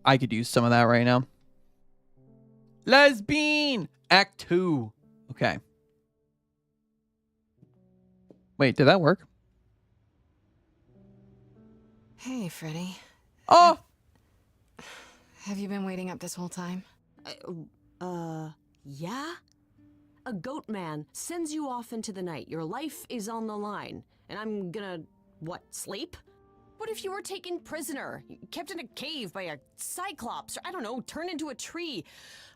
I could use some of that right now. Lesbian! Act 2. Okay. Wait, did that work?
Hey, Freddy.
Oh!
Have you been waiting up this whole time?
Yeah? A goat man sends you off into the night. Your life is on the line. And I'm gonna, what, sleep? What if you were taken prisoner, kept in a cave by a cyclops, or I don't know, turned into a tree?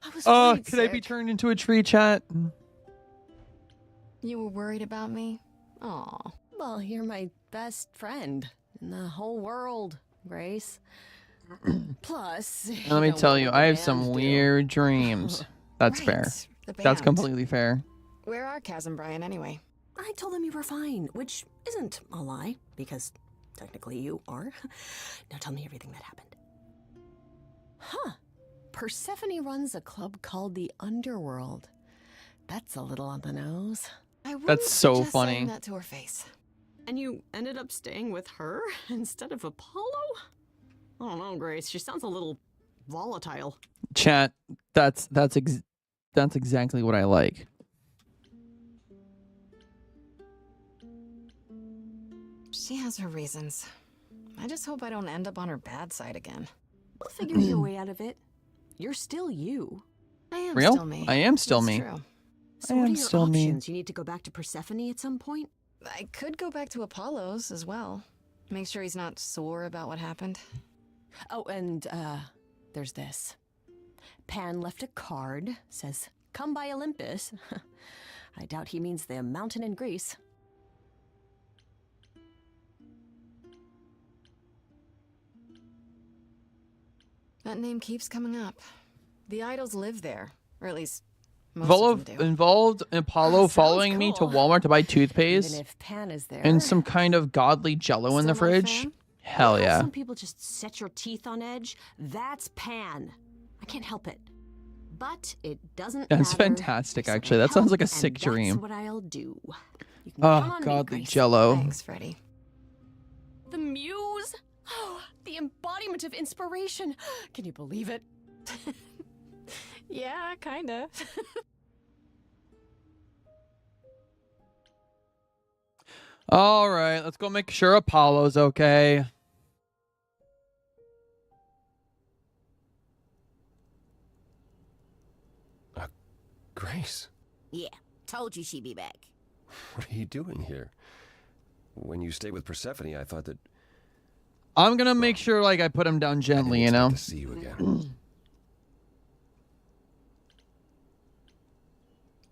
I was worried
Could I be turned into a tree, chat?
You were worried about me? Aw.
Well, you're my best friend in the whole world, Grace. Plus,
Let me
know
tell
what
you,
the
I have
band
some
do.
weird dreams. That's
Right,
fair.
the
That's
band.
completely fair.
Where are Kaz and Brian anyway?
I told them you were fine, which isn't a lie, because technically you are. Now tell me everything that happened. Huh. Persephone runs a club called the Underworld. That's a little on the nose.
I wouldn't
That's so
suggest
funny.
saying that to her face.
And you ended up staying with her instead of Apollo? I don't know, Grace. She sounds a little volatile.
Chat, that's exactly what I like.
She has her reasons. I just hope I don't end up on her bad side again.
We'll figure your way out of it. You're still you.
I am
Real?
still me.
I am still
That's
me.
True.
So
I
what
am
are your
still me.
options? You need to go back to Persephone at some point?
I could go back to Apollo's as well. Make sure he's not sore about what happened.
Oh, and, there's this. Pan left a card, says come by Olympus. I doubt he means the mountain in Greece.
That name keeps coming up. The idols live there, or at least most of them do.
Involved Apollo following me to Walmart to buy toothpaste
Even if Pan is there.
and some kind of godly jello in the
Still not a
fridge.
fan?
Hell
How
yeah.
Some people just set your teeth on edge. That's Pan. I can't help it. But it doesn't
That's
matter.
fantastic,
You said
actually. That
help,
sounds like a
and
sick
that's
dream.
what I'll do. You can count
Oh,
on me,
godly
Grace.
jello.
Thanks, Freddy.
The muse? Oh, the embodiment of inspiration. Can you believe it?
Yeah, kinda.
All right, let's go make sure Apollo's okay.
Grace,
Yeah, told you she'd be back.
what are you doing here? When you stayed with Persephone, I thought that
I'm gonna make sure like I put him down gently, you know.
to see you again.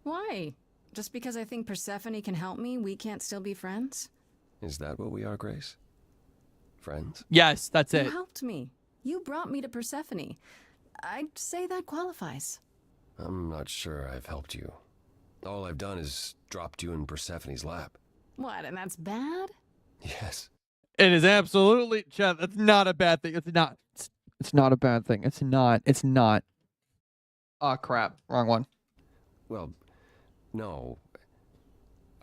Why? Just because I think Persephone can help me, we can't still be friends?
Is that what we are, Grace? Friends?
Yes, that's
You
it.
helped me. You brought me to Persephone. I'd say that qualifies.
I'm not sure I've helped you. All I've done is dropped you in Persephone's lap.
What, and that's bad?
Yes.
It is absolutely, Chad. That's not a bad thing. It's not. It's not a bad thing. It's not. It's not. Oh crap! Wrong one.
Well, no.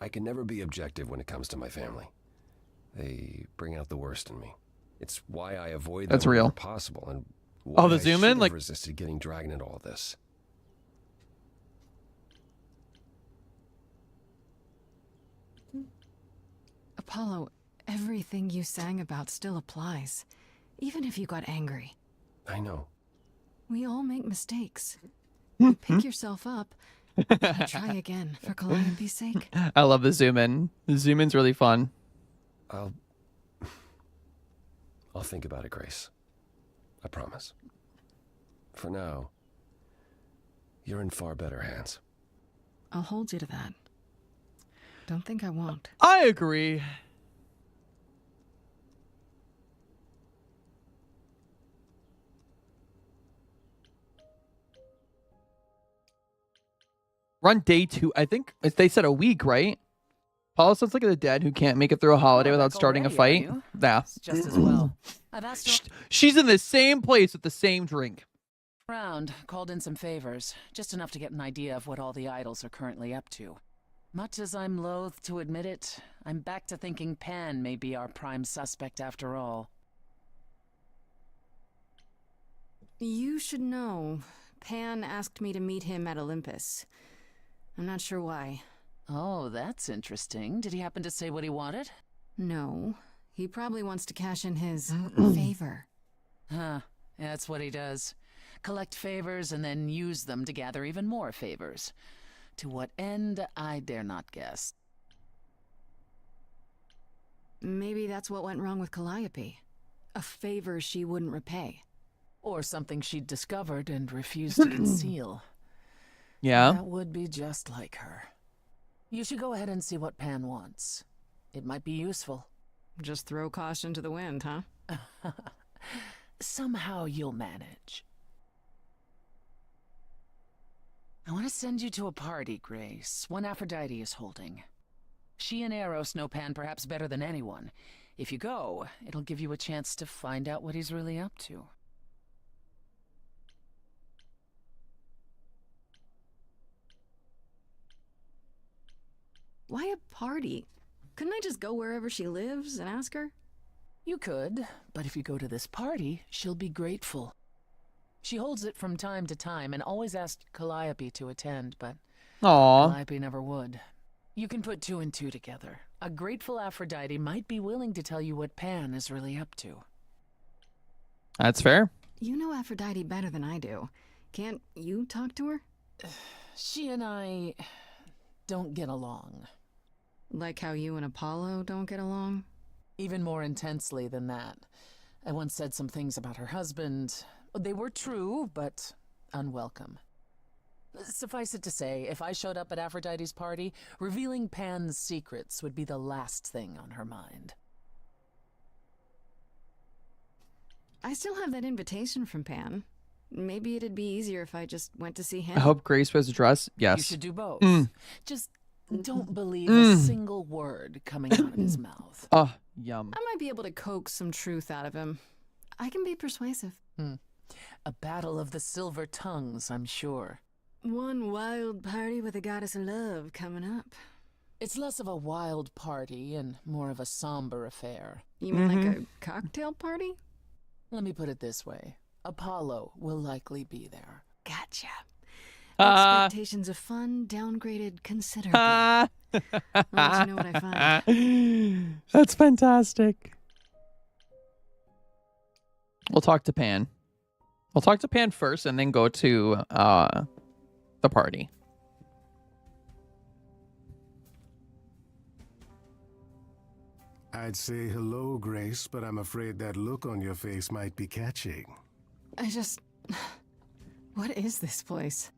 I can never be objective when it comes to my family. They bring out the worst in me. It's why I avoid them
That's real.
whenever possible, and why
Oh, the
I
zoom
should
in,
have
like
resisted getting dragged into all this.
Apollo, everything you sang about still applies. Even if you got angry.
I know.
We all make mistakes. You pick yourself up and try again for Calliope's sake.
I love the zoom in. The zoom in's really fun.
I'll think about it, Grace. I promise. For now, you're in far better hands.
I'll hold you to that. Don't think I won't.
I agree. We're on day 2. I think they said a week, right? Paula sounds like a dad who can't make it through a holiday without starting a fight. Yeah.
Just as well. I've asked
She's in the same place with the same drink.
around, called in some favors, just enough to get an idea of what all the idols are currently up to. Much as I'm loath to admit it, I'm back to thinking Pan may be our prime suspect after all.
You should know. Pan asked me to meet him at Olympus. I'm not sure why.
Oh, that's interesting. Did he happen to say what he wanted?
No. He probably wants to cash in his favor.
Huh. That's what he does. Collect favors and then use them to gather even more favors. To what end, I dare not guess.
Maybe that's what went wrong with Calliope. A favor she wouldn't repay.
Or something she'd discovered and refused to conceal.
Yeah.
That would be just like her. You should go ahead and see what Pan wants. It might be useful.
Just throw caution to the wind, huh?
Somehow you'll manage. I want to send you to a party, Grace, one Aphrodite is holding. She and Eros know Pan perhaps better than anyone. If you go, it'll give you a chance to find out what he's really up to.
Why a party? Couldn't I just go wherever she lives and ask her?
You could, but if you go to this party, she'll be grateful. She holds it from time to time and always asked Calliope to attend, but
Aww.
Calliope never would. You can put 2 and 2 together. A grateful Aphrodite might be willing to tell you what Pan is really up to.
That's fair.
You know Aphrodite better than I do. Can't you talk to her?
She and I don't get along.
Like how you and Apollo don't get along?
Even more intensely than that. I once said some things about her husband. They were true, but unwelcome. Suffice it to say, if I showed up at Aphrodite's party, revealing Pan's secrets would be the last thing on her mind.
I still have that invitation from Pan. Maybe it'd be easier if I just went to see him.
I hope Grace wears a dress. Yes.
You should do both.
Mm.
Just don't believe a single word coming out of his mouth.
Oh, yum.
I might be able to coax some truth out of him. I can be persuasive.
A battle of the silver tongues, I'm sure.
One wild party with the goddess of love coming up.
It's less of a wild party and more of a somber affair.
You mean like a cocktail party?
Let me put it this way. Apollo will likely be there.
Gotcha. Expectations of fun downgraded considerably. I'll let you know what I find.
That's fantastic. We'll talk to Pan. We'll talk to Pan first and then go to the party.
I'd say hello, Grace, but I'm afraid that look on your face might be catching.
What is this place?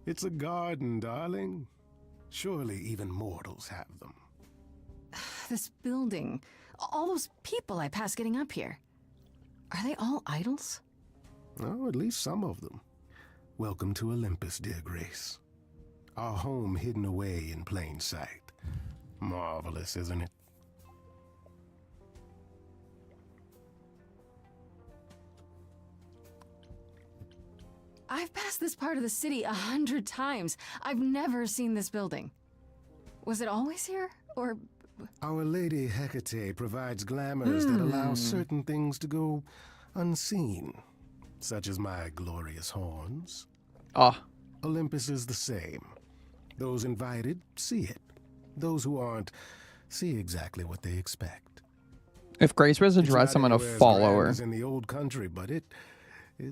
It's a garden, darling. Surely even mortals have them.
This building. All those people I pass getting up here. Are they all idols?
Oh, at least some of them. Welcome to Olympus, dear Grace. Our home hidden away in plain sight. Marvelous, isn't it?
I've passed this part of the city 100 times. I've never seen this building. Was it always here, or...?
Our Lady Hecate provides glamours that allow certain things to go unseen, such as my glorious horns. Olympus is the same. Those invited see it. Those who aren't see exactly what they expect.
If Grace wears a dress, I'm gonna follow her.
It's in the old country, but it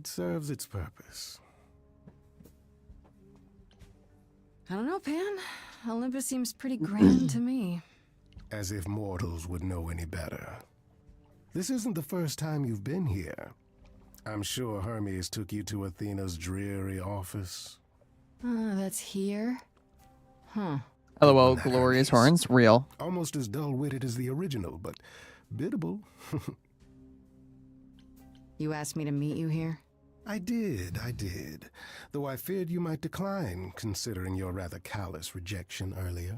serves its purpose.
I don't know, Pan. Olympus seems pretty grand to me.
As if mortals would know any better. This isn't the first time you've been here. I'm sure Hermes took you to Athena's dreary office.
That's here? Huh.
LOL, glorious horns, real.
Almost as dull-witted as the original, but biddable.
You asked me to meet you here?
I did. Though I feared you might decline, considering your rather callous rejection earlier.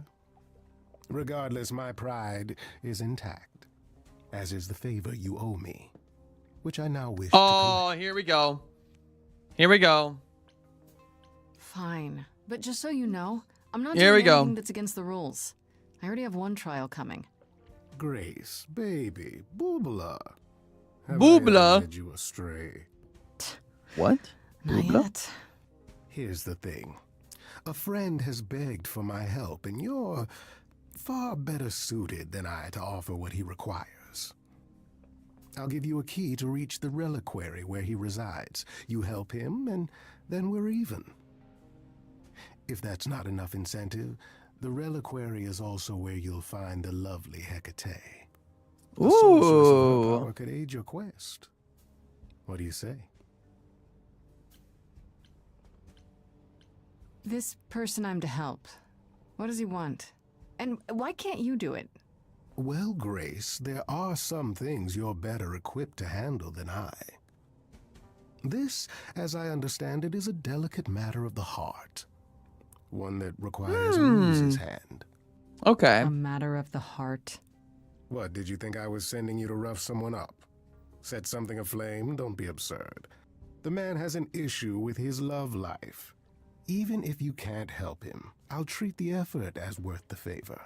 Regardless, my pride is intact, as is the favor you owe me, which I now wish to collect.
Here we go. Here we go.
Fine. But just so you know, I'm not
Here we
doing
go.
anything that's against the rules. I already have one trial coming.
Grace, baby, Boobla. Have
Boobla?
I ever led you astray?
What?
Not yet.
Here's the thing. A friend has begged for my help, and you're far better suited than I to offer what he requires. I'll give you a key to reach the reliquary where he resides. You help him, and then we're even. If that's not enough incentive, the reliquary is also where you'll find the lovely Hecate. The sorceress of her power could aid your quest. What do you say?
This person I'm to help. What does he want? And why can't you do it?
Well, Grace, there are some things you're better equipped to handle than I. This, as I understand it, is a delicate matter of the heart. One that requires a muse's hand.
Okay.
A matter of the heart.
What, did you think I was sending you to rough someone up? Set something aflame? Don't be absurd. The man has an issue with his love life. Even if you can't help him, I'll treat the effort as worth the favor.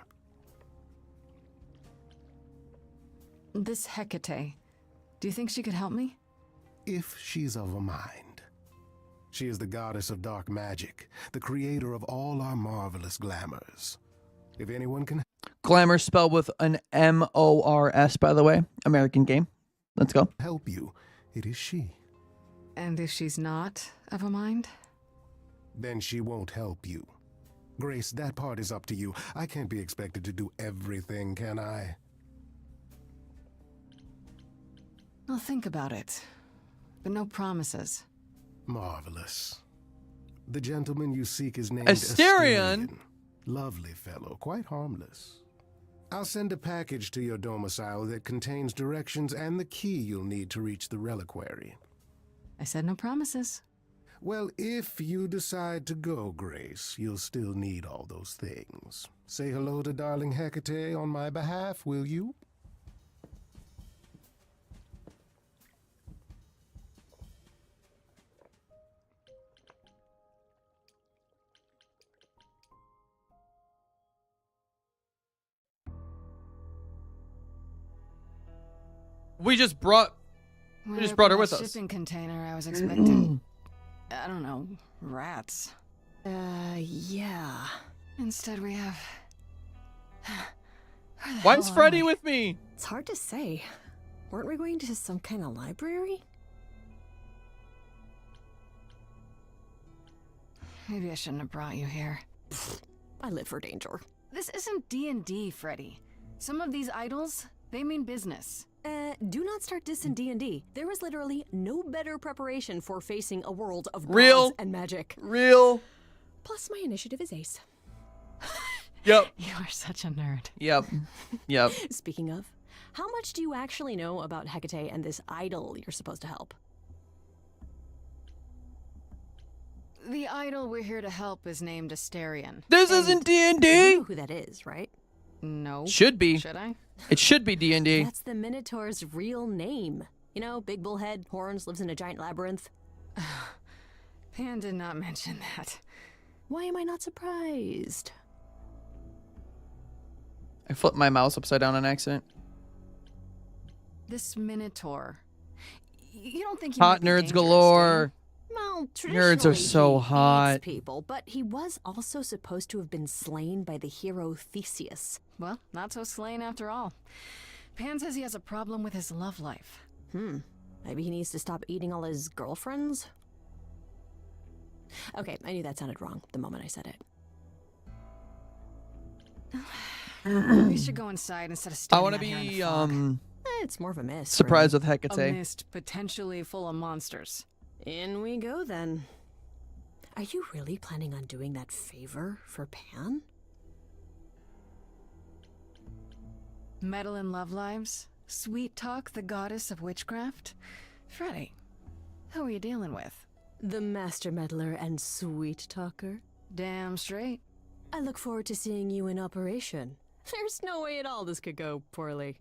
This Hecate, do you think she could help me?
If she's of a mind. She is the goddess of dark magic, the creator of all our marvelous glamours. If anyone can
Glamour spelled with an M-O-R-S, by the way. American game. Let's go.
help you, it is she.
And if she's not of a mind?
Then she won't help you. Grace, that part is up to you. I can't be expected to do everything, can I?
I'll think about it. But no promises.
Marvelous. The gentleman you seek is named
Asterion?
Lovely fellow, quite harmless. I'll send a package to your domicile that contains directions and the key you'll need to reach the reliquary.
I said no promises.
Well, if you decide to go, Grace, you'll still need all those things. Say hello to darling Hecate on my behalf, will you?
We just brought her with us.
Shipping container. I was expecting, I don't know, rats.
Yeah.
Instead, we have.
Why's Freddy with me?
It's hard to say. Weren't we going to some kind of library?
Maybe I shouldn't have brought you here.
I live for danger.
This isn't D&D, Freddy. Some of these idols, they mean business.
Do not start dissing D&D. There is literally no better preparation for facing a world of
Real
gods and magic.
Real.
Plus, my initiative is ace.
Yep.
You are such a nerd.
Yep. Yep.
Speaking of, how much do you actually know about Hecate and this idol you're supposed to help?
The idol we're here to help is named Asterion.
This isn't D&D.
You know who that is, right?
No.
Should be.
Should I?
It should be D&D.
That's the Minotaur's real name. You know, big bullhead, horns, lives in a giant labyrinth.
Pan did not mention that.
Why am I not surprised?
I flipped my mouse upside down on accident.
This Minotaur. You don't think he
Hot
might be
nerds galore.
Well,
Nerds are so hot.
People, but he was also supposed to have been slain by the hero Theseus.
Well, not so slain after all. Pan says he has a problem with his love life.
Maybe he needs to stop eating all his girlfriends? Okay, I knew that sounded wrong the moment I said it.
We should go inside instead of
I
standing
want to
out here in the
be
fog.
It's more of a mist.
surprised with
A
Hecate.
mist potentially full of monsters.
In we go then. Are you really planning on doing that favor for Pan?
Meddle in love lives? Sweet Talk, the goddess of witchcraft? Freddy, who are you dealing with?
The master meddler and sweet talker.
Damn straight.
I look forward to seeing you in operation. There's no way at all this could go poorly.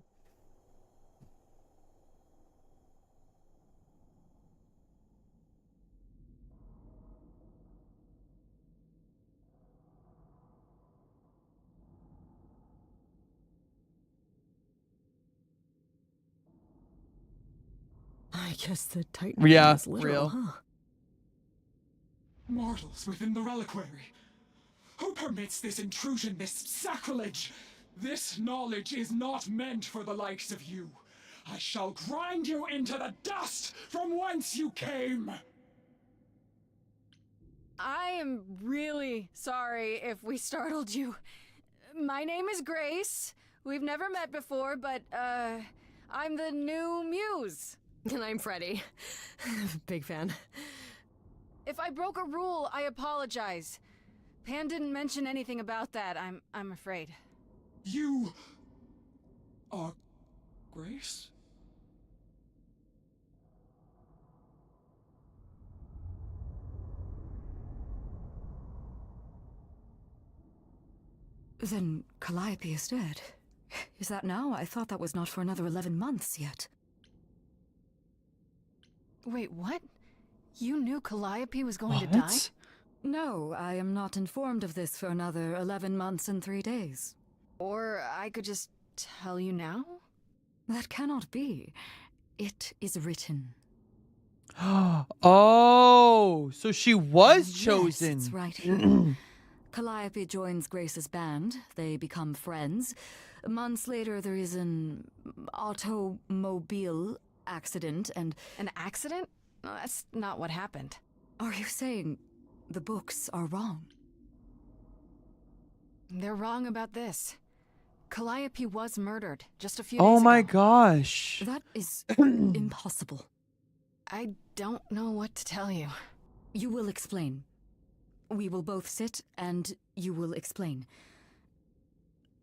I guess the Titan
Yeah,
is literal,
real.
huh?
Mortals within the reliquary. Who permits this intrusion, this sacrilege? This knowledge is not meant for the likes of you. I shall grind you into the dust from whence you came.
I am really sorry if we startled you. My name is Grace. We've never met before, but, I'm the new muse.
And I'm Freddy. Big fan.
If I broke a rule, I apologize. Pan didn't mention anything about that, I'm afraid.
You are Grace?
Then Calliope is dead. Is that now? I thought that was not for another 11 months yet.
Wait, what? You knew Calliope was going to die?
No, I am not informed of this for another 11 months and 3 days.
Or I could just tell you now?
That cannot be. It is written.
Oh, so she was chosen.
Yes, it's right here. Calliope joins Grace's band. They become friends. Months later, there is an automobile accident and...
An accident? No, that's not what happened.
Are you saying the books are wrong?
They're wrong about this. Calliope was murdered just a few days
Oh
ago.
my gosh.
That is impossible.
I don't know what to tell you.
You will explain.
We will both sit, and you will explain.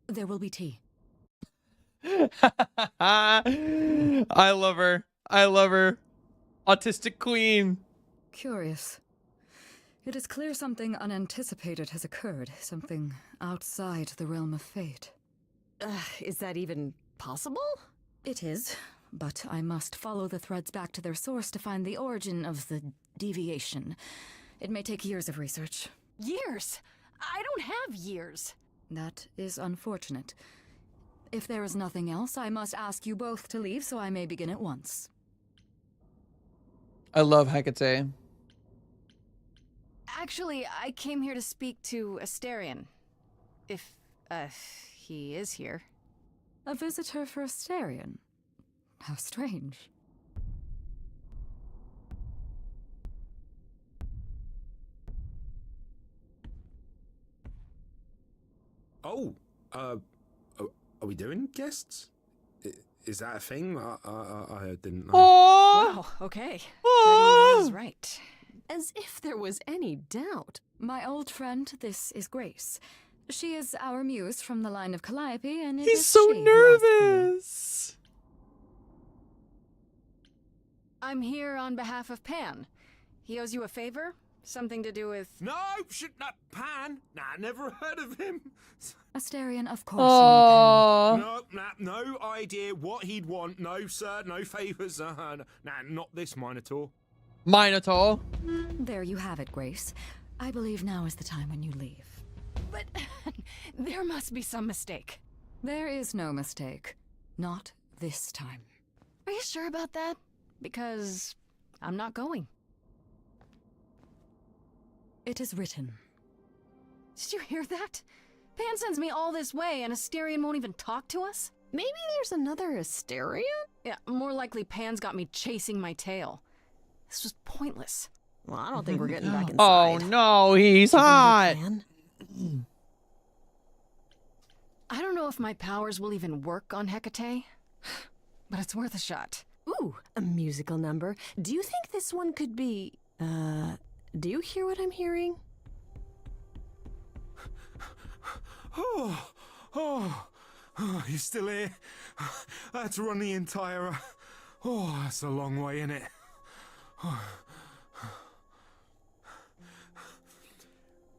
There will be tea.
I love her. I love her. Autistic queen.
Curious. It is clear something unanticipated has occurred, something outside the realm of fate.
Is that even possible?
It is, but I must follow the threads back to their source to find the origin of the deviation. It may take years of research.
Years? I don't have years.
That is unfortunate. If there is nothing else, I must ask you both to leave so I may begin at once.
I love Hecate.
Actually, I came here to speak to Asterion. If, he is here.
A visitor for Asterion? How strange.
Oh, are we doing guests? Is that a thing? I didn't know.
Wow, okay. Freddie was right.
As if there was any doubt.
My old friend, this is Grace. She is our muse from the line of Calliope, and it
He's
is
so
she who asked for you.
nervous.
I'm here on behalf of Pan. He owes you a favor? Something to do with...
No, not Pan. Nah, never heard of him.
Asterion, of course you know
No, no idea what he'd want. No, sir, no favors. Nah, not this Minotaur.
Minotaur.
Pan. There you have it, Grace. I believe now is the time when you leave.
But there must be some mistake.
There is no mistake. Not this time.
Are you sure about that? Because I'm not going.
It is written.
Did you hear that? Pan sends me all this way and Asterion won't even talk to us?
Maybe there's another Asterion?
Yeah, more likely Pan's got me chasing my tail. This was pointless.
Well, I don't think we're getting back
Oh
inside.
no, he's hot.
I don't know if my powers will even work on Hecate, but it's worth a shot.
Ooh, a musical number. Do you think this one could be... do you hear what I'm hearing?
Oh, you're still here? I had to run the entire... Oh, that's a long way, innit?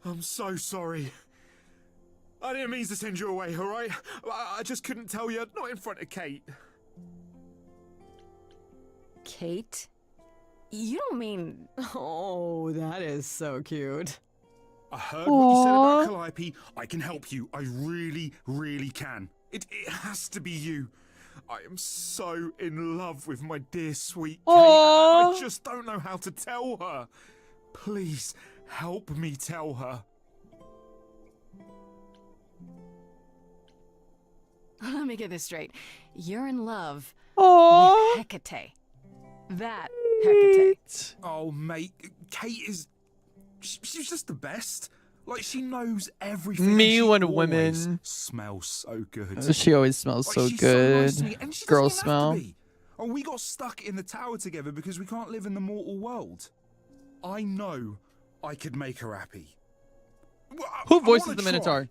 I'm so sorry. I didn't mean to send you away, alright? I just couldn't tell you, not in front of Kate.
Kate? You don't mean...
Oh, that is so cute.
I heard what you said about Calliope. I can help you. I really, really can. It has to be you. I am so in love with my dear sweet Kate. I just don't know how to tell her. Please, help me tell her.
Let me get this straight. You're in love
with
Hecate. That Hecate.
Oh, mate, Kate is... She's just the best. Like, she knows everything.
Me
and
when
she
women
always smells so good.
She always smells
Like,
so
she's
good.
nice to me, and she
Girl
doesn't even have
smell.
to be. Oh, we got stuck in the tower together because we can't live in the mortal world. I know I could make her happy. Well,
Who
I
voices
wanna
the Minotaur?
try.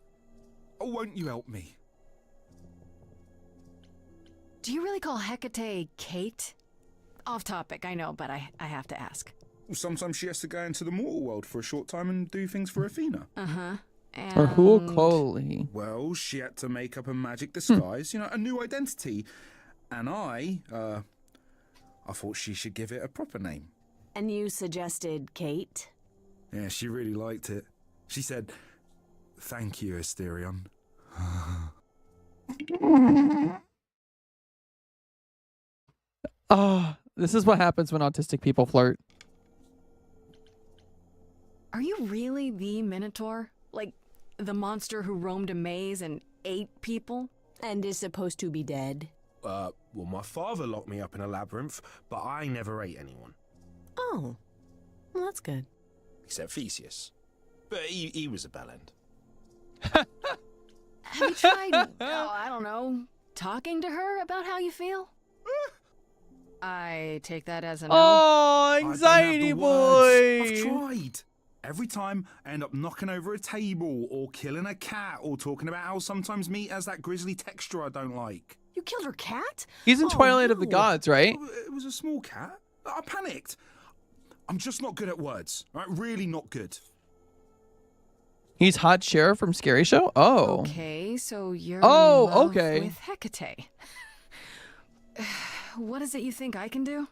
Oh, won't you help me?
Do you really call Hecate Kate? Off topic, I know, but I have to ask.
Well, sometimes she has to go into the mortal world for a short time and do things for Athena.
Uh-huh.
Or who Coley?
Well, she had to make up a magic disguise, you know, a new identity. And I thought she should give it a proper name.
And you suggested Kate?
Yeah, she really liked it. She said, "Thank you, Asterion."
This is what happens when autistic people flirt.
Are you really the Minotaur? Like, the monster who roamed a maze and ate people?
And is supposed to be dead?
Well, my father locked me up in a labyrinth, but I never ate anyone.
Oh, well, that's good.
Except Theseus. But he was a bellend.
Have you tried, I don't know, talking to her about how you feel? I take that as a no.
Oh, anxiety boy.
I've tried. Every time I end up knocking over a table or killing a cat or talking about how sometimes meat has that grisly texture I don't like.
You killed her cat?
He's in Twilight of the
no.
Gods, right?
It was a small cat. I panicked. I'm just not good at words, right? Really not good.
He's Hot Sheriff from Scary Show? Oh.
Okay, so you're
Oh,
in love
okay.
with Hecate. What is it you think I can do?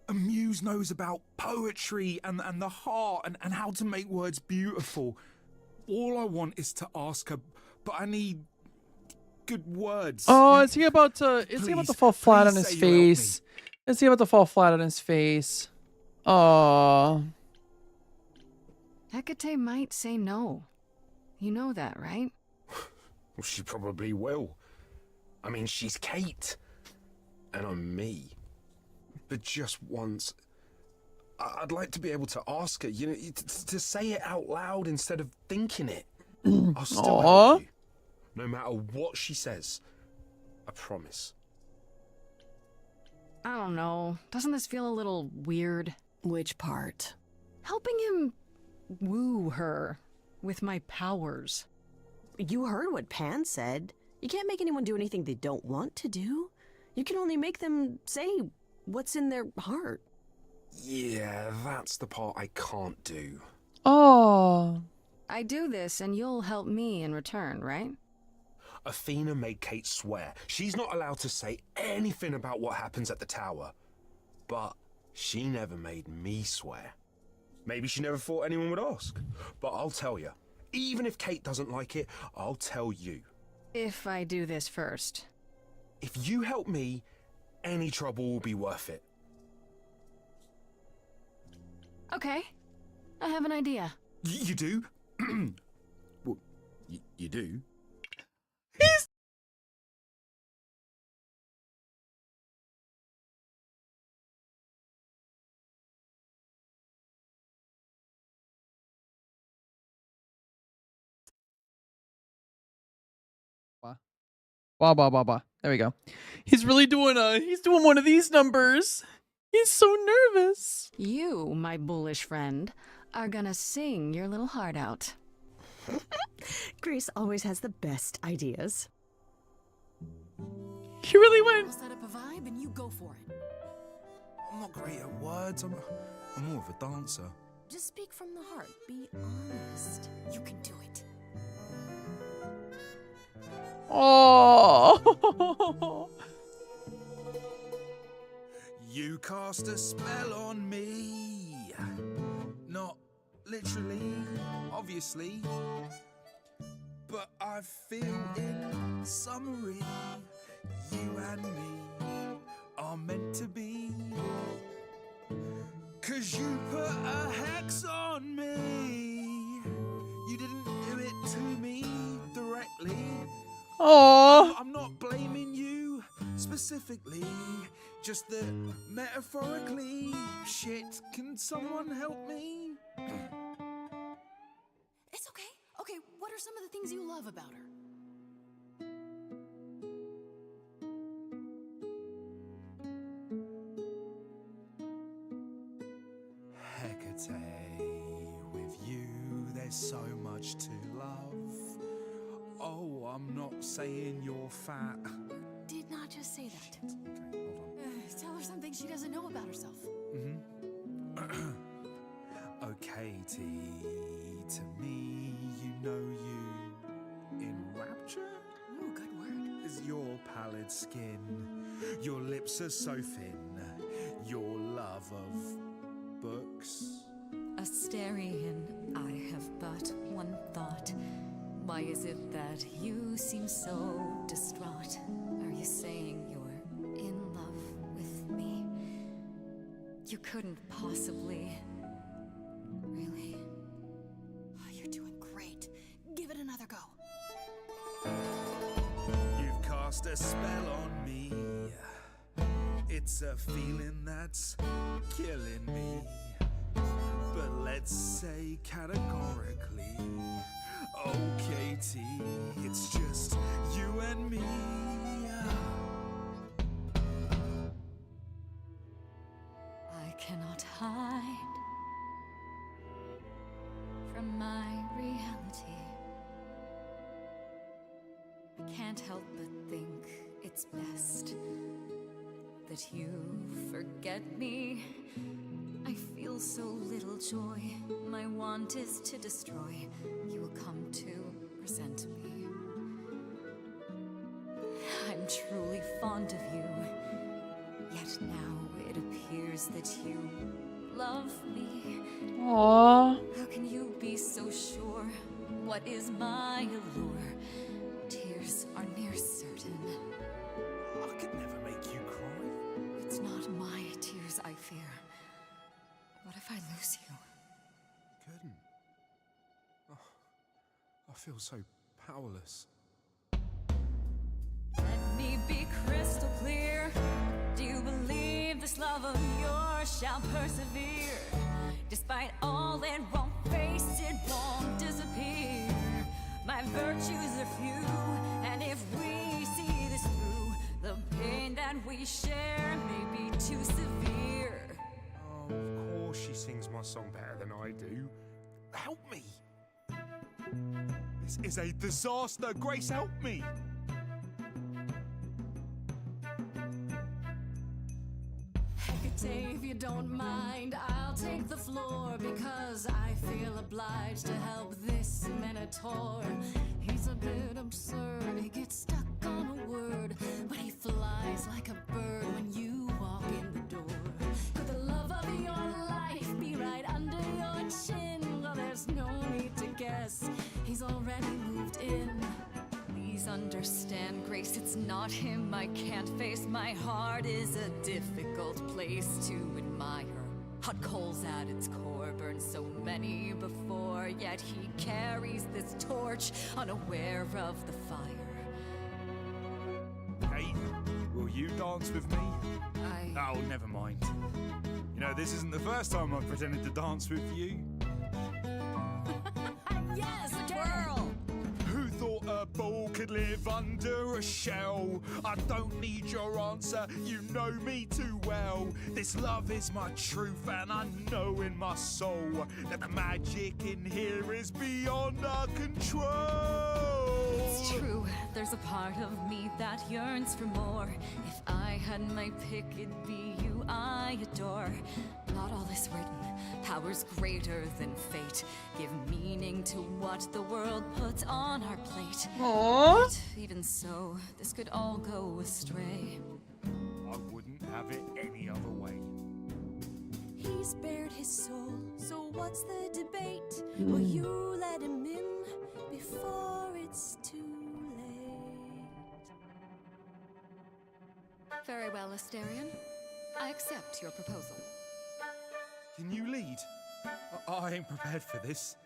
A muse knows about poetry and the heart and how to make words beautiful. All I want is to ask her, but I need good words.
Oh, is he about to fall flat on
please
his
say you'll help me.
face? Is he about to fall flat on his face? Oh.
Hecate might say no. You know that, right?
Well, she probably will. I mean, she's Kate. And I'm me. But just once, I'd like to be able to ask her, you know, to say it out loud instead of thinking it. I'll still help you. No matter what she says. I promise.
I don't know. Doesn't this feel a little weird?
Which part?
Helping him woo her with my powers.
You heard what Pan said. You can't make anyone do anything they don't want to do. You can only make them say what's in their heart.
Yeah, that's the part I can't do.
Oh.
I do this and you'll help me in return, right?
Athena made Kate swear she's not allowed to say anything about what happens at the tower. But she never made me swear. Maybe she never thought anyone would ask. But I'll tell you, even if Kate doesn't like it, I'll tell you.
If I do this first.
If you help me, any trouble will be worth it.
Okay. I have an idea.
You do? Well, you do?
He's... Blah, blah, blah, blah. There we go. He's really doing he's doing one of these numbers. He's so nervous.
You, my bullish friend, are gonna sing your little heart out.
Grace always has the best ideas.
He really went.
I'll set up a vibe and you go for it.
I'm not great at words. I'm more of a dancer.
Just speak from the heart. Be honest. You can do it.
Oh.
You cast a spell on me. Not literally, obviously. But I feel in summary, you and me are meant to be. 'Cause you put a hex on me. You didn't do it to me directly.
Aww.
I'm not blaming you specifically, just that metaphorically. Shit, can someone help me?
It's okay. Okay, what are some of the things you love about her?
Hecate, with you there's so much to love. Oh, I'm not saying you're fat.
Did not just say that.
Okay, hold on.
Tell her something she doesn't know about herself.
Oh, Katie, to me, you know you in rapture?
Ooh, good word.
Is your pallid skin, your lips are so thin, your love of books.
Asterian, I have but one thought. Why is it that you seem so distraught? Are you saying you're in love with me? You couldn't possibly. Really? Oh, you're doing great. Give it another go.
You've cast a spell on me. It's a feeling that's killing me. But let's say categorically, oh Katie, it's just you and me.
I cannot hide can't help but think it's best that you forget me. I feel so little joy. My want is to destroy. You will come to resent me. I'm truly fond of you. Yet now it appears that you love me.
Aww.
How can you be so sure? What is my allure? Tears are near certain.
I could never make you cry.
It's not my tears I fear. What if I lose you?
Couldn't. Oh, I feel so powerless.
Let me be crystal clear. Do you believe this love of yours shall persevere? Despite all it won't face, it won't disappear. My virtues are few, and if we see this through, the pain that we share may be too severe.
Oh, of course she sings my song better than I do. Help me! This is a disaster. Grace, help me!
Hecate, if you don't mind, I'll take the floor because I feel obliged to help this Minotaur. He's a bit absurd, he gets stuck on a word, but he flies like a bird when you walk in the door. Could the love of your life be right under your chin? Well, there's no need to guess, he's already moved in.
Please understand, Grace, it's not him I can't face. My heart is a difficult place to admire. Hot coals at its core, burned so many before, yet he carries this torch, unaware of the fire.
Hey, will you dance with me? Oh, never mind. You know, this isn't the first time I've pretended to dance with you.
Yes, twirl!
Who thought a ball could live under a shell? I don't need your answer, you know me too well. This love is my truth, and I know in my soul that the magic in here is beyond our control.
It's true, there's a part of me that yearns for more. If I had my pick, it'd be you I adore. Not all is written, powers greater than fate give meaning to what the world puts on our plate.
Aww.
But even so, this could all go astray.
I wouldn't have it any other way.
He's bared his soul, so what's the debate? Will you let him in before it's too late?
Very well, Asterion. I accept your proposal.
Can you lead? I ain't prepared for this.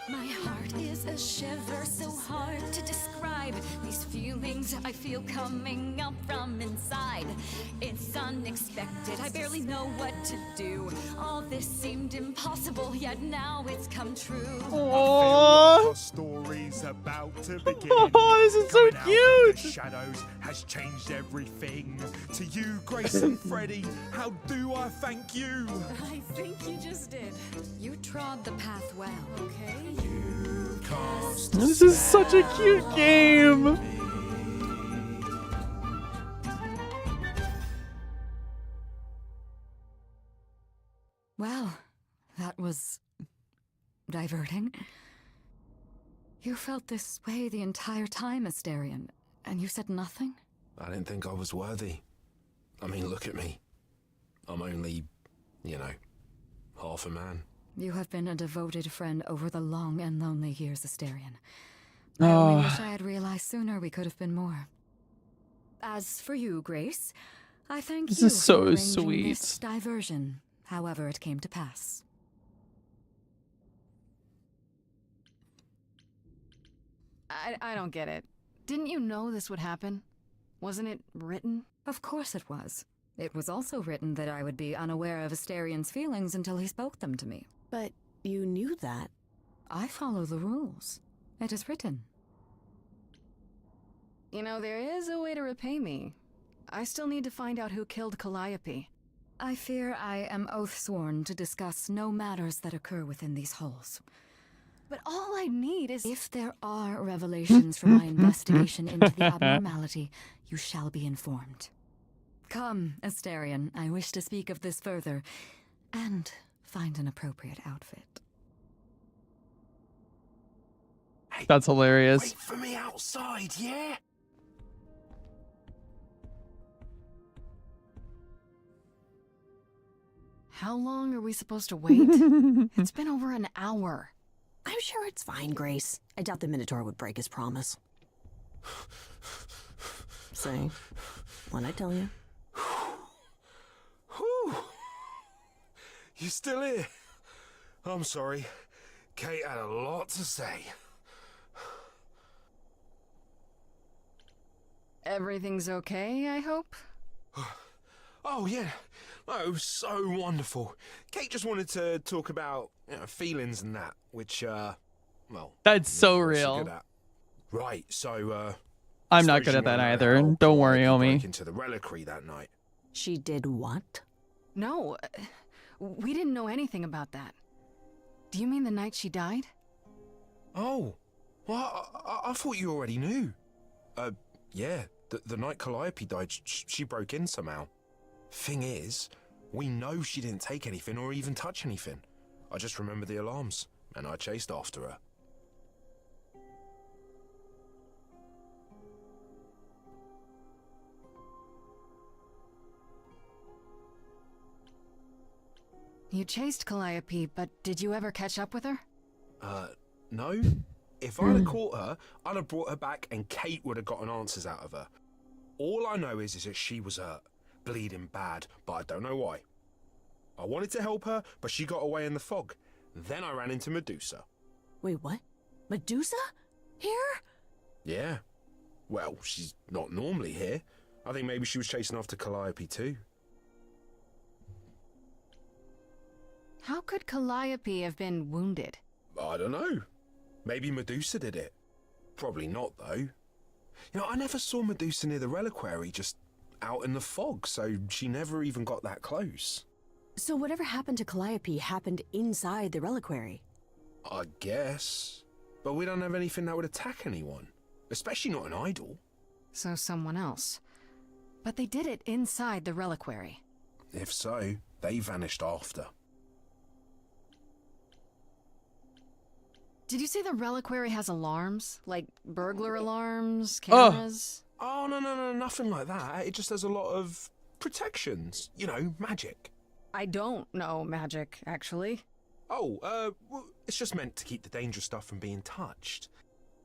My heart is a shiver so hard to describe. These feelings I feel coming up from inside. It's unexpected, I barely know what to do. All this seemed impossible, yet now it's come true.
Aww. Our story's about to begin.
Oh, this is so
Coming out of
cute.
the shadows has changed everything. To you, Grace and Freddie, how do I thank you?
I think you just did.
You trod the path well.
Okay.
This is such a cute game.
Well, that was diverting. You felt this way the entire time, Asterion, and you said nothing?
I didn't think I was worthy. I mean, look at me. I'm only, you know, half a man.
You have been a devoted friend over the long and lonely years, Asterion. I only wish I had realized sooner we could have been more. As for you, Grace, I thank
This
you
is so
for arranging
sweet.
this diversion, however it came to pass.
I don't get it. Didn't you know this would happen? Wasn't it written?
Of course it was. It was also written that I would be unaware of Asterion's feelings until he spoke them to me.
But you knew that.
I follow the rules. It is written.
You know, there is a way to repay me. I still need to find out who killed Calliope.
I fear I am oath-sworn to discuss no matters that occur within these halls.
But all I need is...
If there are revelations from my investigation into the abnormality, you shall be informed. Come, Asterion, I wish to speak of this further, and find an appropriate outfit.
That's hilarious.
Wait for me outside, yeah?
How long are we supposed to wait? It's been over an hour.
I'm sure it's fine, Grace. I doubt the Minotaur would break his promise. Say, what'd I tell you?
Whew. You still here? I'm sorry. Kate had a lot to say.
Everything's okay, I hope?
Oh, yeah. Oh, it was so wonderful. Kate just wanted to talk about feelings and that, which, well...
That's so
I'm
real.
good at. Right, so,
I'm not good at that either. Don't worry, Omi.
Broke into the reliquary that night.
She did what?
No, we didn't know anything about that. Do you mean the night she died?
Oh, well, I thought you already knew. Yeah, the night Calliope died, she broke in somehow. Thing is, we know she didn't take anything or even touch anything. I just remember the alarms, and I chased after her.
You chased Calliope, but did you ever catch up with her?
No. If I'd have caught her, I'd have brought her back and Kate would have gotten answers out of her. All I know is that she was hurt, bleeding bad, but I don't know why. I wanted to help her, but she got away in the fog. Then I ran into Medusa.
Wait, what? Medusa? Here?
Yeah. Well, she's not normally here. I think maybe she was chasing after Calliope too.
How could Calliope have been wounded?
I don't know. Maybe Medusa did it. Probably not, though. You know, I never saw Medusa near the reliquary, just out in the fog, so she never even got that close.
So whatever happened to Calliope happened inside the reliquary?
I guess. But we don't have anything that would attack anyone. Especially not an idol.
So someone else. But they did it inside the reliquary.
If so, they vanished after.
Did you say the reliquary has alarms? Like burglar alarms, cameras?
Oh, no, nothing like that. It just has a lot of protections. You know, magic.
I don't know magic, actually.
Oh, well, it's just meant to keep the dangerous stuff from being touched.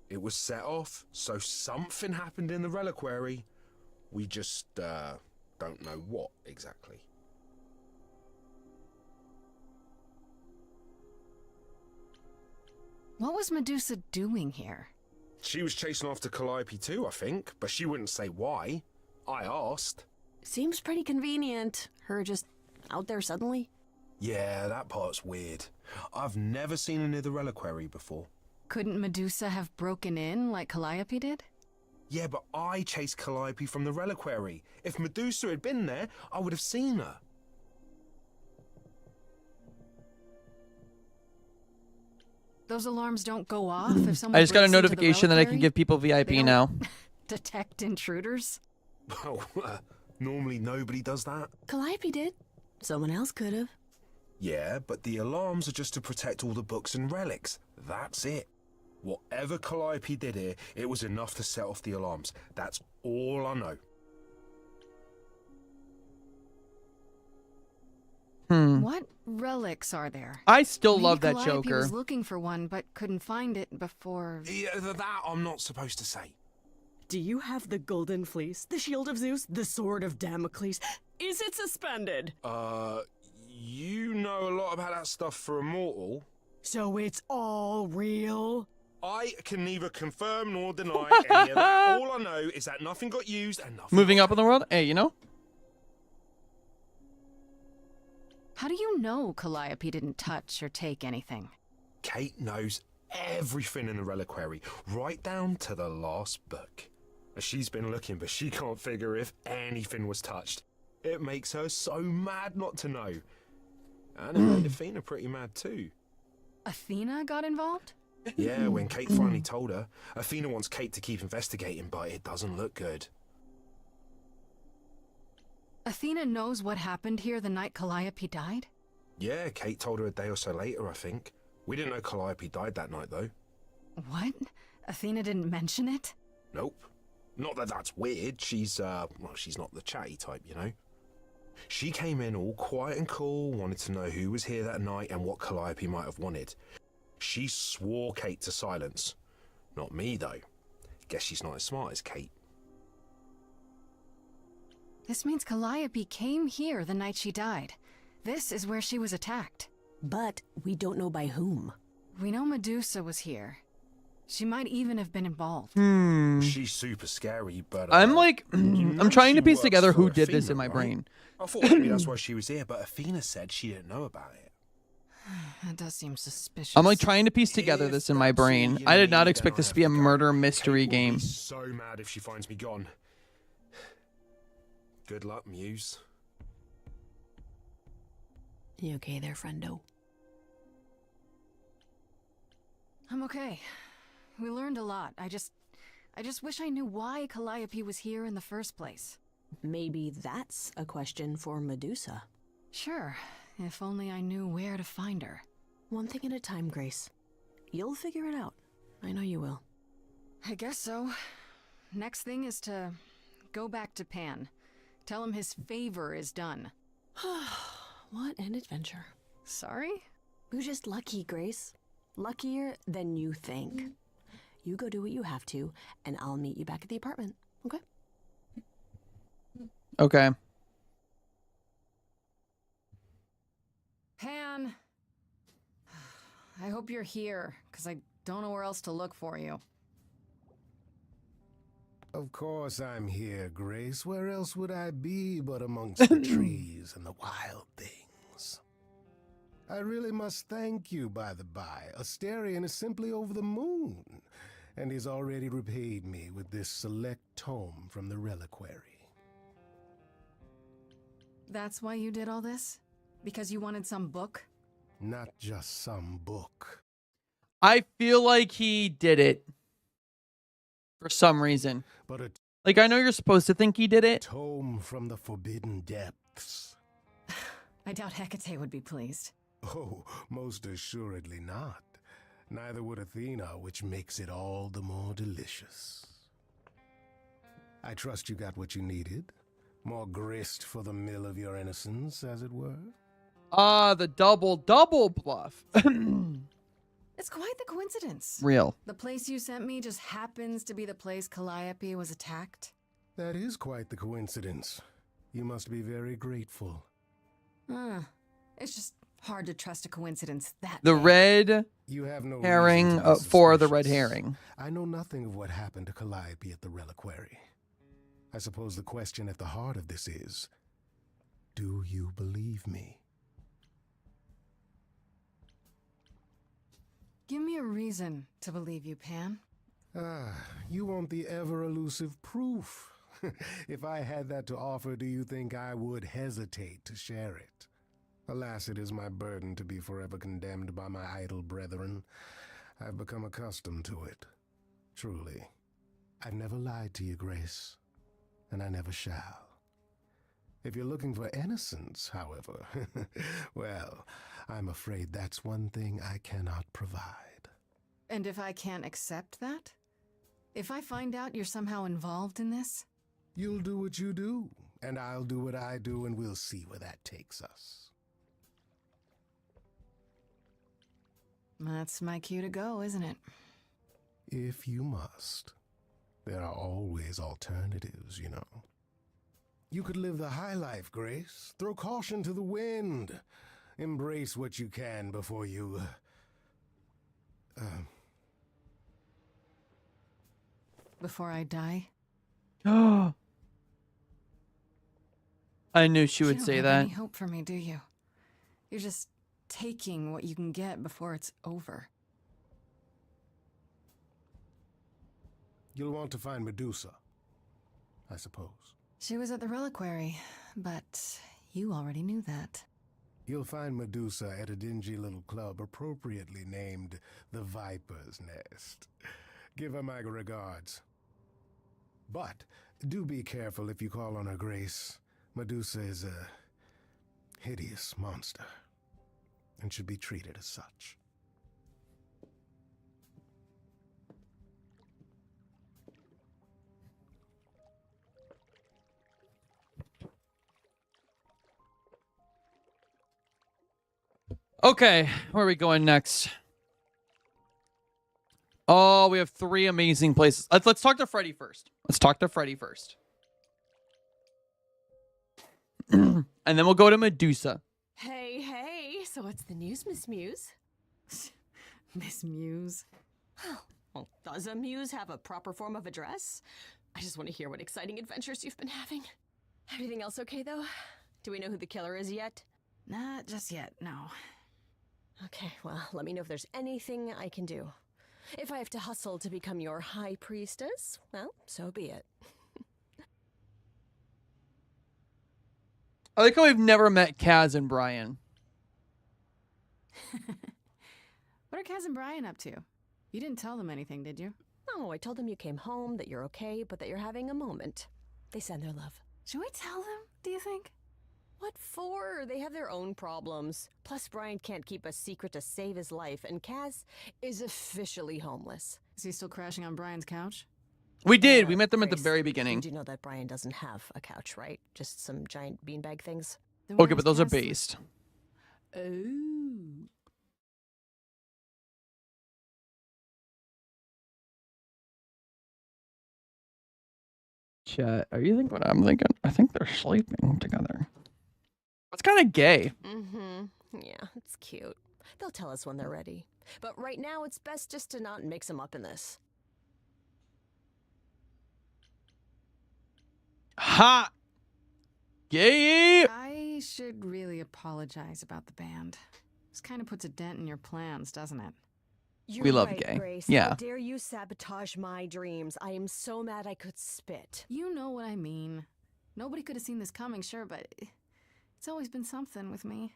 It was set off, so something happened in the reliquary. We just, don't know what exactly.
What was Medusa doing here?
She was chasing after Calliope too, I think, but she wouldn't say why. I asked.
Seems pretty convenient. Her just out there suddenly.
Yeah, that part's weird. I've never seen her near the reliquary before.
Couldn't Medusa have broken in like Calliope did?
Yeah, but I chased Calliope from the reliquary. If Medusa had been there, I would have seen her.
Those alarms don't go off if someone
I just got a
breaks into the
notification that I can
reliquary?
give people VIP
They don't
now.
Detect intruders?
Well, normally nobody does that.
Calliope did. Someone else could have.
Yeah, but the alarms are just to protect all the books and relics. That's it. Whatever Calliope did here, it was enough to set off the alarms. That's all I know.
What relics are there?
I still
Maybe
love that
Calliope
Joker.
was looking for one, but couldn't find it before.
Yeah, that I'm not supposed to say.
Do you have the Golden Fleece, the Shield of Zeus, the Sword of Damocles? Is it suspended?
You know a lot about that stuff for a mortal.
So it's all real?
I can neither confirm nor deny any of that. All I know is that nothing got used and nothing.
Moving up in the world? Hey, you know?
How do you know Calliope didn't touch or take anything?
Kate knows everything in the reliquary, right down to the last book. She's been looking, but she can't figure if anything was touched. It makes her so mad not to know. And it made Athena pretty mad too.
Athena got involved?
Yeah, when Kate finally told her, Athena wants Kate to keep investigating, but it doesn't look good.
Athena knows what happened here the night Calliope died?
Yeah, Kate told her a day or so later, I think. We didn't know Calliope died that night, though.
What? Athena didn't mention it?
Nope. Not that that's weird. She's not the chatty type, you know? She came in all quiet and cool, wanted to know who was here that night and what Calliope might have wanted. She swore Kate to silence. Not me, though. Guess she's not as smart as Kate.
This means Calliope came here the night she died. This is where she was attacked.
But we don't know by whom.
We know Medusa was here. She might even have been involved.
She's super scary, but...
I'm like, I'm trying to piece
works
together
for
who did this
Athena,
in my
right?
brain.
I thought maybe that's why she was here, but Athena said she didn't know about it.
That does seem suspicious.
I'm like trying to piece together this in my brain. I did not expect this to be a murder mystery game.
Be so mad if she finds me gone. Good luck, Muse.
You okay there, friendo?
I'm okay. We learned a lot. I just wish I knew why Calliope was here in the first place.
Maybe that's a question for Medusa.
Sure, if only I knew where to find her.
One thing at a time, Grace. You'll figure it out. I know you will.
I guess so. Next thing is to go back to Pan. Tell him his favor is done.
What an adventure.
Sorry?
You're just lucky, Grace. Luckier than you think. You go do what you have to, and I'll meet you back at the apartment, okay?
Okay.
Pan! I hope you're here, because I don't know where else to look for you.
Of course I'm here, Grace. Where else would I be but amongst the trees and the wild things? I really must thank you, by the by. Asterion is simply over the moon, and he's already repaid me with this select tome from the reliquary.
That's why you did all this? Because you wanted some book?
Not just some book.
I feel like he did it for some reason.
But a
Like, I know you're supposed to think he did it.
tome from the forbidden depths.
I doubt Hecate would be pleased.
Oh, most assuredly not. Neither would Athena, which makes it all the more delicious. I trust you got what you needed. More grist for the mill of your innocence, as it were.
Ah, the double bluff.
It's quite the coincidence.
Real.
The place you sent me just happens to be the place Calliope was attacked.
That is quite the coincidence. You must be very grateful.
It's just hard to trust a coincidence that
The
big.
red
You have no
herring
reason to be
for the red
suspicious.
herring.
I know nothing of what happened to Calliope at the reliquary. I suppose the question at the heart of this is, do you believe me?
Give me a reason to believe you, Pan.
You want the ever-elusive proof. If I had that to offer, do you think I would hesitate to share it? Alas, it is my burden to be forever condemned by my idle brethren. I've become accustomed to it. Truly. I've never lied to you, Grace, and I never shall. If you're looking for innocence, however, well, I'm afraid that's one thing I cannot provide.
And if I can't accept that? If I find out you're somehow involved in this?
You'll do what you do, and I'll do what I do, and we'll see where that takes us.
That's my cue to go, isn't it?
If you must. There are always alternatives, you know. You could live the high life, Grace. Throw caution to the wind. Embrace what you can before you...
Before I die?
I knew she would
You
say
don't
that.
have any hope for me, do you? You're just taking what you can get before it's over.
You'll want to find Medusa, I suppose.
She was at the reliquary, but you already knew that.
You'll find Medusa at a dingy little club appropriately named the Viper's Nest. Give her my regards. But do be careful if you call on her Grace. Medusa is a hideous monster and should be treated as such.
Okay, where are we going next? Oh, we have 3 amazing places. Let's talk to Freddy first. And then we'll go to Medusa.
Hey, hey, so what's the news, Miss Muse?
Miss Muse. Well, does a muse have a proper form of address? I just want to hear what exciting adventures you've been having. Everything else okay, though? Do we know who the killer is yet?
Not just yet, no.
Okay, well, let me know if there's anything I can do. If I have to hustle to become your high priestess, well, so be it.
I like how we've never met Kaz and Brian.
What are Kaz and Brian up to? You didn't tell them anything, did you?
No, I told them you came home, that you're okay, but that you're having a moment. They send their love.
Should we tell them, do you think?
What for? They have their own problems. Plus, Brian can't keep a secret to save his life, and Kaz is officially homeless.
Is he still crashing on Brian's couch?
We did. We met them at the very beginning.
You do know that Brian doesn't have a couch, right? Just some giant beanbag things?
Okay, but those are based.
Oh.
Chat, are you thinking what I'm thinking? I think they're sleeping together. That's kind of gay.
Mm-hmm. Yeah, it's cute. They'll tell us when they're ready. But right now, it's best just to not mix them up in this.
Ha! Gay!
I should really apologize about the band. This kind of puts a dent in your plans, doesn't it?
You're
love
right,
gay.
Grace.
Yeah.
How dare you sabotage my dreams? I am so mad I could spit.
You know what I mean. Nobody could have seen this coming, sure, but it's always been something with me.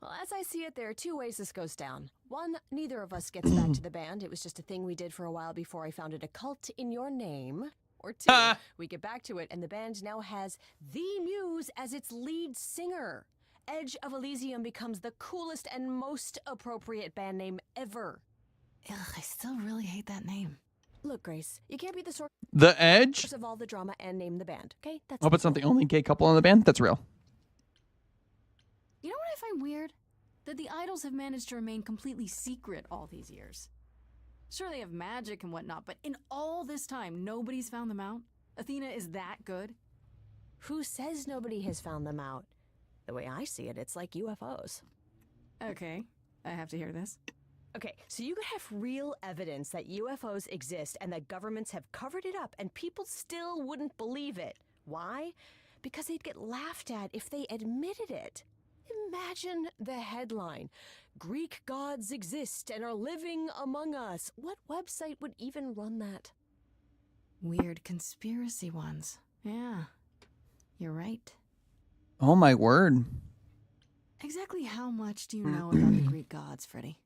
Well, as I see it, there are 2 ways this goes down. 1, neither of us gets back to the band. It was just a thing we did for a while before I founded a cult in your name. Or 2, we get back to it, and the band now has The Muse as its lead singer. Edge of Elysium becomes the coolest and most appropriate band name ever.
Ugh, I still really hate that name.
Look, Grace, you can't be the source
The Edge?
of all the drama and name the band, okay? That's
Hope it's not the only gay couple in the band. That's real.
You know what I find weird? That the idols have managed to remain completely secret all these years. Sure, they have magic and whatnot, but in all this time, nobody's found them out? Athena is that good?
Who says nobody has found them out? The way I see it, it's like UFOs.
Okay, I have to hear this.
Okay, so you could have real evidence that UFOs exist and that governments have covered it up and people still wouldn't believe it. Why? Because they'd get laughed at if they admitted it. Imagine the headline, Greek gods exist and are living among us. What website would even run that?
Weird conspiracy ones. Yeah, you're right.
Oh my word.
Exactly how much do you know about the Greek gods, Freddy?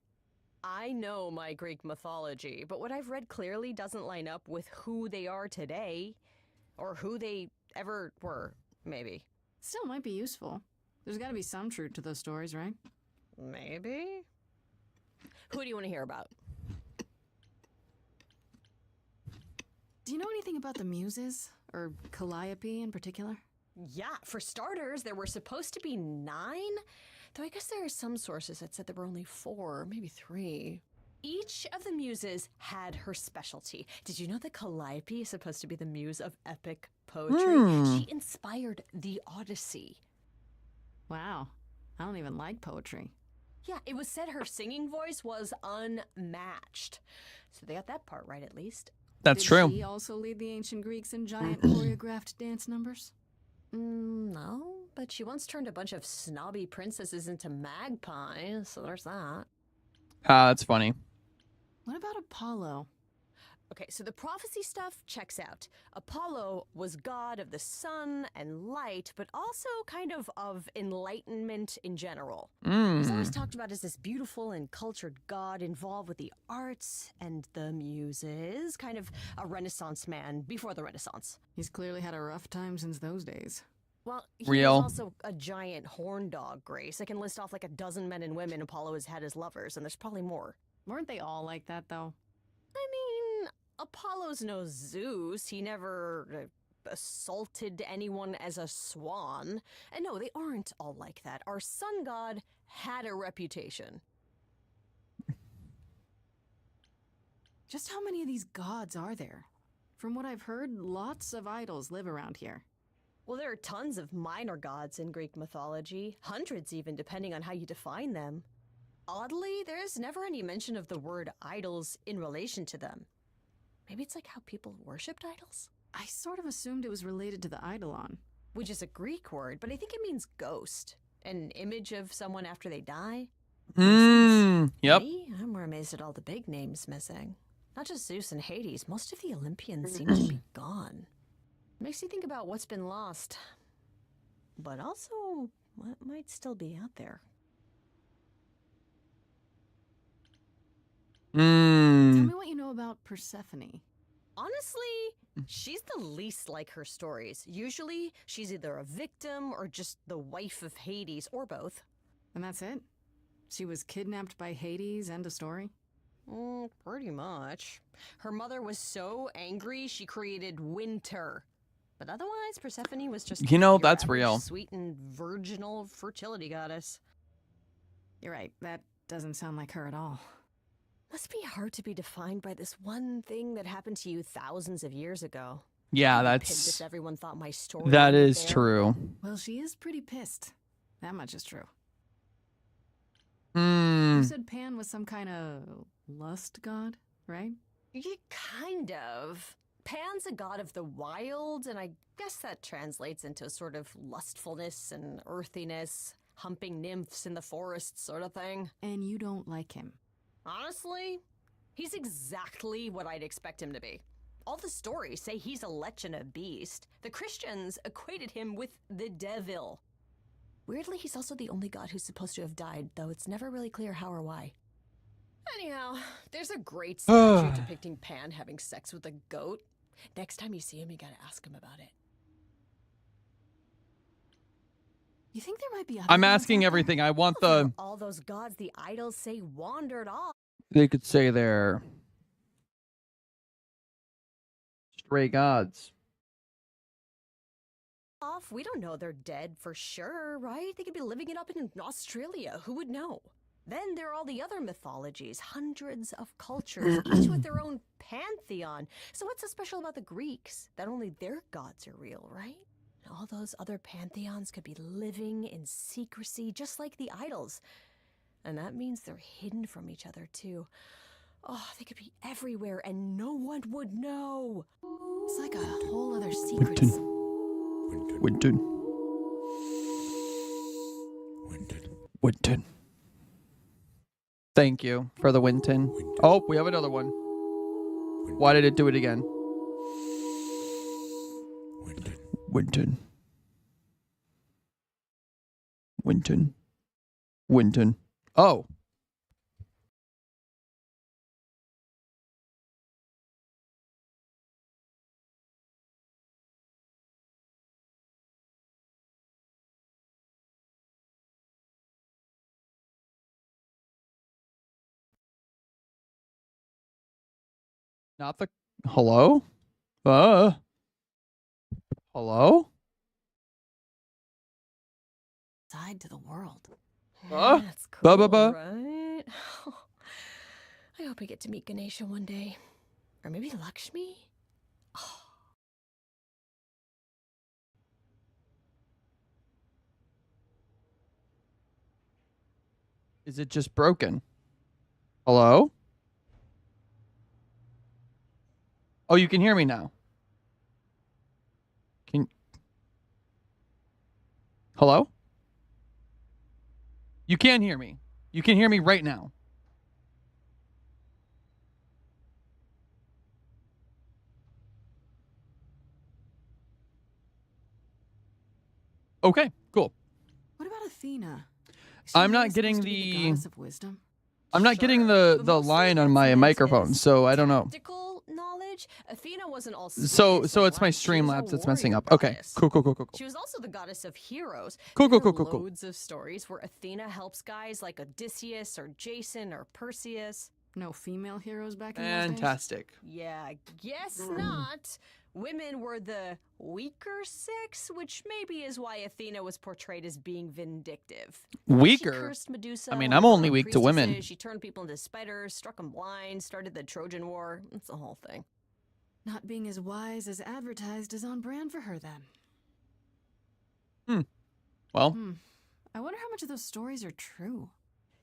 I know my Greek mythology, but what I've read clearly doesn't line up with who they are today. Or who they ever were, maybe.
Still might be useful. There's gotta be some truth to those stories, right?
Maybe. Who do you want to hear about?
Do you know anything about the Muses? Or Calliope in particular?
Yeah, for starters, there were supposed to be 9. Though I guess there are some sources that said there were only 4, maybe 3. Each of the muses had her specialty. Did you know that Calliope is supposed to be the muse of epic poetry? She inspired the Odyssey.
Wow, I don't even like poetry.
Yeah, it was said her singing voice was unmatched. So they got that part right, at least.
That's
Did
true.
she also lead the ancient Greeks in giant choreographed dance numbers?
No, but she once turned a bunch of snobby princesses into magpies, so there's that.
Ah, that's funny.
What about Apollo?
Okay, so the prophecy stuff checks out. Apollo was god of the sun and light, but also kind of enlightenment in general. He's always talked about as this beautiful and cultured god involved with the arts and the muses, kind of a Renaissance man before the Renaissance.
He's clearly had a rough time since those days.
Well, he
Real.
was also a giant horn dog, Grace. I can list off like a dozen men and women Apollo has had as lovers, and there's probably more.
Weren't they all like that, though?
I mean, Apollo's no Zeus. He never assaulted anyone as a swan. And no, they aren't all like that. Our sun god had a reputation.
Just how many of these gods are there? From what I've heard, lots of idols live around here.
Well, there are tons of minor gods in Greek mythology, hundreds even, depending on how you define them. Oddly, there's never any mention of the word idols in relation to them. Maybe it's like how people worshipped idols?
I sort of assumed it was related to the eidolon.
Which is a Greek word, but I think it means ghost. An image of someone after they die.
Yep.
Me? I'm more amazed at all the big names missing. Not just Zeus and Hades, most of the Olympians seem to be gone. Makes you think about what's been lost. But also, what might still be out there.
Tell me what you know about Persephone.
Honestly, she's the least like her stories. Usually, she's either a victim or just the wife of Hades, or both.
And that's it? She was kidnapped by Hades, end of story?
Pretty much. Her mother was so angry, she created winter. But otherwise, Persephone was just
You know,
your
that's
average
real.
Sweet and virginal fertility goddess.
You're right, that doesn't sound like her at all.
Must be hard to be defined by this one thing that happened to you thousands of years ago.
Yeah,
I'd be pissed
that's
if everyone thought my story
that
ended
is
there.
true.
Well, she is pretty pissed. That much is true.
Hmm.
You said Pan was some kind of lust god, right?
Yeah, kind of. Pan's a god of the wild, and I guess that translates into a sort of lustfulness and earthiness, humping nymphs in the forest sort of thing.
And you don't like him.
Honestly, he's exactly what I'd expect him to be. All the stories say he's a lech and a beast. The Christians equated him with the devil. Weirdly, he's also the only god who's supposed to have died, though it's never really clear how or why. Anyhow, there's a great statue depicting Pan having sex with a goat. Next time you see him, you gotta ask him about it.
You think there might be other
I'm
gods
asking
out
everything. I want the.
All those gods the idols say wandered off.
They could say they're stray gods.
We don't know they're dead for sure, right? They could be living it up in Australia. Who would know? Then there are all the other mythologies, hundreds of cultures, each with their own pantheon. So what's so special about the Greeks? That only their gods are real, right? All those other pantheons could be living in secrecy, just like the idols. And that means they're hidden from each other, too. Oh, they could be everywhere, and no one would know.
It's like a whole other secret.
Winton. Winton. Thank you for the Winton. Oh, we have another one. Why did it do it again? Winton. Winton. Winton. Oh. Not the hello? Hello?
Side to the world.
That's
cool, right? I hope I get to meet Ganesha one day. Or maybe Lakshmi?
Is it just broken? Hello? Oh, you can hear me now. Hello? You can hear me. You can hear me right now. Okay, cool.
What about Athena? Is she
I'm
really
not getting
supposed to be the goddess of wisdom?
I'm not getting the line on my microphone, so I don't know.
Practical knowledge. Athena wasn't all.
So it's my Streamlabs that's messing up. Okay, cool.
She was also the goddess of heroes.
Cool.
There are loads of stories where Athena helps guys like Odysseus or Jason or Perseus.
No female heroes back in those days?
Fantastic.
Yeah, I guess not. Women were the weaker sex, which maybe is why Athena was portrayed as being vindictive.
Weaker?
She cursed Medusa.
I mean, I'm only
her
weak to women.
priestesses, She turned people into spiders, struck them blind, started the Trojan War. It's the whole thing.
Not being as wise as advertised is on brand for her then.
Well,
I wonder how much of those stories are true.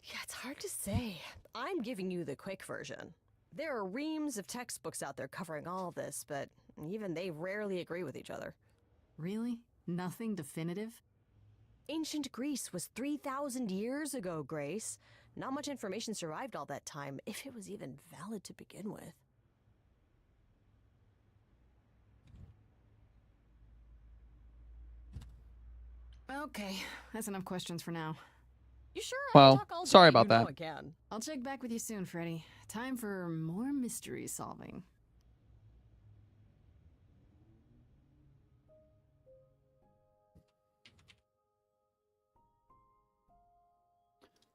Yeah, it's hard to say. I'm giving you the quick version. There are reams of textbooks out there covering all this, but even they rarely agree with each other.
Really? Nothing definitive?
Ancient Greece was 3,000 years ago, Grace. Not much information survived all that time, if it was even valid to begin with.
Okay, that's enough questions for now.
You sure?
Well, sorry about that.
I'll check back with you soon, Freddy. Time for more mystery solving.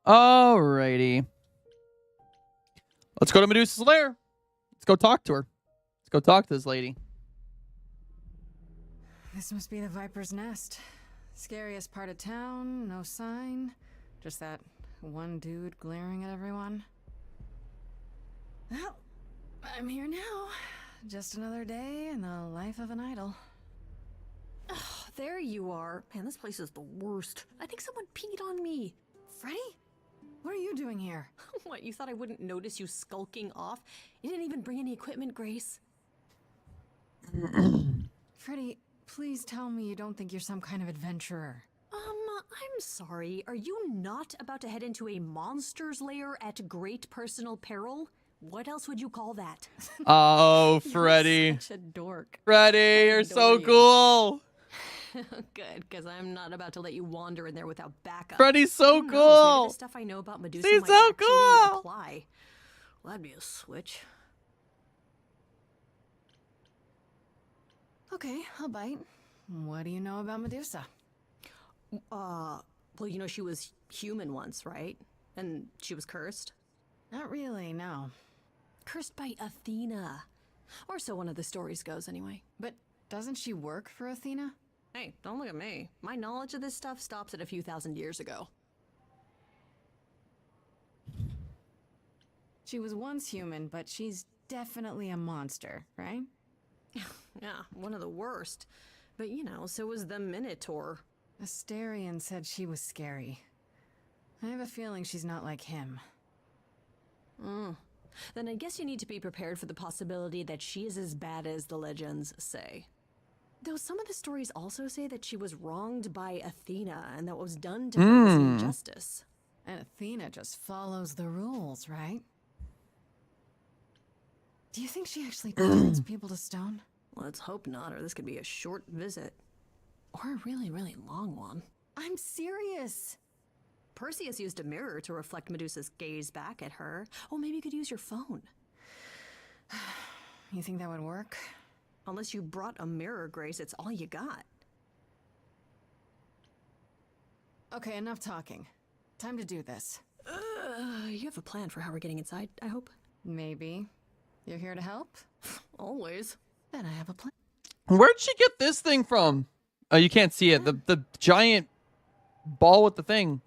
Alrighty. Let's go to Medusa's lair. Let's go talk to her. Let's go talk to this lady.
This must be the Viper's Nest. Scariest part of town, no sign. Just that one dude glaring at everyone. Well, I'm here now. Just another day in the life of an idol.
Oh, there you are. Man, this place is the worst. I think someone peed on me.
Freddy? What are you doing here?
What, you thought I wouldn't notice you skulking off? You didn't even bring any equipment, Grace.
Freddy, please tell me you don't think you're some kind of adventurer.
I'm sorry. Are you not about to head into a monster's lair at great personal peril? What else would you call that?
Oh, Freddy.
You're such a dork.
Freddy, you're so cool.
Good, because I'm not about to let you wander in there without backup.
Freddy's so
Who knows,
cool.
Maybe the stuff I know about Medusa
She's
might
so
actually
cool.
apply. Well, that'd be a switch.
Okay, I'll bite. What do you know about Medusa?
Well, you know she was human once, right? And she was cursed?
Not really, no.
Cursed by Athena. Or so one of the stories goes, anyway.
But doesn't she work for Athena?
Hey, don't look at me. My knowledge of this stuff stops at a few thousand years ago.
She was once human, but she's definitely a monster, right?
Yeah, one of the worst. But you know, so was the Minotaur.
Asterion said she was scary. I have a feeling she's not like him.
Then I guess you need to be prepared for the possibility that she is as bad as the legends say. Though some of the stories also say that she was wronged by Athena and that what was done to her was an injustice.
And Athena just follows the rules, right? Do you think she actually turns people to stone?
Let's hope not, or this could be a short visit. Or a really, really long one.
I'm serious.
Perseus used a mirror to reflect Medusa's gaze back at her. Oh, maybe you could use your phone.
You think that would work?
Unless you brought a mirror, Grace, it's all you got.
Okay, enough talking. Time to do this.
You have a plan for how we're getting inside, I hope?
Maybe. You're here to help?
Always.
Then I have a plan.
Where'd she get this thing from? Oh, you can't see it. The giant ball with the thing.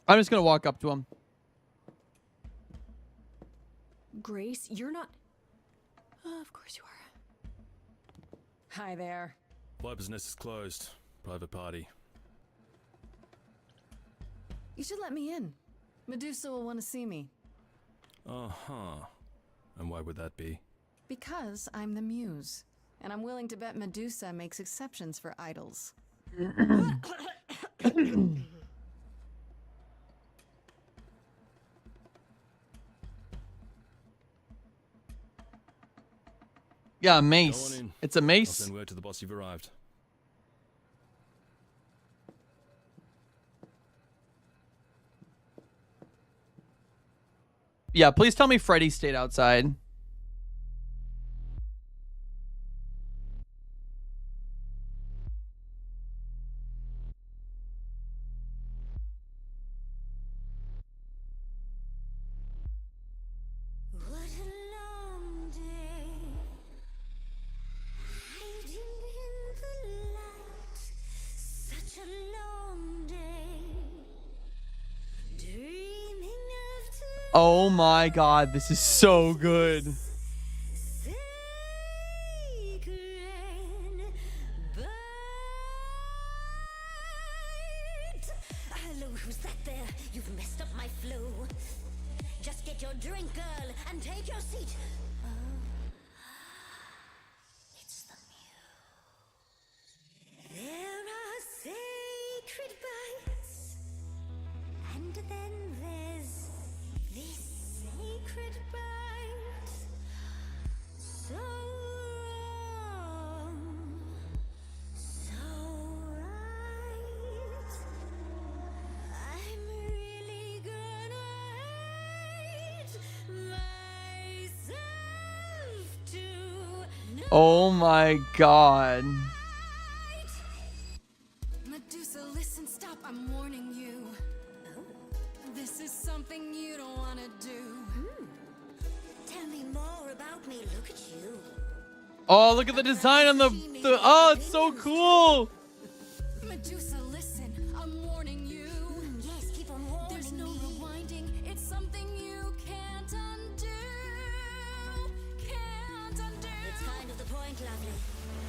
I'm just gonna walk up to him.
Grace, you're not... of course you are.
Hi there.
Viper's Nest is closed. Private party.
You should let me in. Medusa will want to see me.
Uh-huh. And why would that be?
Because I'm the muse. And I'm willing to bet Medusa makes exceptions for idols.
Yeah, a
Go
mace.
on in.
It's a
I'll
mace.
send word to the boss you've arrived.
Yeah, please tell me Freddy stayed outside. Oh my god, this is so good.
Hello, who's that there? You've messed up my flow. Just get your drink, girl, and take your seat. Oh, it's the Mew. There are sacred bites, and then there's this sacred bite. So wrong, so right. I'm really gonna hate myself too.
Oh my god.
Medusa, listen, stop, I'm warning you. This is something you don't want to do.
Tell me more about me. Look at you.
Oh, look at the design on the oh, it's so cool.
Medusa, listen, I'm warning you.
Yes, keep on warning
There's no
me.
rewinding, it's something you can't undo. Can't undo.
It's kind of the point, lovely.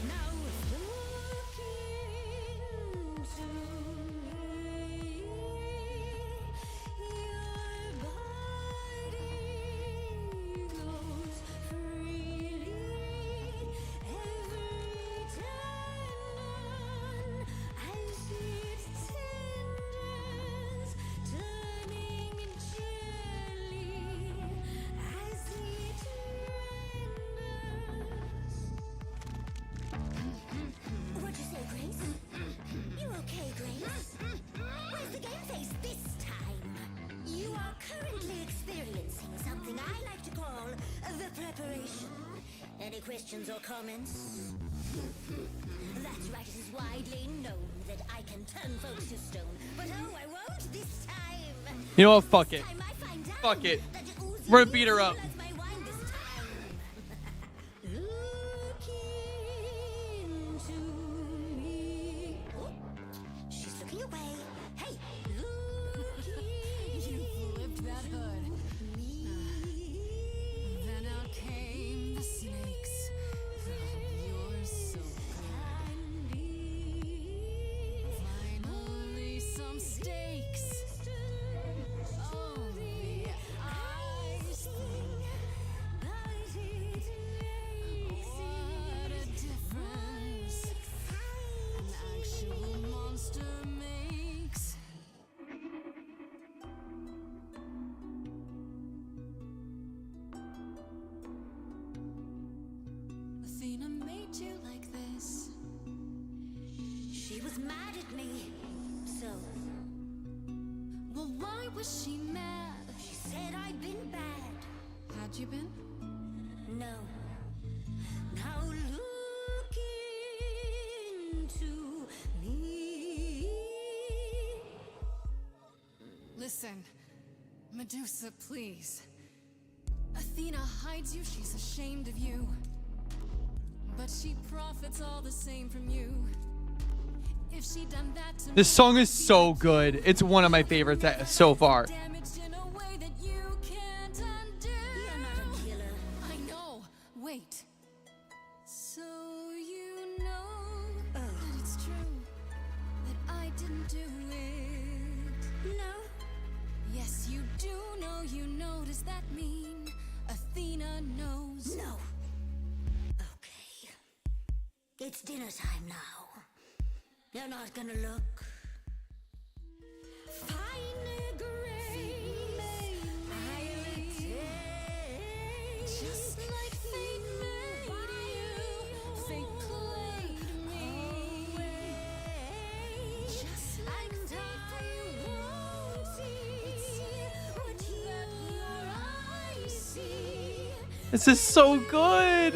Now look into me. Your body goes freely every time as it tenders, turning jelly as it renders. What'd you say, Grace? You okay, Grace? Where's the game face this time? You are currently experiencing something I like to call the preparation. Any questions or comments? That's right, it is widely known that I can turn folks to stone. But oh, I won't this time.
You know what? Fuck it.
Time I find out
Fuck it.
that Uzi
We're gonna beat her up.
loves my wine this time. Look into me. Oh, she's looking away. Hey, look
You flipped that hood. Then out came the snakes. Oh, you're so good. Finally, some stakes. Oh, the ice thing. What a difference an actual monster makes. Athena made you like this.
She was mad at me. So,
Well, why was she mad?
she said I'd been bad.
Had you been?
No. Now look into me.
Listen, Medusa, please. Athena hides you, she's ashamed of you. But she profits all the same from you. If she done that to
This song is so good. It's one of my favorites so far.
damaged in a way that you can't undo.
You're not a killer.
I know. Wait. So you know that it's true that I didn't do it.
No.
Yes, you do know. You know. Does that mean Athena knows?
No. Okay. It's dinner time now. You're not gonna look. Fine grace. I'll take.
Just like fate made you.
This is so good.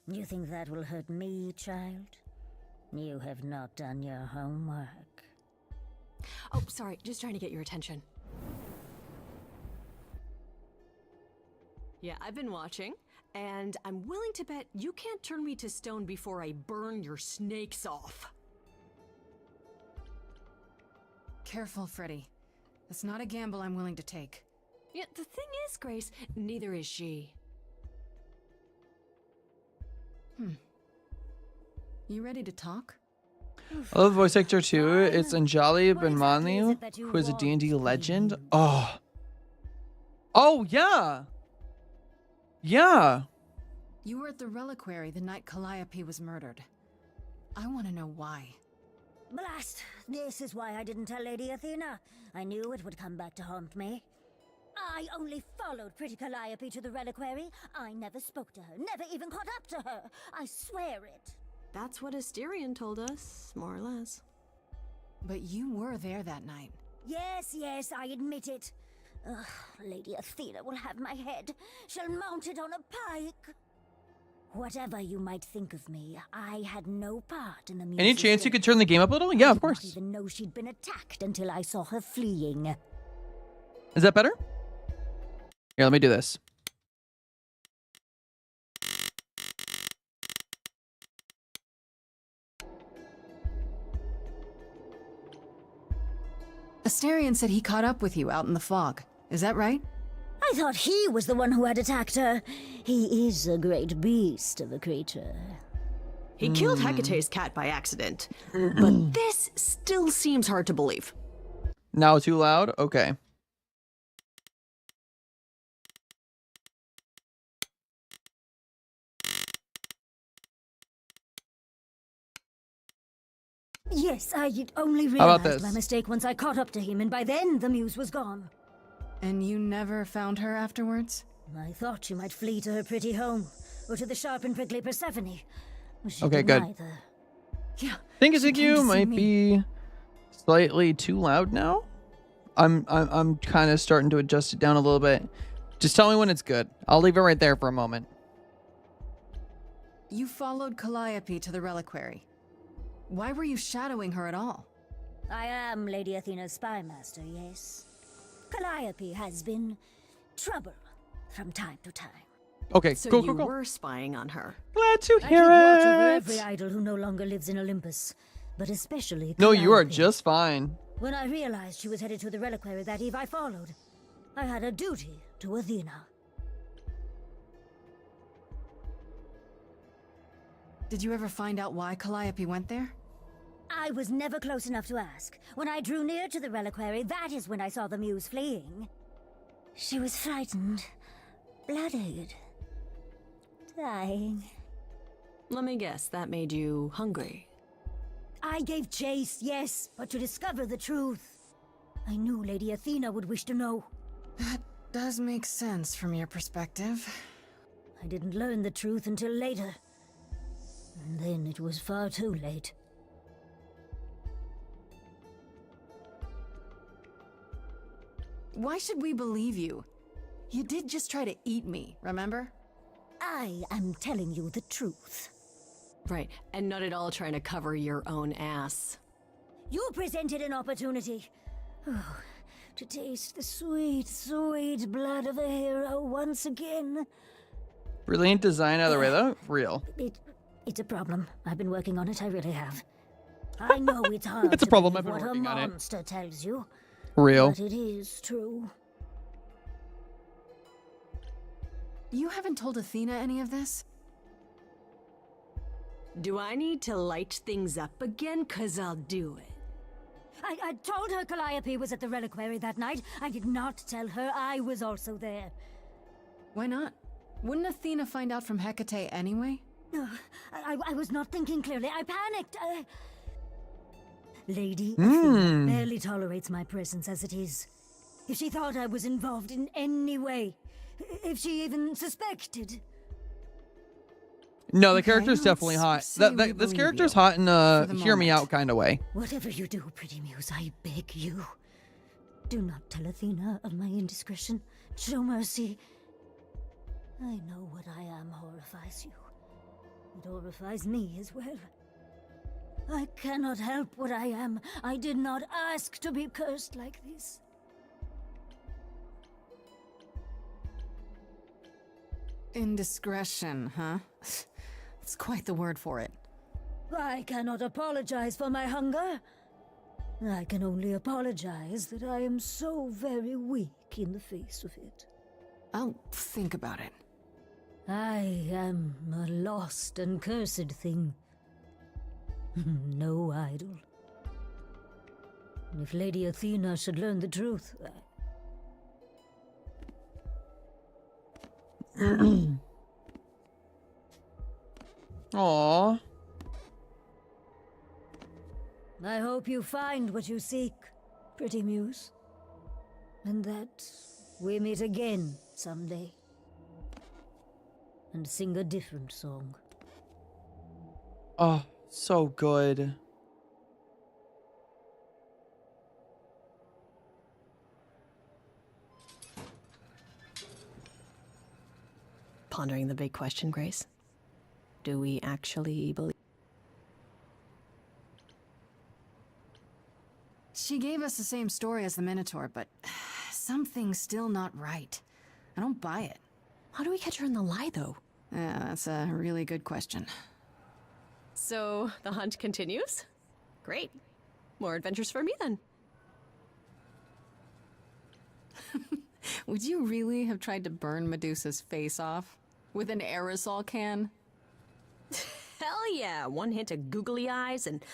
You think that will hurt me, child? You have not done your homework.
Oh, sorry, just trying to get your attention. Yeah, I've been watching, and I'm willing to bet you can't turn me to stone before I burn your snakes off.
Careful, Freddy. That's not a gamble I'm willing to take.
Yeah, the thing is, Grace, neither is she.
You ready to talk?
I love the voice actor too. It's Anjali Benmani, who is a D&D legend. Oh. Oh, yeah. Yeah.
You were at the reliquary the night Calliope was murdered. I want to know why.
Blast! This is why I didn't tell Lady Athena. I knew it would come back to haunt me. I only followed pretty Calliope to the reliquary. I never spoke to her, never even caught up to her. I swear it.
That's what Asterion told us, more or less.
But you were there that night.
Yes, yes, I admit it. Ugh, Lady Athena will have my head. She'll mount it on a pike. Whatever you might think of me, I had no part in the music.
Any chance you could turn the game up a little? Yeah, of course.
I didn't even know she'd been attacked until I saw her fleeing.
Is that better? Here, let me do this.
Asterion said he caught up with you out in the fog. Is that right?
I thought he was the one who had attacked her. He is a great beast of a creature.
He killed Hecate's cat by accident, but this still seems hard to believe.
Now too loud? Okay.
Yes, I only
How about
realized
this?
my mistake once I caught up to him, and by then the muse was gone.
And you never found her afterwards?
I thought she might flee to her pretty home, or to the sharp and prickly Persephone. She
Okay,
did
good.
neither.
Yeah.
Think
she came to
you
see
might
me.
be slightly too loud now. I'm kind of starting to adjust it down a little bit. Just tell me when it's good. I'll leave it right there for a moment.
You followed Calliope to the reliquary. Why were you shadowing her at all?
I am Lady Athena's spy master, yes. Calliope has been trouble from time to time.
Okay,
So
cool,
you
cool, cool.
were spying on her.
Glad to
I
hear
keep watch over
it.
every idol who no longer lives in Olympus, but especially
No, you are
Calliope.
just fine.
When I realized she was headed to the reliquary that eve, I followed. I had a duty to Athena.
Did you ever find out why Calliope went there?
I was never close enough to ask. When I drew near to the reliquary, that is when I saw the muse fleeing. She was frightened, bloodied, dying.
Let me guess, that made you hungry.
I gave chase, yes, but to discover the truth. I knew Lady Athena would wish to know.
That does make sense from your perspective.
I didn't learn the truth until later. And then it was far too late.
Why should we believe you? You did just try to eat me, remember?
I am telling you the truth.
Right, and not at all trying to cover your own ass.
You presented an opportunity. Oh, to taste the sweet, sweet blood of a hero once again.
Brilliant design out of the way, though. Real.
It's a problem. I've been working on it, I really have. I know it's hard
It's a
to
problem,
believe
I've been
what a
working on it.
monster tells you.
Real.
But it is true.
You haven't told Athena any of this?
Do I need to light things up again? 'Cause I'll do it.
I told her Calliope was at the reliquary that night. I did not tell her I was also there.
Why not? Wouldn't Athena find out from Hecate anyway?
I was not thinking clearly. I panicked. Lady Athena barely tolerates my presence as it is. If she thought I was involved in any way,
if she even suspected.
No, the character's definitely hot. This character's hot in a hear me out kind of way.
Whatever you do, Pretty Muse, I beg you. Do not tell Athena of my indiscretion. Show mercy. I know what I am horrifies you. It horrifies me as well. I cannot help what I am. I did not ask to be cursed like this.
Indiscretion, huh? That's quite the word for it.
I cannot apologize for my hunger. I can only apologize that I am so very weak in the face of it.
I'll think about it.
I am a lost and cursed thing. No idol. If Lady Athena should learn the truth,
Aww.
I hope you find what you seek, Pretty Muse. And that we meet again someday. And sing a different song.
Oh, so good.
Pondering the big question, Grace. Do we actually believe?
She gave us the same story as the Minotaur, but something's still not right. I don't buy it.
How do we catch her in the lie, though?
Yeah, that's a really good question.
So, the hunt continues? Great. More adventures for me, then.
Would you really have tried to burn Medusa's face off? With an aerosol can?
Hell yeah! One hint of googly eyes and...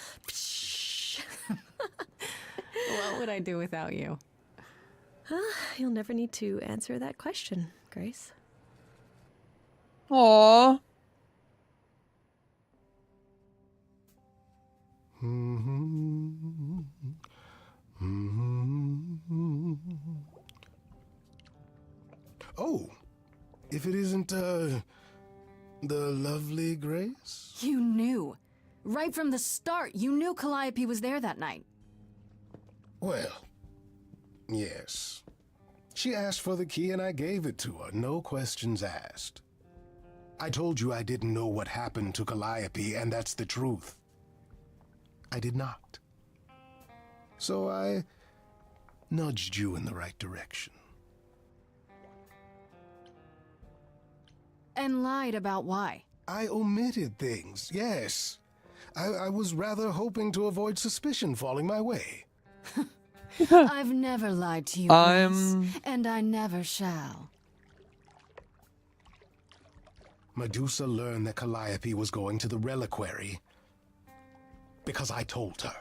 What would I do without you?
You'll never need to answer that question, Grace.
Aww.
Oh, if it isn't, the lovely Grace?
You knew. Right from the start, you knew Calliope was there that night.
Well, yes. She asked for the key and I gave it to her, no questions asked. I told you I didn't know what happened to Calliope, and that's the truth. I did not. So I nudged you in the right direction.
And lied about why?
I omitted things, yes. I was rather hoping to avoid suspicion falling my way.
I've never lied to you, Grace, and I never shall.
Medusa learned that Calliope was going to the reliquary because I told her.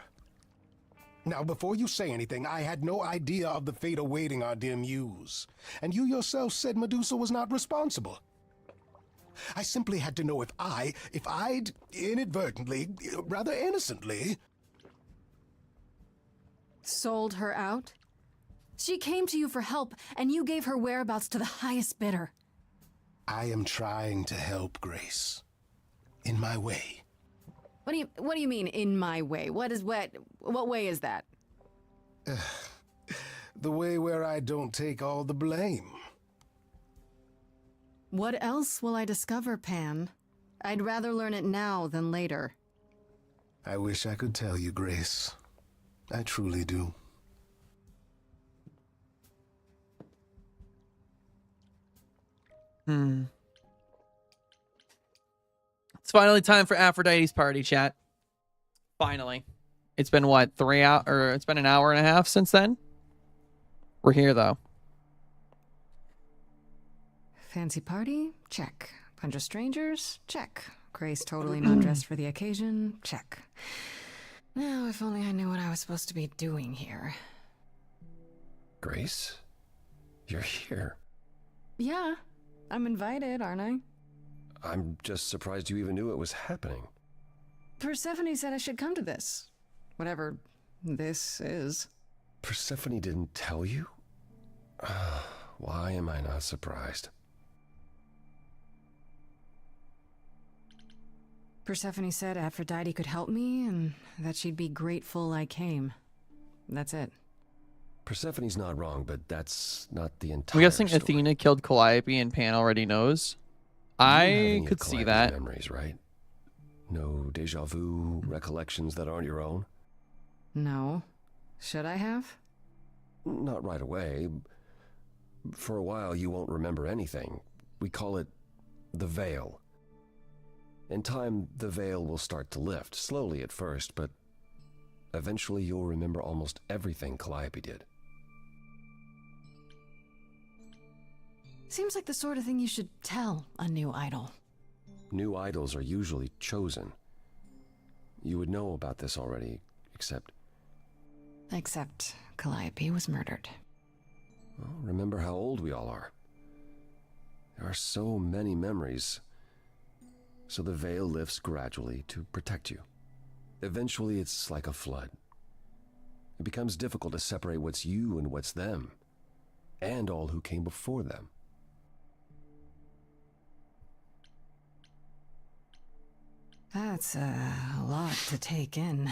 Now, before you say anything, I had no idea of the fate awaiting our dear Muse. And you yourself said Medusa was not responsible. I simply had to know if I'd inadvertently, rather innocently...
Sold her out? She came to you for help, and you gave her whereabouts to the highest bidder.
I am trying to help, Grace. In my way.
What do you mean, in my way? What way is that?
The way where I don't take all the blame.
What else will I discover, Pan? I'd rather learn it now than later.
I wish I could tell you, Grace. I truly do.
It's finally time for Aphrodite's party, chat. Finally. It's been what, 3 hours, or it's been an hour and a half since then? We're here, though.
Fancy party? Check. Bunch of strangers? Check. Grace totally not dressed for the occasion? Check. Now, if only I knew what I was supposed to be doing here.
Grace? You're here.
Yeah. I'm invited, aren't I?
I'm just surprised you even knew it was happening.
Persephone said I should come to this. Whatever this is.
Persephone didn't tell you? Why am I not surprised?
Persephone said Aphrodite could help me and that she'd be grateful I came. That's it.
Persephone's not wrong, but that's not the entire
I'm guessing
story.
Athena killed Calliope and Pan already knows.
You don't have
I
any
could
of
see
Calliope's
that.
memories, right? No deja vu recollections that aren't your own?
No. Should I have?
Not right away. For a while, you won't remember anything. We call it the veil. In time, the veil will start to lift, slowly at first, but eventually you'll remember almost everything Calliope did.
Seems like the sort of thing you should tell a new idol.
New idols are usually chosen. You would know about this already, except
Calliope was murdered.
well, remember how old we all are. There are so many memories. So the veil lifts gradually to protect you. Eventually, it's like a flood. It becomes difficult to separate what's you and what's them, and all who came before them.
That's a lot to take in.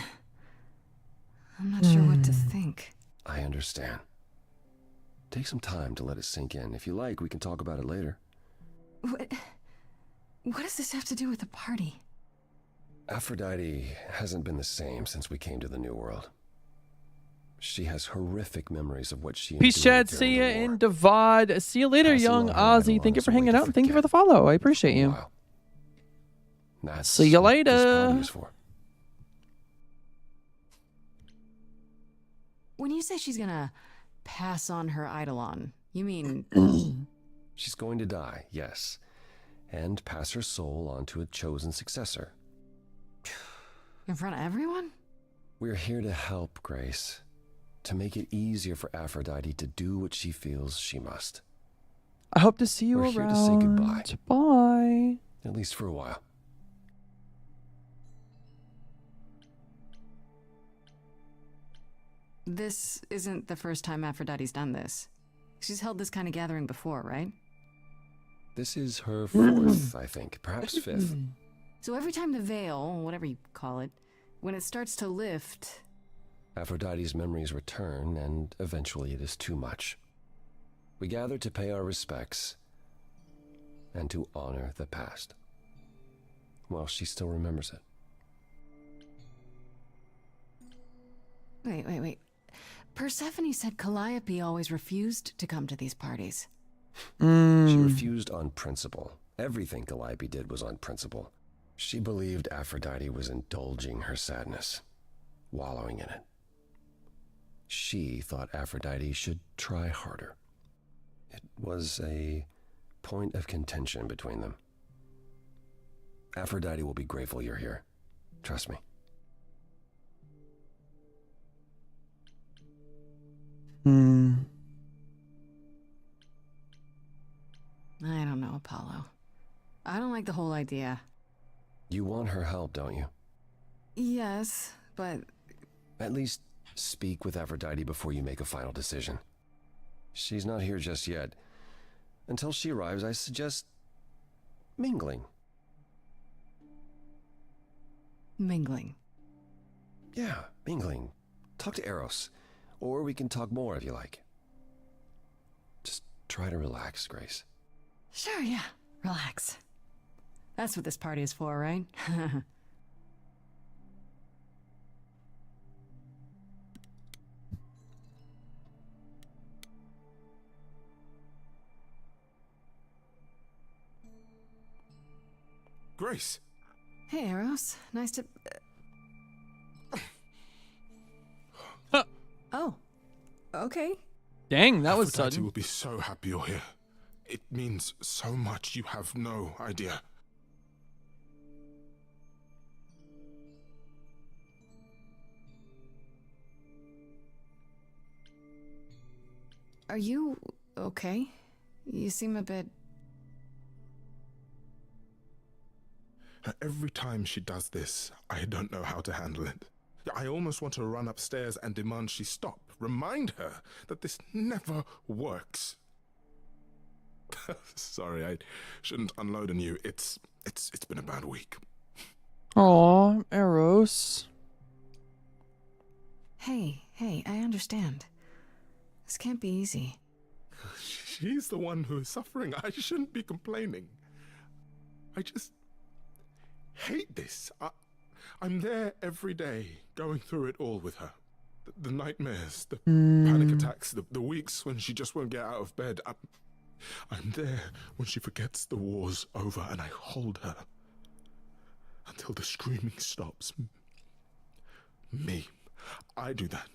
I'm not sure what to think.
I understand. Take some time to let it sink in. If you like, we can talk about it later.
What does this have to do with the party?
Aphrodite hasn't been the same since we came to the New World. She has horrific memories of what she
Peace,
endured
Chad. See ya
during the
in Devad. See you later,
Passing
young
on her idol
Ozzy. Thank you
is
for
a way
hanging
to
out and thank you for the follow. I appreciate you.
war. That's
See you
what this
later.
party is for.
When you say she's gonna pass on her eidolon, you mean...
She's going to die, yes, and pass her soul on to a chosen successor.
in front of everyone?
We're here to help, Grace. To make it easier for Aphrodite to do what she feels she must.
I hope to see you
We're
around.
here to say goodbye.
Bye.
At least for a while.
This isn't the first time Aphrodite's done this. She's held this kind of gathering before, right?
This is her fourth, I think, perhaps fifth.
So every time the veil, whatever you call it, when it starts to lift...
Aphrodite's memories return, and eventually it is too much. We gather to pay our respects and to honor the past. Well, she still remembers it.
Wait. Persephone said Calliope always refused to come to these parties.
She refused on principle. Everything Calliope did was on principle. She believed Aphrodite was indulging her sadness, wallowing in it. She thought Aphrodite should try harder. It was a point of contention between them. Aphrodite will be grateful you're here. Trust me.
I don't know, Apollo. I don't like the whole idea.
You want her help, don't you?
Yes, but...
At least speak with Aphrodite before you make a final decision. She's not here just yet. Until she arrives, I suggest mingling.
Mingling?
Yeah, mingling. Talk to Eros. Or we can talk more if you like. Just try to relax, Grace.
Sure, yeah. Relax. That's what this party is for, right?
Grace.
Hey, Eros. Nice to... Oh. Okay.
Dang, that was
Aphrodite
sudden.
will be so happy you're here. It means so much, you have no idea.
Are you okay? You seem a bit...
Every time she does this, I don't know how to handle it. I almost want to run upstairs and demand she stop. Remind her that this never works. Sorry, I shouldn't unload on you. It's been a bad week.
Aw, Eros.
Hey, I understand. This can't be easy.
She's the one who is suffering. I shouldn't be complaining. I just hate this. I'm there every day, going through it all with her. The nightmares, the panic attacks, the weeks when she just won't get out of bed. I'm there when she forgets the war's over, and I hold her until the screaming stops. Me. I do that.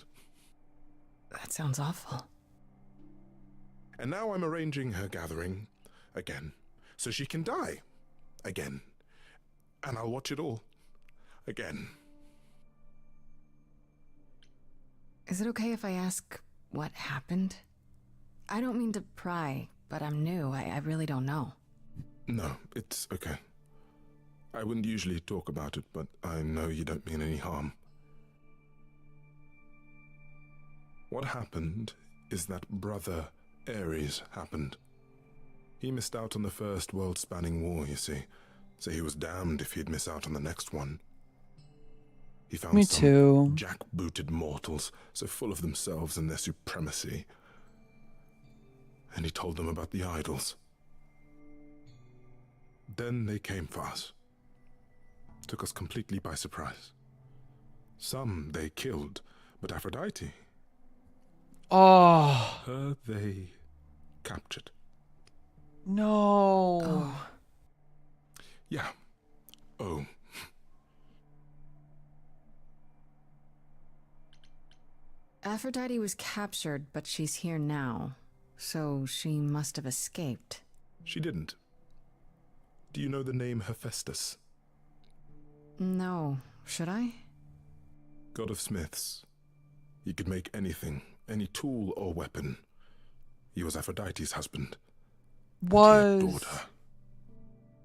That sounds awful.
And now I'm arranging her gathering again, so she can die again. And I'll watch it all again.
Is it okay if I ask what happened? I don't mean to pry, but I'm new. I really don't know.
No, it's okay. I wouldn't usually talk about it, but I know you don't mean any harm. What happened is that Brother Ares happened. He missed out on the first world-spanning war, you see, so he was damned if he'd miss out on the next one. He found
Me
some
too.
jackbooted mortals, so full of themselves and their supremacy. And he told them about the idols. Then they came for us. Took us completely by surprise. Some they killed, but Aphrodite,
Oh,
her they captured.
no.
Yeah. Oh.
Aphrodite was captured, but she's here now. So she must have escaped.
She didn't. Do you know the name Hephaestus?
No. Should I?
God of smiths. He could make anything, any tool or weapon. He was Aphrodite's husband. He adored her.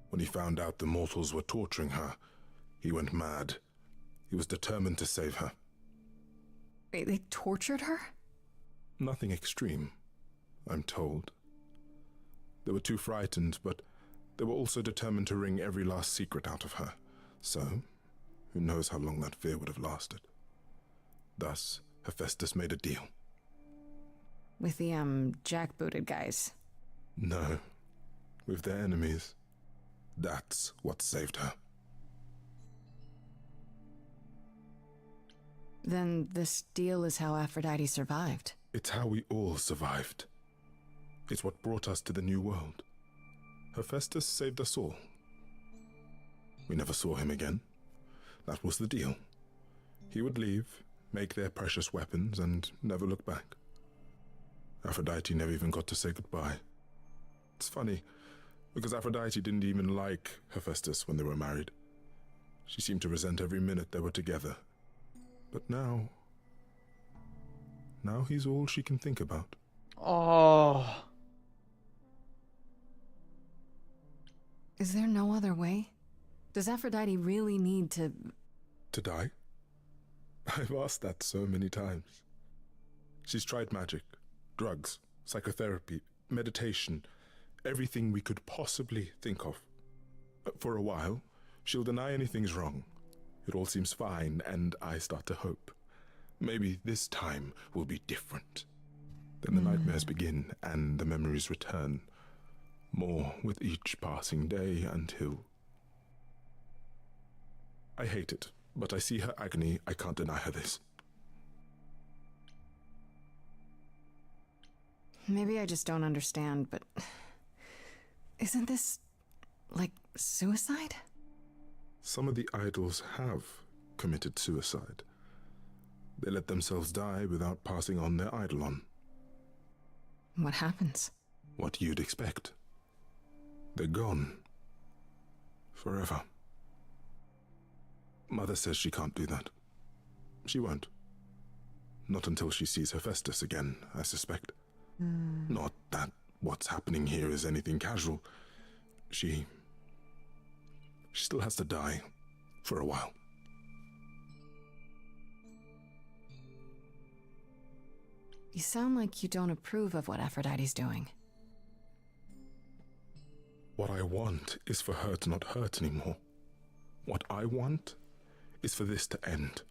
When he found out the mortals were torturing her, he went mad. He was determined to save her.
Wait, they tortured her?
Nothing extreme, I'm told. They were too frightened, but they were also determined to wring every last secret out of her. So, who knows how long that fear would have lasted. Thus, Hephaestus made a deal.
With the, jackbooted guys.
No, with their enemies. That's what saved her.
Then this deal is how Aphrodite survived.
It's how we all survived. It's what brought us to the new world. Hephaestus saved us all. We never saw him again. That was the deal. He would leave, make their precious weapons, and never look back. Aphrodite never even got to say goodbye. It's funny, because Aphrodite didn't even like Hephaestus when they were married. She seemed to resent every minute they were together. But now he's all she can think about.
Oh.
Is there no other way? Does Aphrodite really need to...
To die? I've asked that so many times. She's tried magic, drugs, psychotherapy, meditation, everything we could possibly think of. For a while, she'll deny anything's wrong. It all seems fine, and I start to hope. Maybe this time will be different. Then the nightmares begin, and the memories return. More with each passing day until... I hate it, but I see her agony. I can't deny her this.
Maybe I just don't understand, but... Isn't this... like suicide?
Some of the idols have committed suicide. They let themselves die without passing on their eidolon.
What happens?
What you'd expect. They're gone. Forever. Mother says she can't do that. She won't. Not until she sees Hephaestus again, I suspect. Not that what's happening here is anything casual. She still has to die for a while.
You sound like you don't approve of what Aphrodite's doing.
What I want is for her to not hurt anymore. What I want is for this to end.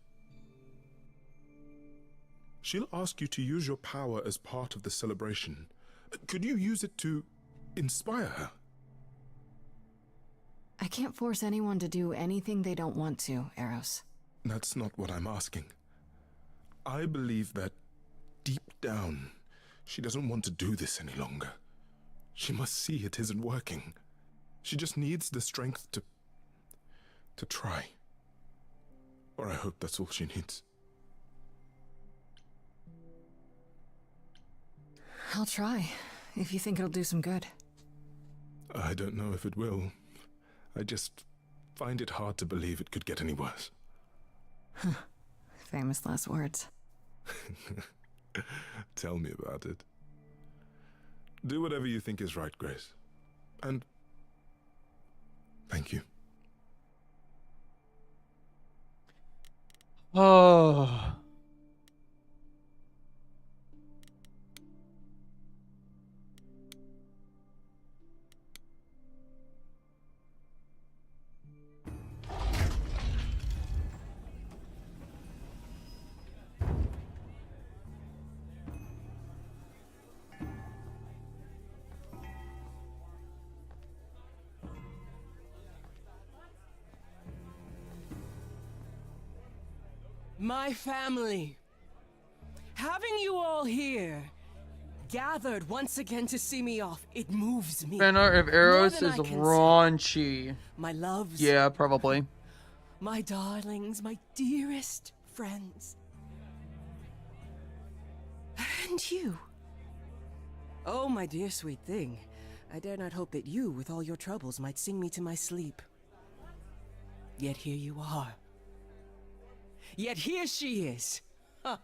She'll ask you to use your power as part of the celebration. Could you use it to inspire her?
I can't force anyone to do anything they don't want to, Eros.
That's not what I'm asking. I believe that deep down, she doesn't want to do this any longer. She must see it isn't working. She just needs the strength to try. Or I hope that's all she needs.
I'll try, if you think it'll do some good.
I don't know if it will. I just find it hard to believe it could get any worse.
Famous last words.
Tell me about it. Do whatever you think is right, Grace. And thank you.
Oh.
My family. Having you all here, gathered once again to see me off, it moves me.
Fan art of Eros
more
is
than I can
raunchy.
say. My loves.
Yeah, probably.
My darlings, my dearest friends. And you. Oh, my dear sweet thing. I dare not hope that you, with all your troubles, might sing me to my sleep. Yet here you are. Yet here she is. Huh.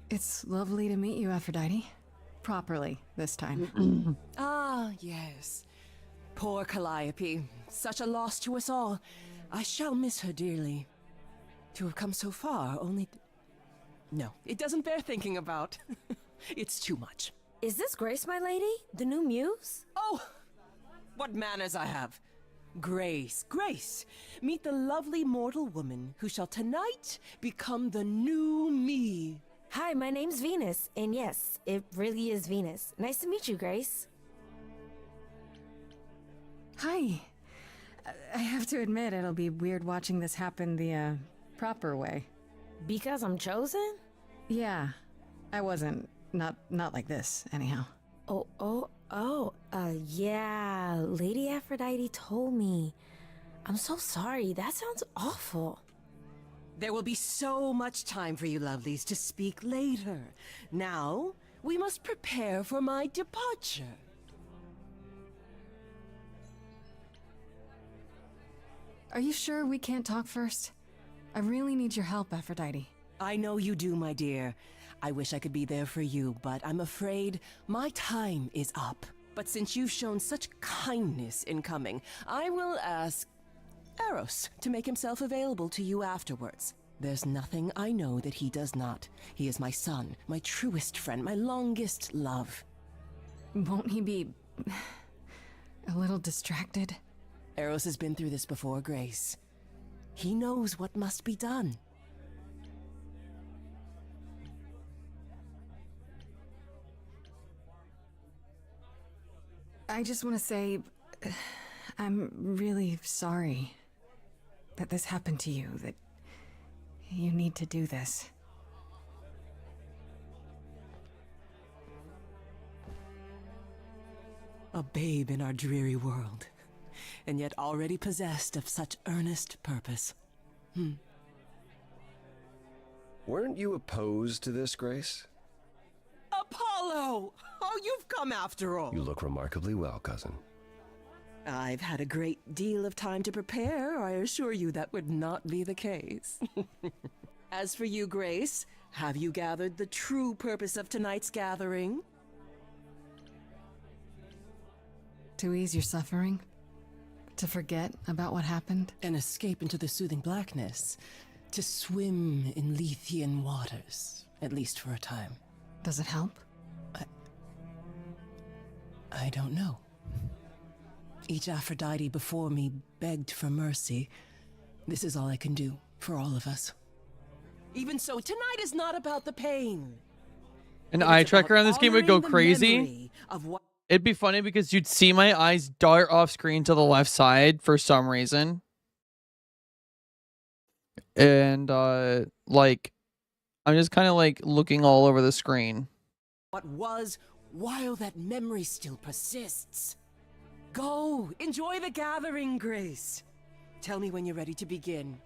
It's lovely to meet you, Aphrodite. Properly, this time.
Ah, yes. Poor Calliope. Such a loss to us all. I shall miss her dearly. To have come so far, only... No, it doesn't bear thinking about. It's too much.
Is this Grace, my lady? The new muse?
Oh! What manners I have. Grace, Grace, meet the lovely mortal woman who shall tonight become the new me.
Hi, my name's Venus, and yes, it really is Venus. Nice to meet you, Grace.
Hi. I have to admit, it'll be weird watching this happen the, proper way.
Because I'm chosen?
Yeah. I wasn't. Not like this, anyhow.
Yeah, Lady Aphrodite told me. I'm so sorry, that sounds awful.
There will be so much time for you lovelies to speak later. Now, we must prepare for my departure.
Are you sure we can't talk first? I really need your help, Aphrodite.
I know you do, my dear. I wish I could be there for you, but I'm afraid my time is up. But since you've shown such kindness in coming, I will ask Eros to make himself available to you afterwards. There's nothing I know that he does not. He is my son, my truest friend, my longest love.
Won't he be... a little distracted?
Eros has been through this before, Grace. He knows what must be done.
I just want to say, I'm really sorry that this happened to you, that you need to do this.
A babe in our dreary world, and yet already possessed of such earnest purpose.
Weren't you opposed to this, Grace?
Apollo! Oh, you've come after all.
You look remarkably well, cousin.
I've had a great deal of time to prepare. I assure you that would not be the case. As for you, Grace, have you gathered the true purpose of tonight's gathering?
To ease your suffering? To forget about what happened?
And escape into the soothing blackness. To swim in Lethean waters, at least for a time.
Does it help?
I don't know. Each Aphrodite before me begged for mercy. This is all I can do for all of us. Even so, tonight is not about the pain.
An
It is
eye tracker
about
on this game would go
honoring the
crazy.
memory of what
It'd be funny because you'd see my eyes dart off screen to the left side for some reason. And like I'm just kind of like looking all over the screen.
was while that memory still persists. Go, enjoy the gathering, Grace. Tell me when you're ready to begin.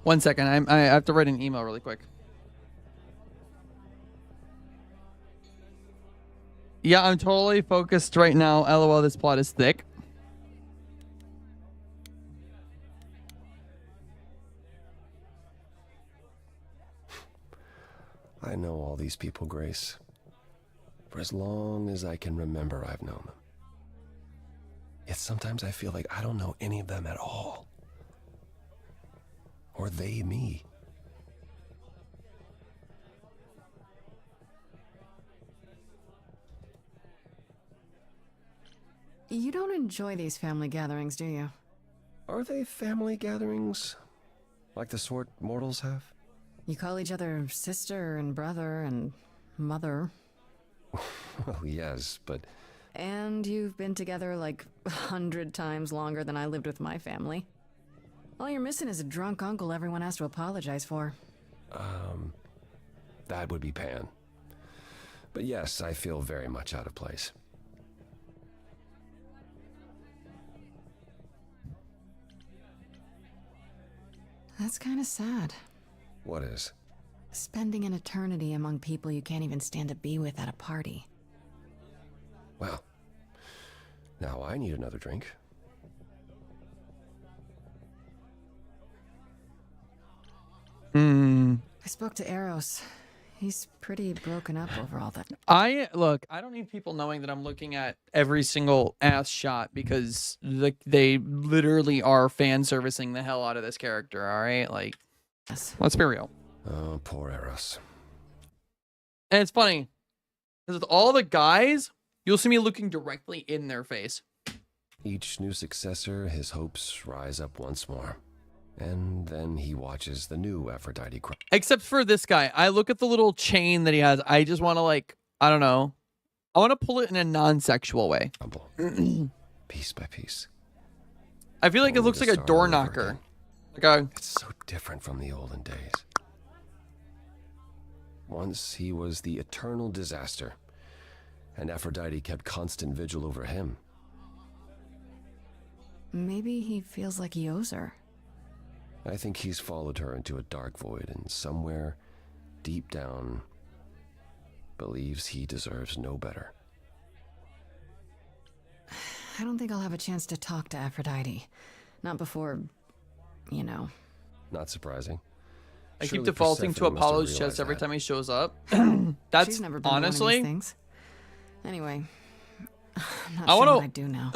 One second, I have to write an email really quick. Yeah, I'm totally focused right now. LOL, this plot is thick.
I know all these people, Grace. For as long as I can remember, I've known them. Yet sometimes I feel like I don't know any of them at all. Or they me.
You don't enjoy these family gatherings, do you?
Are they family gatherings? Like the sort mortals have?
You call each other sister and brother and mother.
Well, yes, but...
And you've been together like 100 times longer than I lived with my family. All you're missing is a drunk uncle everyone has to apologize for.
That would be Pan. But yes, I feel very much out of place.
That's kind of sad.
What is?
Spending an eternity among people you can't even stand to be with at a party.
Well, now I need another drink.
I spoke to Eros. He's pretty broken up over all that.
I don't need people knowing that I'm looking at every single ass shot because they literally are fan servicing the hell out of this character, all right? Like, let's be real.
Oh, poor Eros.
And it's funny because with all the guys, you'll see me looking directly in their face.
Each new successor, his hopes rise up once more. And then he watches the new Aphrodite cry.
Except for this guy. I look at the little chain that he has. I just want to, like, I don't know. I want to pull it in a non-sexual way.
Piece by piece.
I feel like it looks like a door knocker.
It's so different from the olden days. Once he was the eternal disaster, and Aphrodite kept constant vigil over him.
Maybe he feels like he owes her.
I think he's followed her into a dark void and somewhere deep down believes he deserves no better.
I don't think I'll have a chance to talk to Aphrodite. Not before, you know.
Not surprising.
I keep
Surely
defaulting to
Persephone must have
Apollo's chest
realized
every
that.
time he shows up. That's
She's never been
honestly.
one of these things. Anyway, I'm not
I
sure
wanna-
what I do now.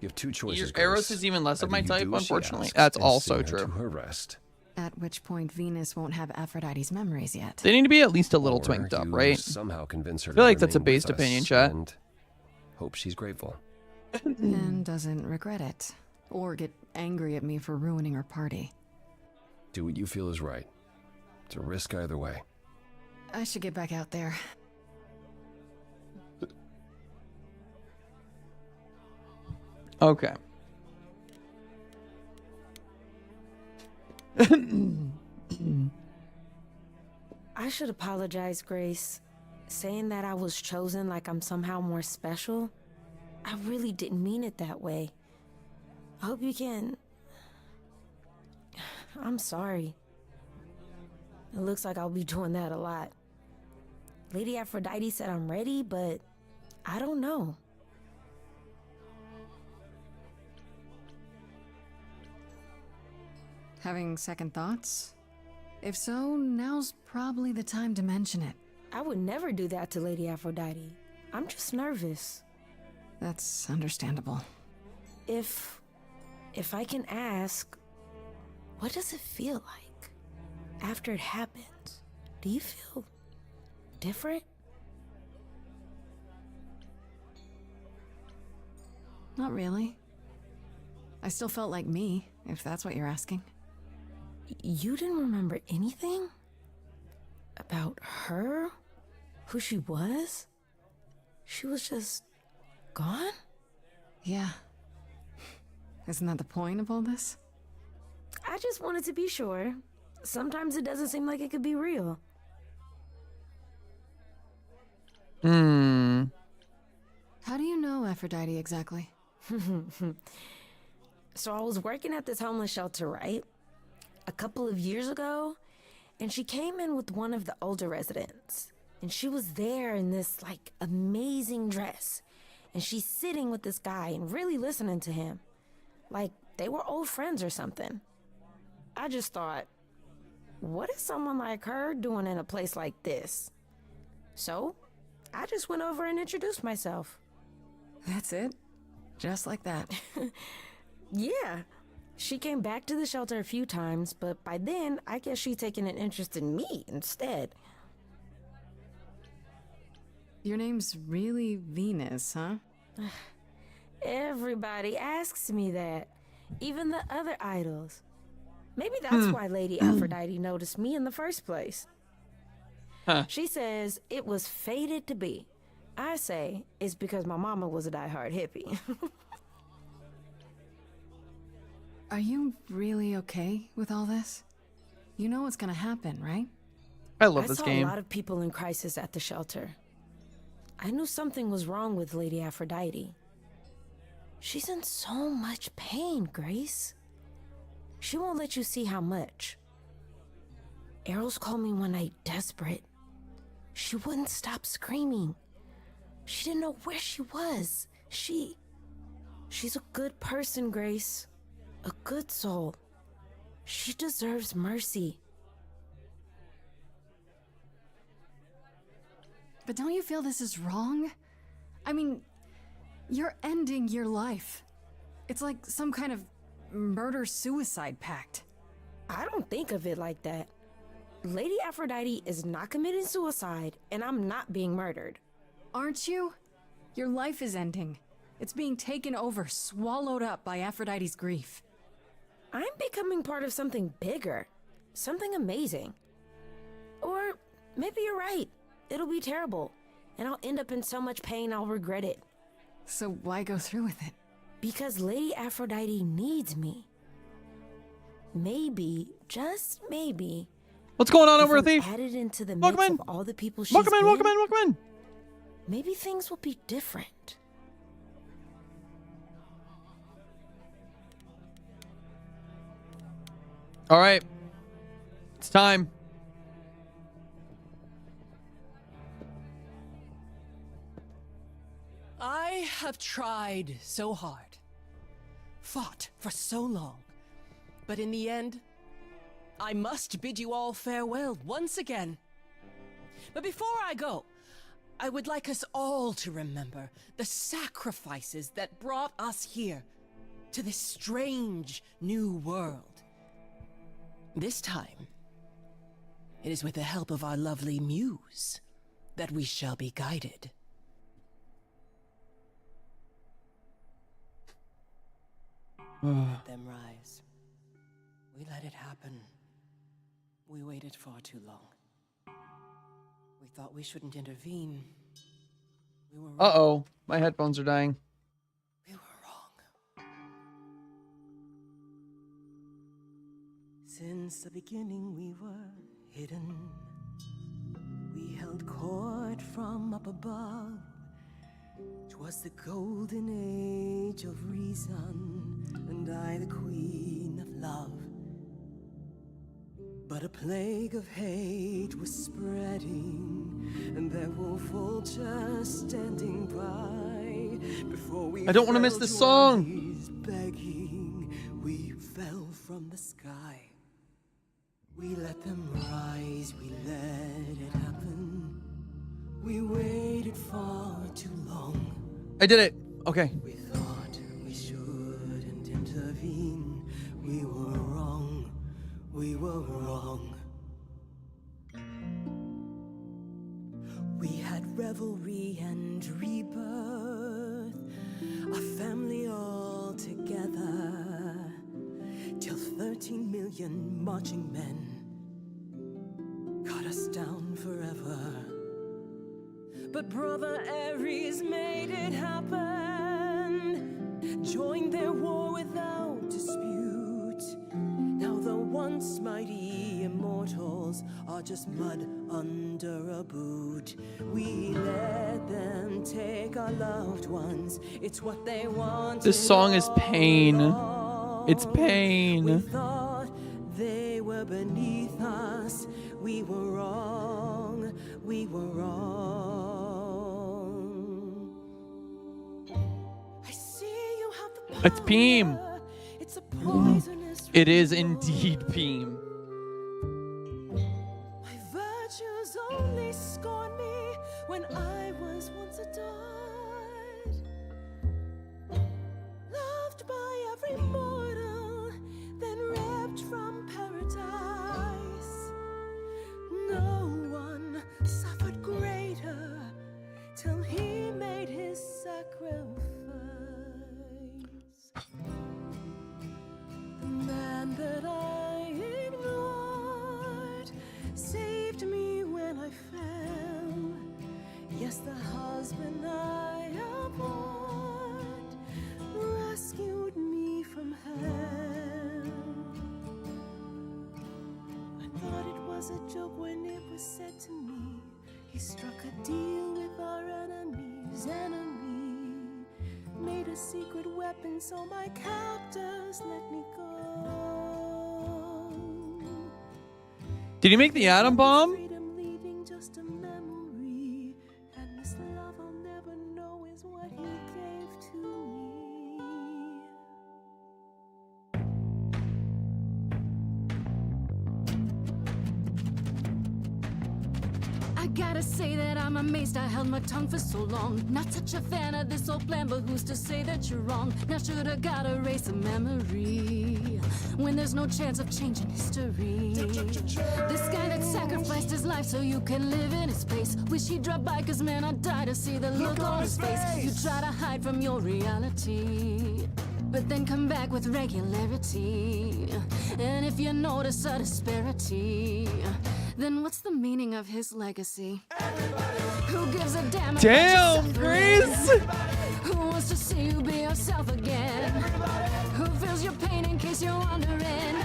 You have two choices.
Eros
Grace.
is even less of my
Either you
type,
do as she
unfortunately.
asks
That's
and
also
sing her
true.
To her rest,
At which point Venus won't have Aphrodite's memories yet.
They need to be at least a little
or
twinked up,
you
right?
Somehow convince her.
I feel
to
like that's a
remain
based
with
opinion,
us
chat.
And hope she's grateful.
And doesn't regret it. Or get angry at me for ruining her party.
Do what you feel is right. It's a risk either way.
I should get back out there.
Okay.
I should apologize, Grace. Saying that I was chosen like I'm somehow more special, I really didn't mean it that way. I hope you can... I'm sorry. It looks like I'll be doing that a lot. Lady Aphrodite said I'm ready, but I don't know.
Having second thoughts? If so, now's probably the time to mention it.
I would never do that to Lady Aphrodite. I'm just nervous.
That's understandable.
If I can ask, what does it feel like after it happens? Do you feel different?
Not really. I still felt like me, if that's what you're asking.
You didn't remember anything? About her? Who she was? She was just gone?
Yeah. Isn't that the point of all this?
I just wanted to be sure. Sometimes it doesn't seem like it could be real.
Hmm.
How do you know Aphrodite exactly?
So I was working at this homeless shelter, right? A couple of years ago, and she came in with one of the older residents. And she was there in this, like, amazing dress. And she's sitting with this guy and really listening to him. Like, they were old friends or something. I just thought, what is someone like her doing in a place like this? So, I just went over and introduced myself.
That's it? Just like that?
Yeah. She came back to the shelter a few times, but by then, I guess she'd taken an interest in me instead.
Your name's really Venus, huh?
Everybody asks me that. Even the other idols. Maybe that's why Lady Aphrodite noticed me in the first place.
Huh.
She says it was fated to be. I say it's because my mama was a diehard hippie.
Are you really okay with all this? You know what's gonna happen, right?
I love this game.
I saw a lot of people in crisis at the shelter. I knew something was wrong with Lady Aphrodite. She's in so much pain, Grace. She won't let you see how much. Eros called me one night desperate. She wouldn't stop screaming. She didn't know where she was. She's a good person, Grace. A good soul. She deserves mercy.
But don't you feel this is wrong? I mean, you're ending your life. It's like some kind of murder-suicide pact.
I don't think of it like that. Lady Aphrodite is not committing suicide, and I'm not being murdered.
Aren't you? Your life is ending. It's being taken over, swallowed up by Aphrodite's grief.
I'm becoming part of something bigger. Something amazing. Or maybe you're right. It'll be terrible, and I'll end up in so much pain I'll regret it.
So why go through with it?
Because Lady Aphrodite needs me. Maybe, just maybe...
What's going on over
if
Thief?
I'm added into the
Welcome
mix
in.
of all the people she's
Welcome in,
been,
welcome in, welcome in.
maybe things will be different.
All right. It's time.
I have tried so hard, fought for so long, but in the end, I must bid you all farewell once again. But before I go, I would like us all to remember the sacrifices that brought us here, to this strange new world. This time, it is with the help of our lovely muse that we shall be guided. Let them rise. We let it happen. We waited far too long. We thought we shouldn't intervene. We were wrong.
Uh-oh. My headphones are dying.
We were wrong. Since the beginning we were hidden. We held court from up above. 'Twas the golden age of reason, and I the queen of love. But a plague of hate was spreading, and there were vultures standing by. Before we
I don't want to miss this song.
begging, we fell from the sky. We let them rise, we let it happen. We waited far too long.
I did it. Okay.
We thought we shouldn't intervene. We were wrong. We were wrong. We had revelry and rebirth, a family all together, till 13 million marching men cut us down forever. But Brother Ares made it happen, joined their war without dispute. Now the once mighty immortals are just mud under a boot. We let them take our loved ones. It's what they want.
This song is pain. It's pain.
We thought they were beneath us. We were wrong. We were wrong. I see you have the power.
It's Peem.
It's a poisonous.
It is indeed Peem.
My virtues only scorn me when I was once adored, loved by every mortal, then ripped from paradise. No one suffered greater till he made his sacrifice. The man that I ignored saved me when I fell. Yes, the husband I abhorred rescued me from hell. I thought it was a joke when it was said to me. He struck a deal with our enemy's enemy, made a secret weapon so my captors let me go.
Did he make the atom bomb?
Freedom leaving just a memory, and this love I'll never know is what he gave to me.
I gotta say that I'm amazed I held my tongue for so long. Not such a fan of this old plan, but who's to say that you're wrong? Now should've got erase a memory when there's no chance of changing history. This guy that sacrificed his life so you can live in his space. Wish he'd drop by, cause man, I'd die to see the look on his face. You try to hide from your reality, but then come back with regularity. And if you notice a disparity, then what's the meaning of his legacy? Who gives a damn?
Damn, Grace!
Who wants to see you be yourself again? Who feels your pain in case you're wondering?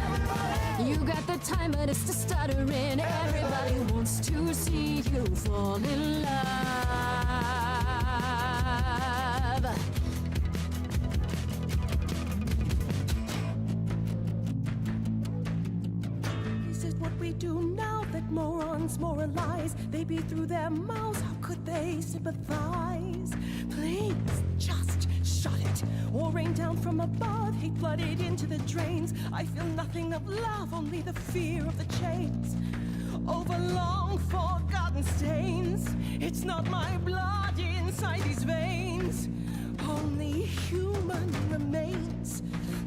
You got the time, but it's the stuttering. Everybody wants to see you fall in love.
Is it what we do now that morons moralize? They beat through their mouths, how could they sympathize? Please, just shut it, or rain down from above, hate flooded into the drains. I feel nothing of love, only the fear of the chains. Over long forgotten stains, it's not my blood inside these veins, only human remains.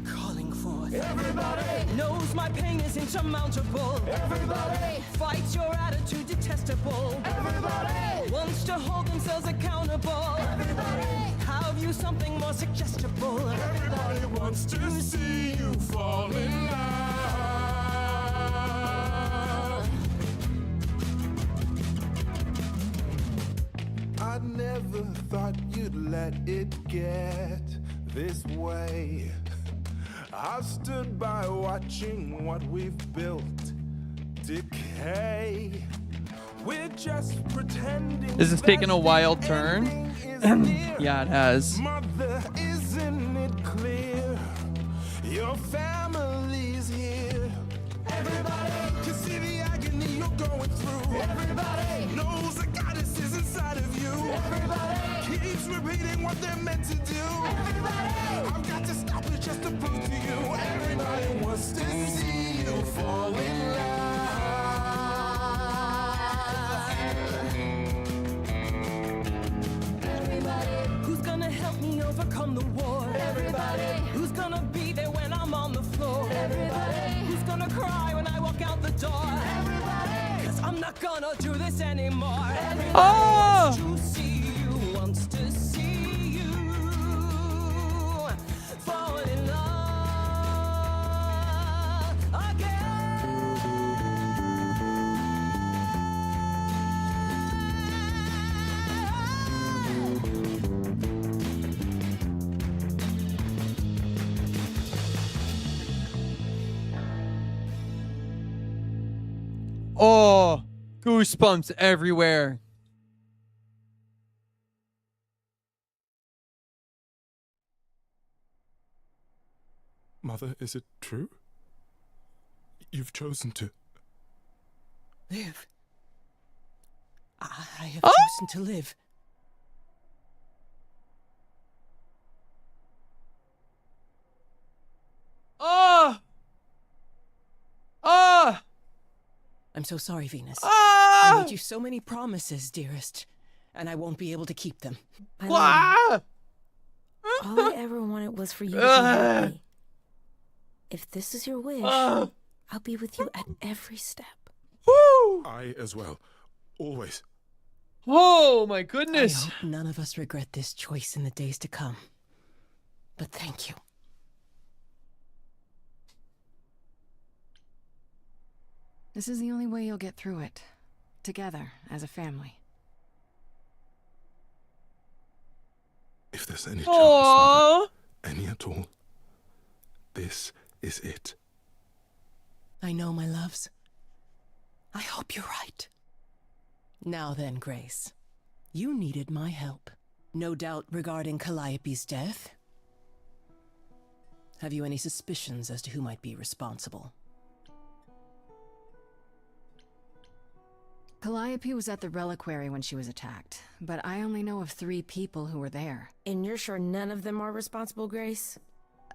Calling forth. Everybody knows my pain is insurmountable. Everybody fights your attitude detestable. Everybody wants to hold themselves accountable. Everybody have you something more suggestible. Everybody wants to see you fall in love.
I never thought you'd let it get this way. I've stood by watching what we've built decay. We're just pretending.
This is taking a wild turn. Yeah, it has.
Mother, isn't it clear? Your family's here. Everybody can see the agony you're going through. Everybody knows the goddess is inside of you. Everybody keeps repeating what they're meant to do. Everybody, I've got to stop it just to prove to you. Everybody wants to see you fall in love.
Everybody who's gonna help me over
overcome the war? Everybody. Who's gonna be there when I'm on the floor? Everybody. Who's gonna cry when I walk out the door? Everybody. 'Cause I'm not gonna do this anymore. Everybody wants to see you, wants to see you fall in love again.
Oh, goosebumps everywhere.
Mother, is it true? You've chosen to.
Live. I have chosen to live.
Oh! Oh!
I'm so sorry, Venus.
Ah!
I made you so many promises, dearest, and I won't be able to keep them.
All I ever wanted was for you to be happy. If this is your wish, I'll be with you at every step.
I as well. Always.
Oh my goodness.
I hope none of us regret this choice in the days to come. But thank you.
This is the only way you'll get through it. Together, as a family.
If there's any chance,
Aww.
Mother, any at all, this is it.
I know, my loves. I hope you're right. Now then, Grace. You needed my help. No doubt regarding Calliope's death. Have you any suspicions as to who might be responsible?
Calliope was at the reliquary when she was attacked, but I only know of 3 people who were there.
And you're sure none of them are responsible, Grace?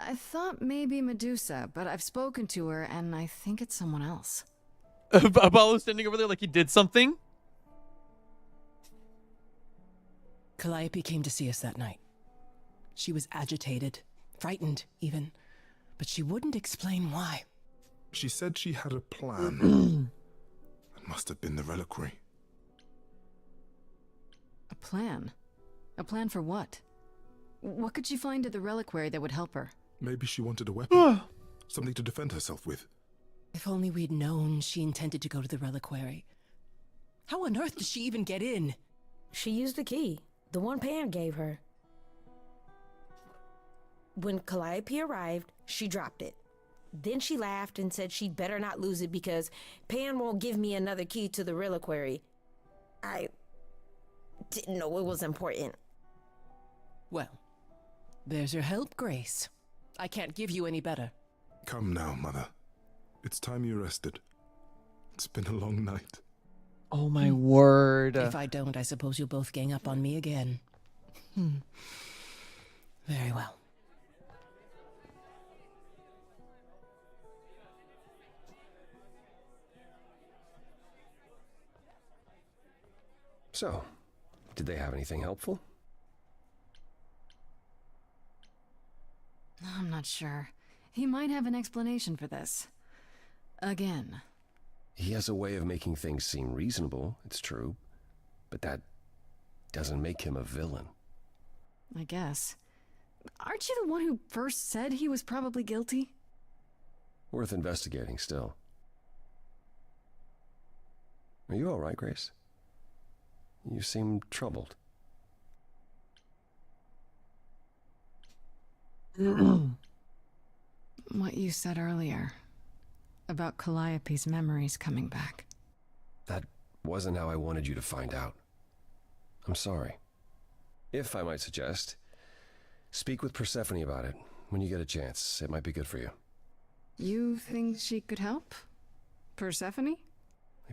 I thought maybe Medusa, but I've spoken to her, and I think it's someone else.
Apollo standing over there like he did something?
Calliope came to see us that night. She was agitated, frightened even, but she wouldn't explain why.
She said she had a plan. It must have been the reliquary.
A plan? A plan for what? What could she find at the reliquary that would help her?
Maybe she wanted a weapon. Something to defend herself with.
If only we'd known she intended to go to the reliquary. How on earth did she even get in?
She used the key, the one Pan gave her. When Calliope arrived, she dropped it. Then she laughed and said she'd better not lose it because Pan won't give me another key to the reliquary. I didn't know it was important.
Well, there's your help, Grace. I can't give you any better.
Come now, Mother. It's time you rested. It's been a long night.
Oh my word.
If I don't, I suppose you'll both gang up on me again. Very well.
So, did they have anything helpful?
I'm not sure. He might have an explanation for this. Again.
He has a way of making things seem reasonable, it's true, but that doesn't make him a villain.
I guess. Aren't you the one who first said he was probably guilty?
Worth investigating still. Are you all right, Grace? You seem troubled.
What you said earlier about Calliope's memories coming back.
That wasn't how I wanted you to find out. I'm sorry. If I might suggest, speak with Persephone about it when you get a chance. It might be good for you.
You think she could help? Persephone?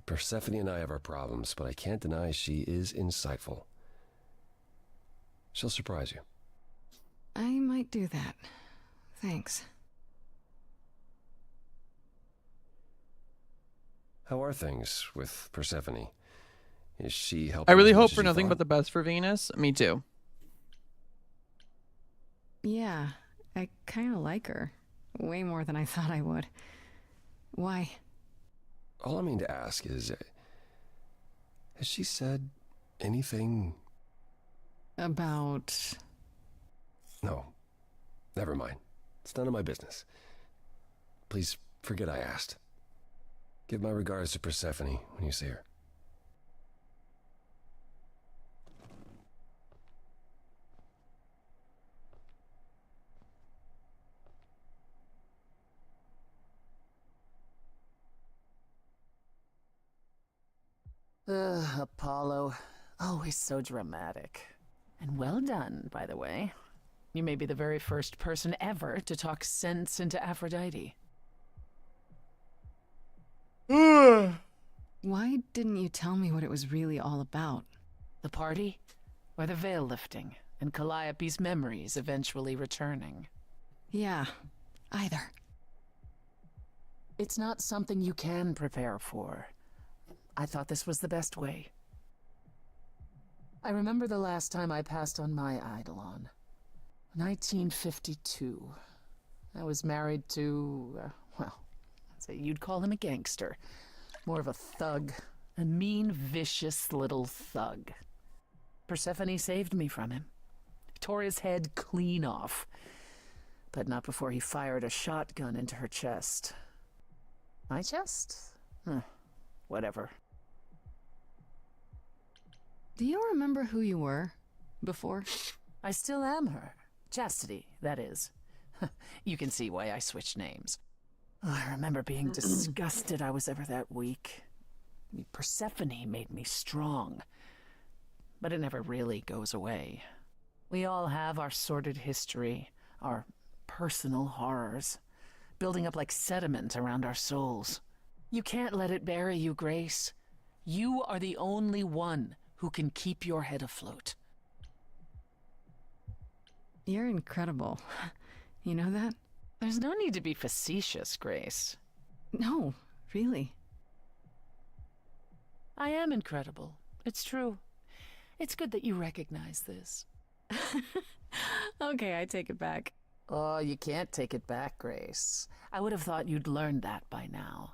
Persephone and I have our problems, but I can't deny she is insightful. She'll surprise you.
I might do that. Thanks.
How are things with Persephone? Is she helping?
I really
as much
hope
as
for
you
nothing
thought?
but the best for Venus. Me too.
Yeah, I kind of like her. Way more than I thought I would. Why?
All I mean to ask is, has she said anything?
About...
No. Never mind. It's none of my business. Please forget I asked. Give my regards to Persephone when you see her.
Apollo. Always so dramatic. And well done, by the way. You may be the very first person ever to talk sense into Aphrodite.
Why didn't you tell me what it was really all about?
The party? Or the veil lifting, and Calliope's memories eventually returning?
Yeah, either.
It's not something you can prepare for. I thought this was the best way. I remember the last time I passed on my Eidolon. 1952. I was married to, well, I'd say you'd call him a gangster. More of a thug. A mean, vicious little thug. Persephone saved me from him. Tore his head clean off. But not before he fired a shotgun into her chest. My chest? Whatever.
Do you remember who you were before?
I still am her. Chastity, that is. You can see why I switched names. I remember being disgusted I was ever that weak. Persephone made me strong. But it never really goes away. We all have our sordid history, our personal horrors, building up like sediment around our souls. You can't let it bury you, Grace. You are the only one who can keep your head afloat.
You're incredible. You know that?
There's no need to be facetious, Grace.
No, really.
I am incredible. It's true. It's good that you recognize this.
Okay, I take it back.
Oh, you can't take it back, Grace. I would have thought you'd learned that by now.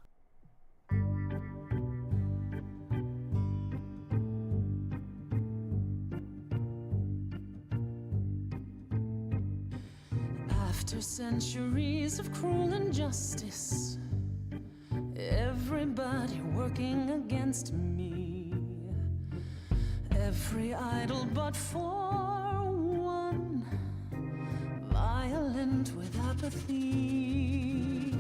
After centuries of cruel injustice, everybody working against me, every idol but for one, violent with apathy.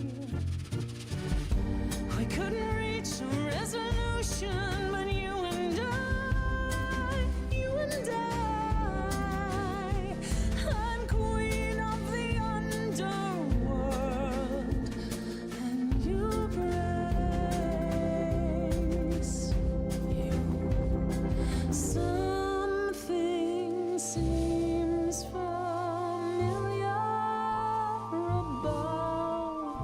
We couldn't reach a resolution, but you and I, I'm queen of the underworld, and you, Grace, you. Something seems familiar about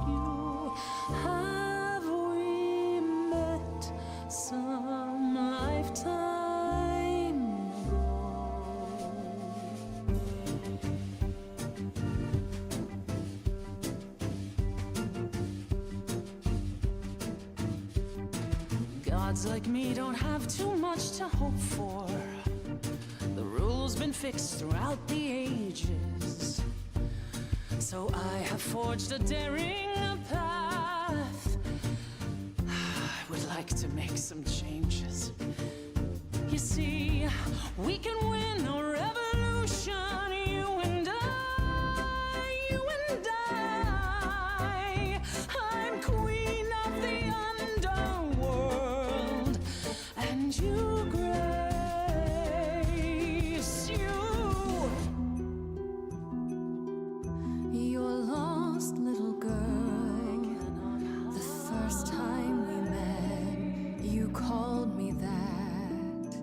you. Have we met some lifetime ago? Gods like me don't have too much to hope for. The rules been fixed throughout the ages. So I have forged a daring path. I would like to make some changes. You see, we can win a revolution, you and I, I'm queen of the underworld, and you, Grace, you're lost little girl. The first time we met, you called me that,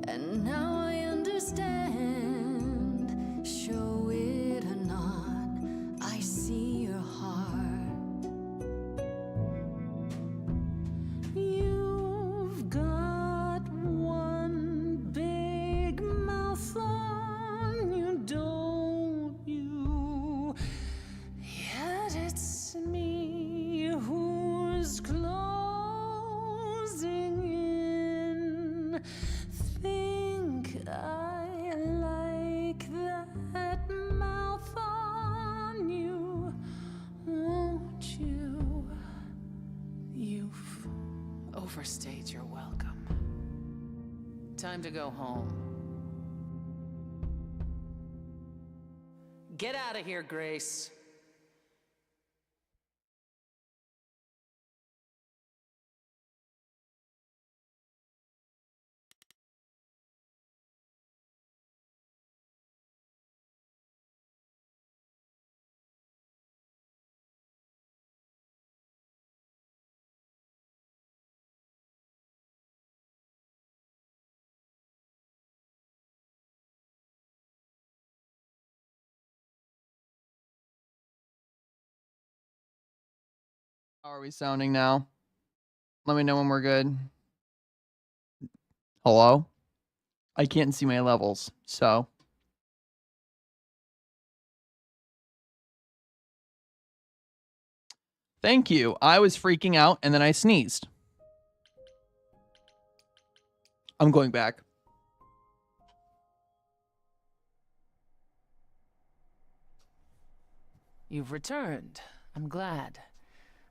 and now I understand. Show it or not, I see your heart. You've got one overstate your welcome. Time to go home. Get out of here, Grace.
How are we sounding now? Let me know when we're good. Hello? I can't see my levels, so. Thank you. I was freaking out and then I sneezed. I'm going back.
You've returned. I'm glad.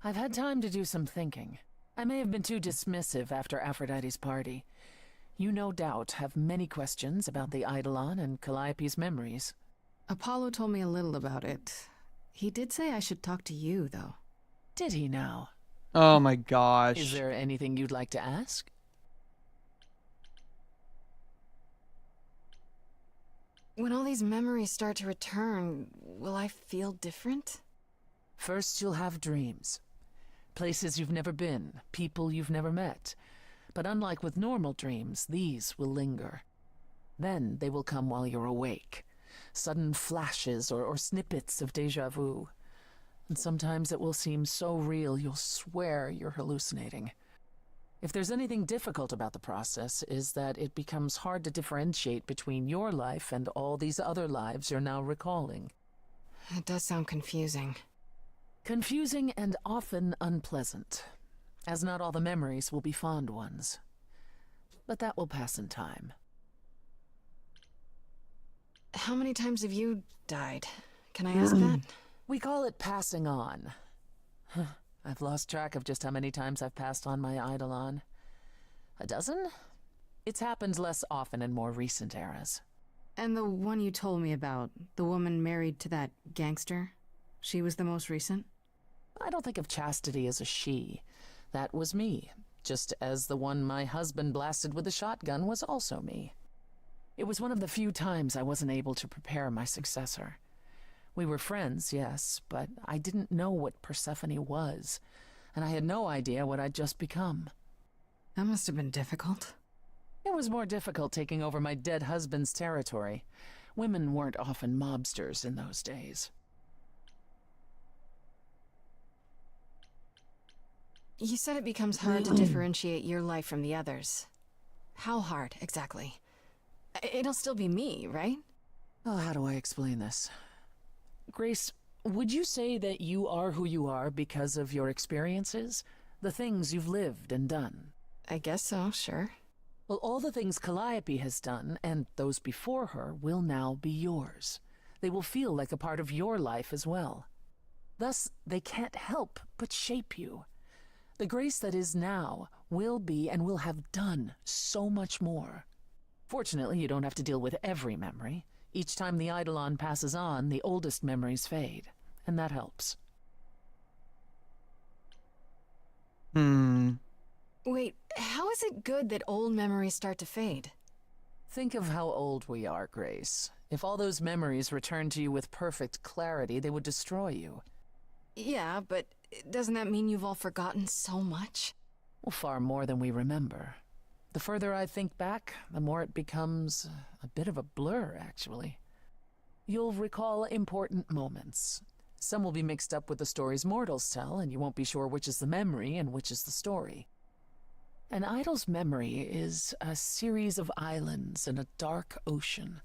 I've had time to do some thinking. I may have been too dismissive after Aphrodite's party. You no doubt have many questions about the Eidolon and Calliope's memories.
Apollo told me a little about it. He did say I should talk to you, though.
Did he now?
Oh my gosh.
Is there anything you'd like to ask?
When all these memories start to return, will I feel different?
First, you'll have dreams. Places you've never been, people you've never met. But unlike with normal dreams, these will linger. Then they will come while you're awake. Sudden flashes or snippets of déjà vu. And sometimes it will seem so real you'll swear you're hallucinating. If there's anything difficult about the process, is that it becomes hard to differentiate between your life and all these other lives you're now recalling.
It does sound confusing.
Confusing and often unpleasant, as not all the memories will be fond ones. But that will pass in time.
How many times have you died? Can I ask that?
We call it passing on. I've lost track of just how many times I've passed on my Eidolon. A dozen? It's happened less often in more recent eras.
And the one you told me about, the woman married to that gangster, she was the most recent?
I don't think of Chastity as a she. That was me, just as the one my husband blasted with a shotgun was also me. It was one of the few times I wasn't able to prepare my successor. We were friends, yes, but I didn't know what Persephone was, and I had no idea what I'd just become.
That must have been difficult.
It was more difficult taking over my dead husband's territory. Women weren't often mobsters in those days.
You said it becomes hard to differentiate your life from the others. How hard, exactly? It'll still be me, right?
Oh, how do I explain this? Grace, would you say that you are who you are because of your experiences? The things you've lived and done?
I guess so, sure.
Well, all the things Calliope has done, and those before her, will now be yours. They will feel like a part of your life as well. Thus, they can't help but shape you. The Grace that is now will be and will have done so much more. Fortunately, you don't have to deal with every memory. Each time the Eidolon passes on, the oldest memories fade, and that helps.
Wait, how is it good that old memories start to fade?
Think of how old we are, Grace. If all those memories returned to you with perfect clarity, they would destroy you.
Yeah, but doesn't that mean you've all forgotten so much?
Well, far more than we remember. The further I think back, the more it becomes a bit of a blur, actually. You'll recall important moments. Some will be mixed up with the stories mortals tell, and you won't be sure which is the memory and which is the story. An idol's memory is a series of islands in a dark ocean,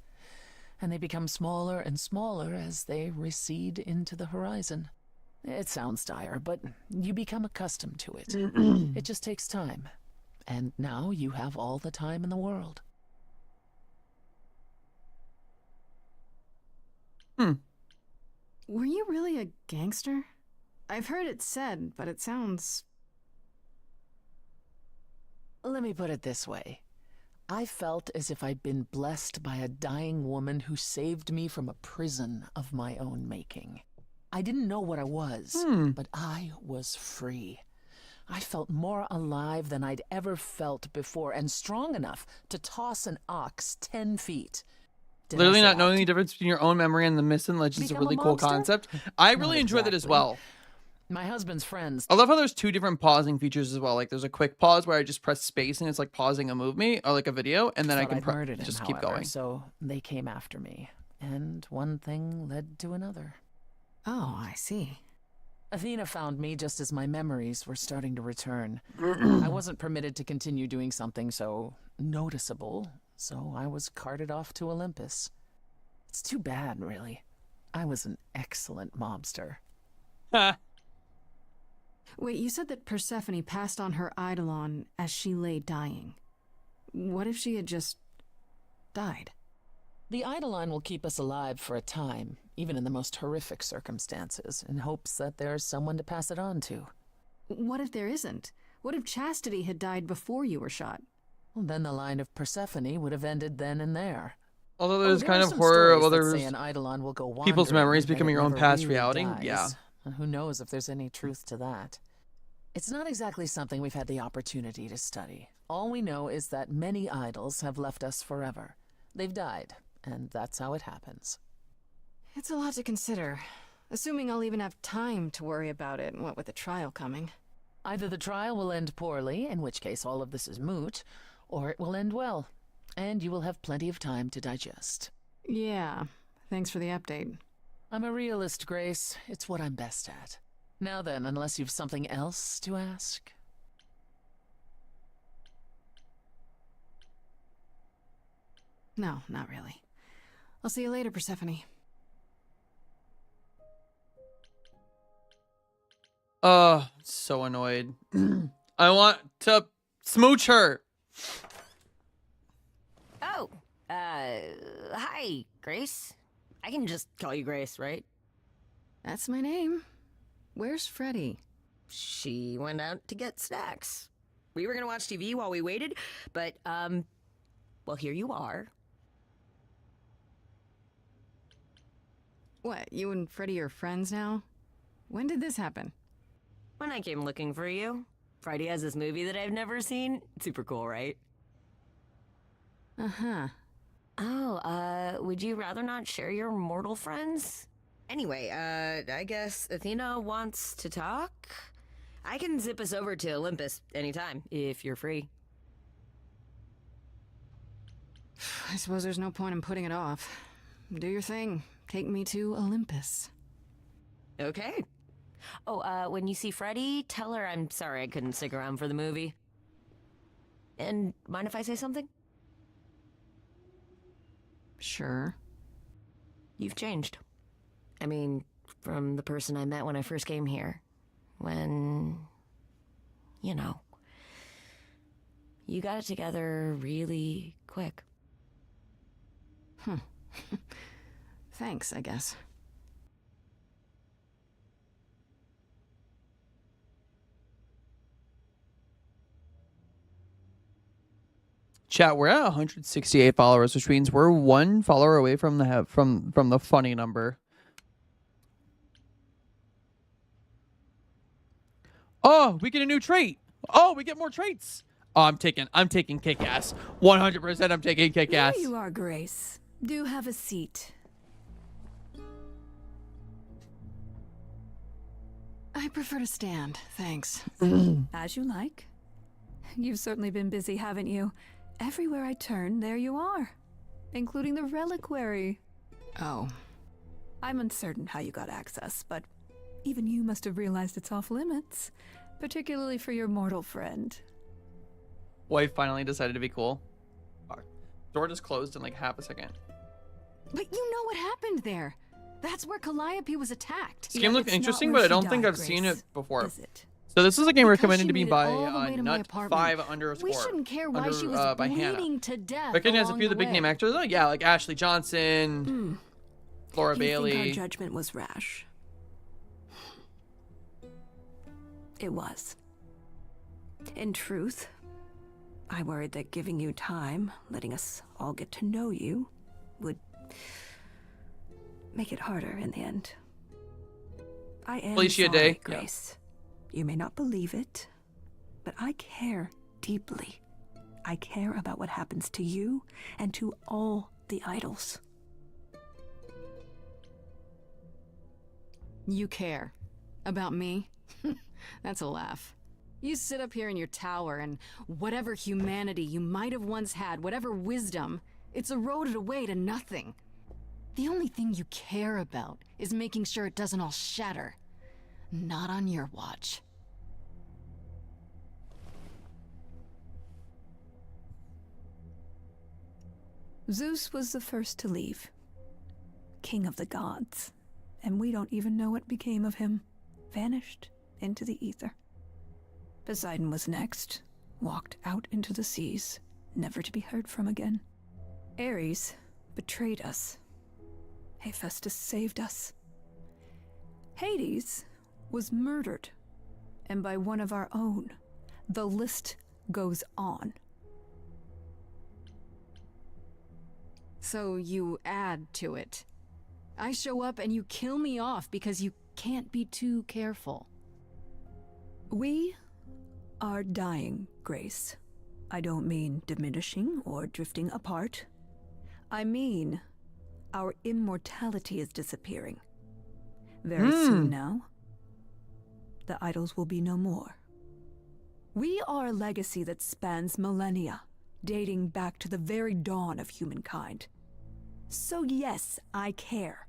and they become smaller and smaller as they recede into the horizon. It sounds dire, but you become accustomed to it. It just takes time. And now you have all the time in the world.
Were you really a gangster? I've heard it said, but it sounds...
Let me put it this way. I felt as if I'd been blessed by a dying woman who saved me from a prison of my own making. I didn't know what I was, but I was free. I felt more alive than I'd ever felt before, and strong enough to toss an ox 10 feet.
Literally not knowing the difference between your own memory and the myths and legends is a
Become a
really cool
monster?
concept. I
Not
really enjoy that as
exactly.
well.
My husband's friends.
I love how there's 2 different pausing features as well. Like there's a quick pause where I just press space and it's like pausing a movie or like a video, and then I
thought
can
I'd murdered him,
just keep
however,
going.
So they came after me, and one thing led to another.
Oh, I see.
Athena found me just as my memories were starting to return. I wasn't permitted to continue doing something so noticeable, so I was carted off to Olympus. It's too bad, really. I was an excellent mobster.
Wait, you said that Persephone passed on her Eidolon as she lay dying. What if she had just died?
The Eidolon will keep us alive for a time, even in the most horrific circumstances, in hopes that there's someone to pass it on to.
What if there isn't? What if Chastity had died before you were shot?
Well, then the line of Persephone would have ended then and there.
Although there's
there
kind
are
of
some
horror of
stories that
other
say an Eidolon will go
people's
wandering,
memories
but
becoming
it
your own
never
past
really
reality.
dies.
Yeah.
And who knows if there's any truth to that. It's not exactly something we've had the opportunity to study. All we know is that many idols have left us forever. They've died, and that's how it happens.
It's a lot to consider. Assuming I'll even have time to worry about it, what with the trial coming.
Either the trial will end poorly, in which case all of this is moot, or it will end well, and you will have plenty of time to digest.
Yeah, thanks for the update.
I'm a realist, Grace. It's what I'm best at. Now then, unless you've something else to ask.
No, not really. I'll see you later, Persephone.
So annoyed. I want to smooch her.
Oh, hi, Grace. I can just call you Grace, right?
That's my name. Where's Freddy?
She went out to get snacks. We were gonna watch TV while we waited, but, well, here you are.
What, you and Freddy are friends now? When did this happen?
When I came looking for you. Freddy has this movie that I've never seen. Super cool, right?
Uh-huh.
Oh, would you rather not share your mortal friends? Anyway, I guess Athena wants to talk? I can zip us over to Olympus anytime, if you're free.
I suppose there's no point in putting it off. Do your thing. Take me to Olympus.
Okay. Oh, when you see Freddy, tell her I'm sorry I couldn't stick around for the movie. And mind if I say something?
Sure.
You've changed. I mean, from the person I met when I first came here. When, you know, you got it together really quick.
Thanks, I guess.
Chat, we're at 168 followers, which means we're 1 follower away from the from the funny number. Oh, we get a new trait. Oh, we get more traits. Oh, I'm taking kick-ass. 100% I'm taking kick-ass.
Here you are, Grace. Do have a seat.
I prefer to stand, thanks.
As you like. You've certainly been busy, haven't you? Everywhere I turn, there you are. Including the reliquary.
Oh.
I'm uncertain how you got access, but even you must have realized it's off limits. Particularly for your mortal friend.
Wife finally decided to be cool. Door just closed in like half a second.
But you know what happened there. That's where Calliope was attacked.
This game looked interesting, but I don't think I've seen it before.
Is it?
So this is a game recommended to me
She made it
by
all the way to my apartment.
Nut5_.
We shouldn't care why she was
by Hannah.
bleeding to death.
Reckon has a
along
few of the big
way.
name actors. Oh yeah, like Ashley Johnson, Laura
You
Bailey.
think our judgment was rash? It was. In truth, I worried that giving you time, letting us all get to know you, would make it harder in the end. I am
Felicia
sorry,
Day.
Grace. You may not believe it, but I care deeply. I care about what happens to you and to all the idols.
You care. About me? That's a laugh. You sit up here in your tower, and whatever humanity you might have once had, whatever wisdom, it's eroded away to nothing. The only thing you care about is making sure it doesn't all shatter. Not on your watch.
Zeus was the first to leave. King of the gods. And we don't even know what became of him. Vanished into the ether. Poseidon was next. Walked out into the seas, never to be heard from again. Ares betrayed us. Hephaestus saved us. Hades was murdered. And by one of our own. The list goes on.
So you add to it. I show up and you kill me off because you can't be too careful.
We are dying, Grace. I don't mean diminishing or drifting apart. I mean, our immortality is disappearing. Very soon now, the idols will be no more. We are a legacy that spans millennia, dating back to the very dawn of humankind. So yes, I care.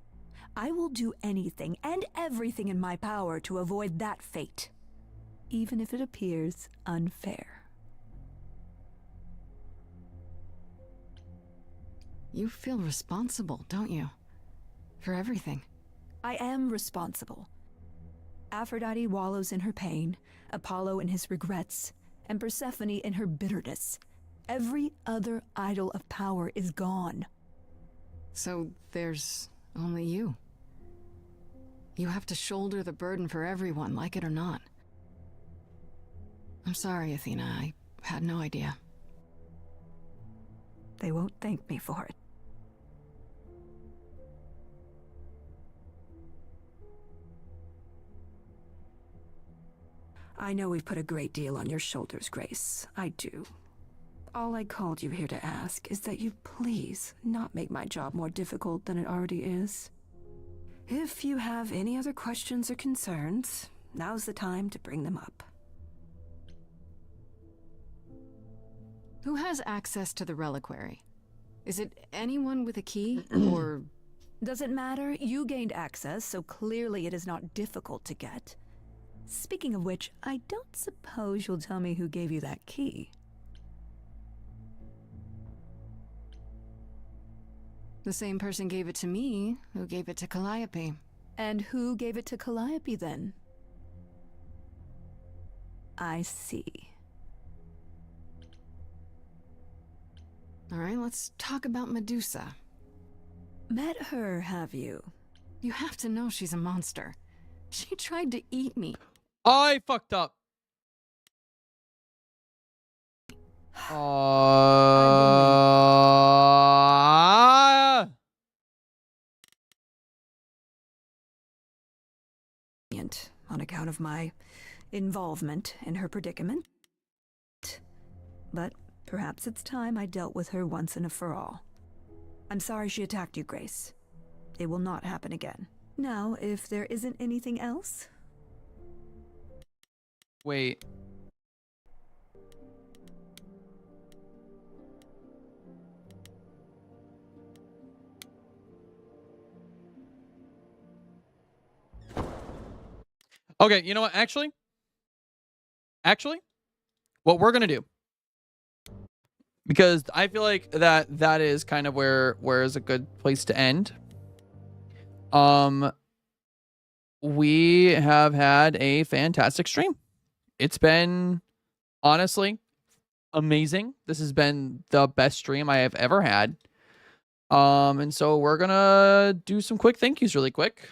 I will do anything and everything in my power to avoid that fate, even if it appears unfair.
You feel responsible, don't you? For everything.
I am responsible. Aphrodite wallows in her pain, Apollo in his regrets, and Persephone in her bitterness. Every other idol of power is gone.
So there's only you. You have to shoulder the burden for everyone, like it or not. I'm sorry, Athena. I had no idea.
They won't thank me for it. I know we've put a great deal on your shoulders, Grace. I do. All I called you here to ask is that you please not make my job more difficult than it already is. If you have any other questions or concerns, now's the time to bring them up.
Who has access to the reliquary? Is it anyone with a key, or...
Doesn't matter. You gained access, so clearly it is not difficult to get. Speaking of which, I don't suppose you'll tell me who gave you that key.
The same person gave it to me, who gave it to Calliope.
And who gave it to Calliope, then? I see.
All right, let's talk about Medusa.
Met her, have you?
You have to know she's a monster. She tried to eat me.
I fucked up.
On account of my involvement in her predicament. But perhaps it's time I dealt with her once and for all. I'm sorry she attacked you, Grace. It will not happen again. Now, if there isn't anything else...
Wait. Okay, you know what? Actually, what we're gonna do, because I feel like that is kind of where is a good place to end. We have had a fantastic stream. It's been honestly amazing. This has been the best stream I have ever had. And so we're gonna do some quick thank yous really quick.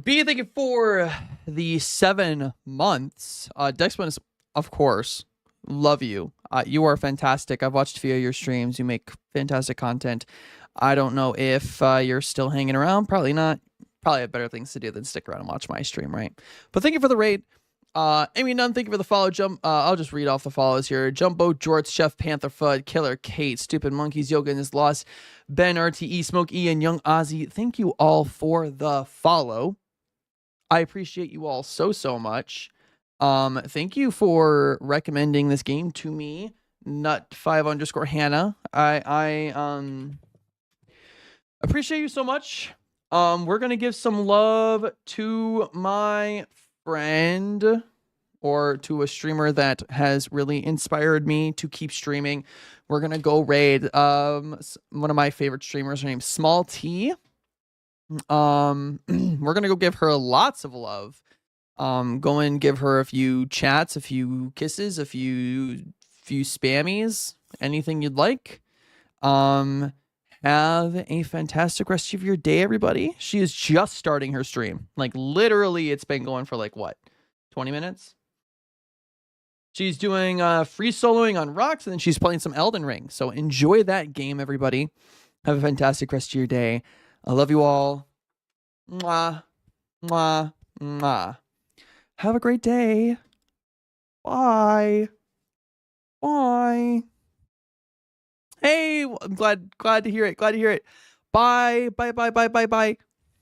B, thank you for the 7 months. Dexman of course. Love you. You are fantastic. I've watched a few of your streams. You make fantastic content. I don't know if you're still hanging around. Probably not. Probably have better things to do than stick around and watch my stream, right? But thank you for the raid. Amy Nunn, thank you for the follow. I'll just read off the follows here. Jumbo, Jorts, Chef, Panther, Fudd, Killer, Kate, Stupid Monkeys, Yoga in His Loss, Ben, RTE, Smoke E, and Young Ozzy. Thank you all for the follow. I appreciate you all so much. Thank you for recommending this game to me. Nut5_Hannah. I appreciate you so much. We're gonna give some love to my friend, or to a streamer that has really inspired me to keep streaming. We're gonna go raid one of my favorite streamers. Her name's Small T. We're gonna go give her lots of love. Go and give her a few chats, a few kisses, a few spammies, anything you'd like. Have a fantastic rest of your day, everybody. She is just starting her stream. Like, literally, it's been going for like, what, 20 minutes? She's doing free soloing on Rocks, and then she's playing some Elden Ring. So enjoy that game, everybody. Have a fantastic rest of your day. I love you all. Mwah. Mwah. Mwah. Have a great day. Bye. Bye. Hey, I'm glad to hear it. Glad to hear it. Bye. Bye. Bye. Bye. Bye. Bye.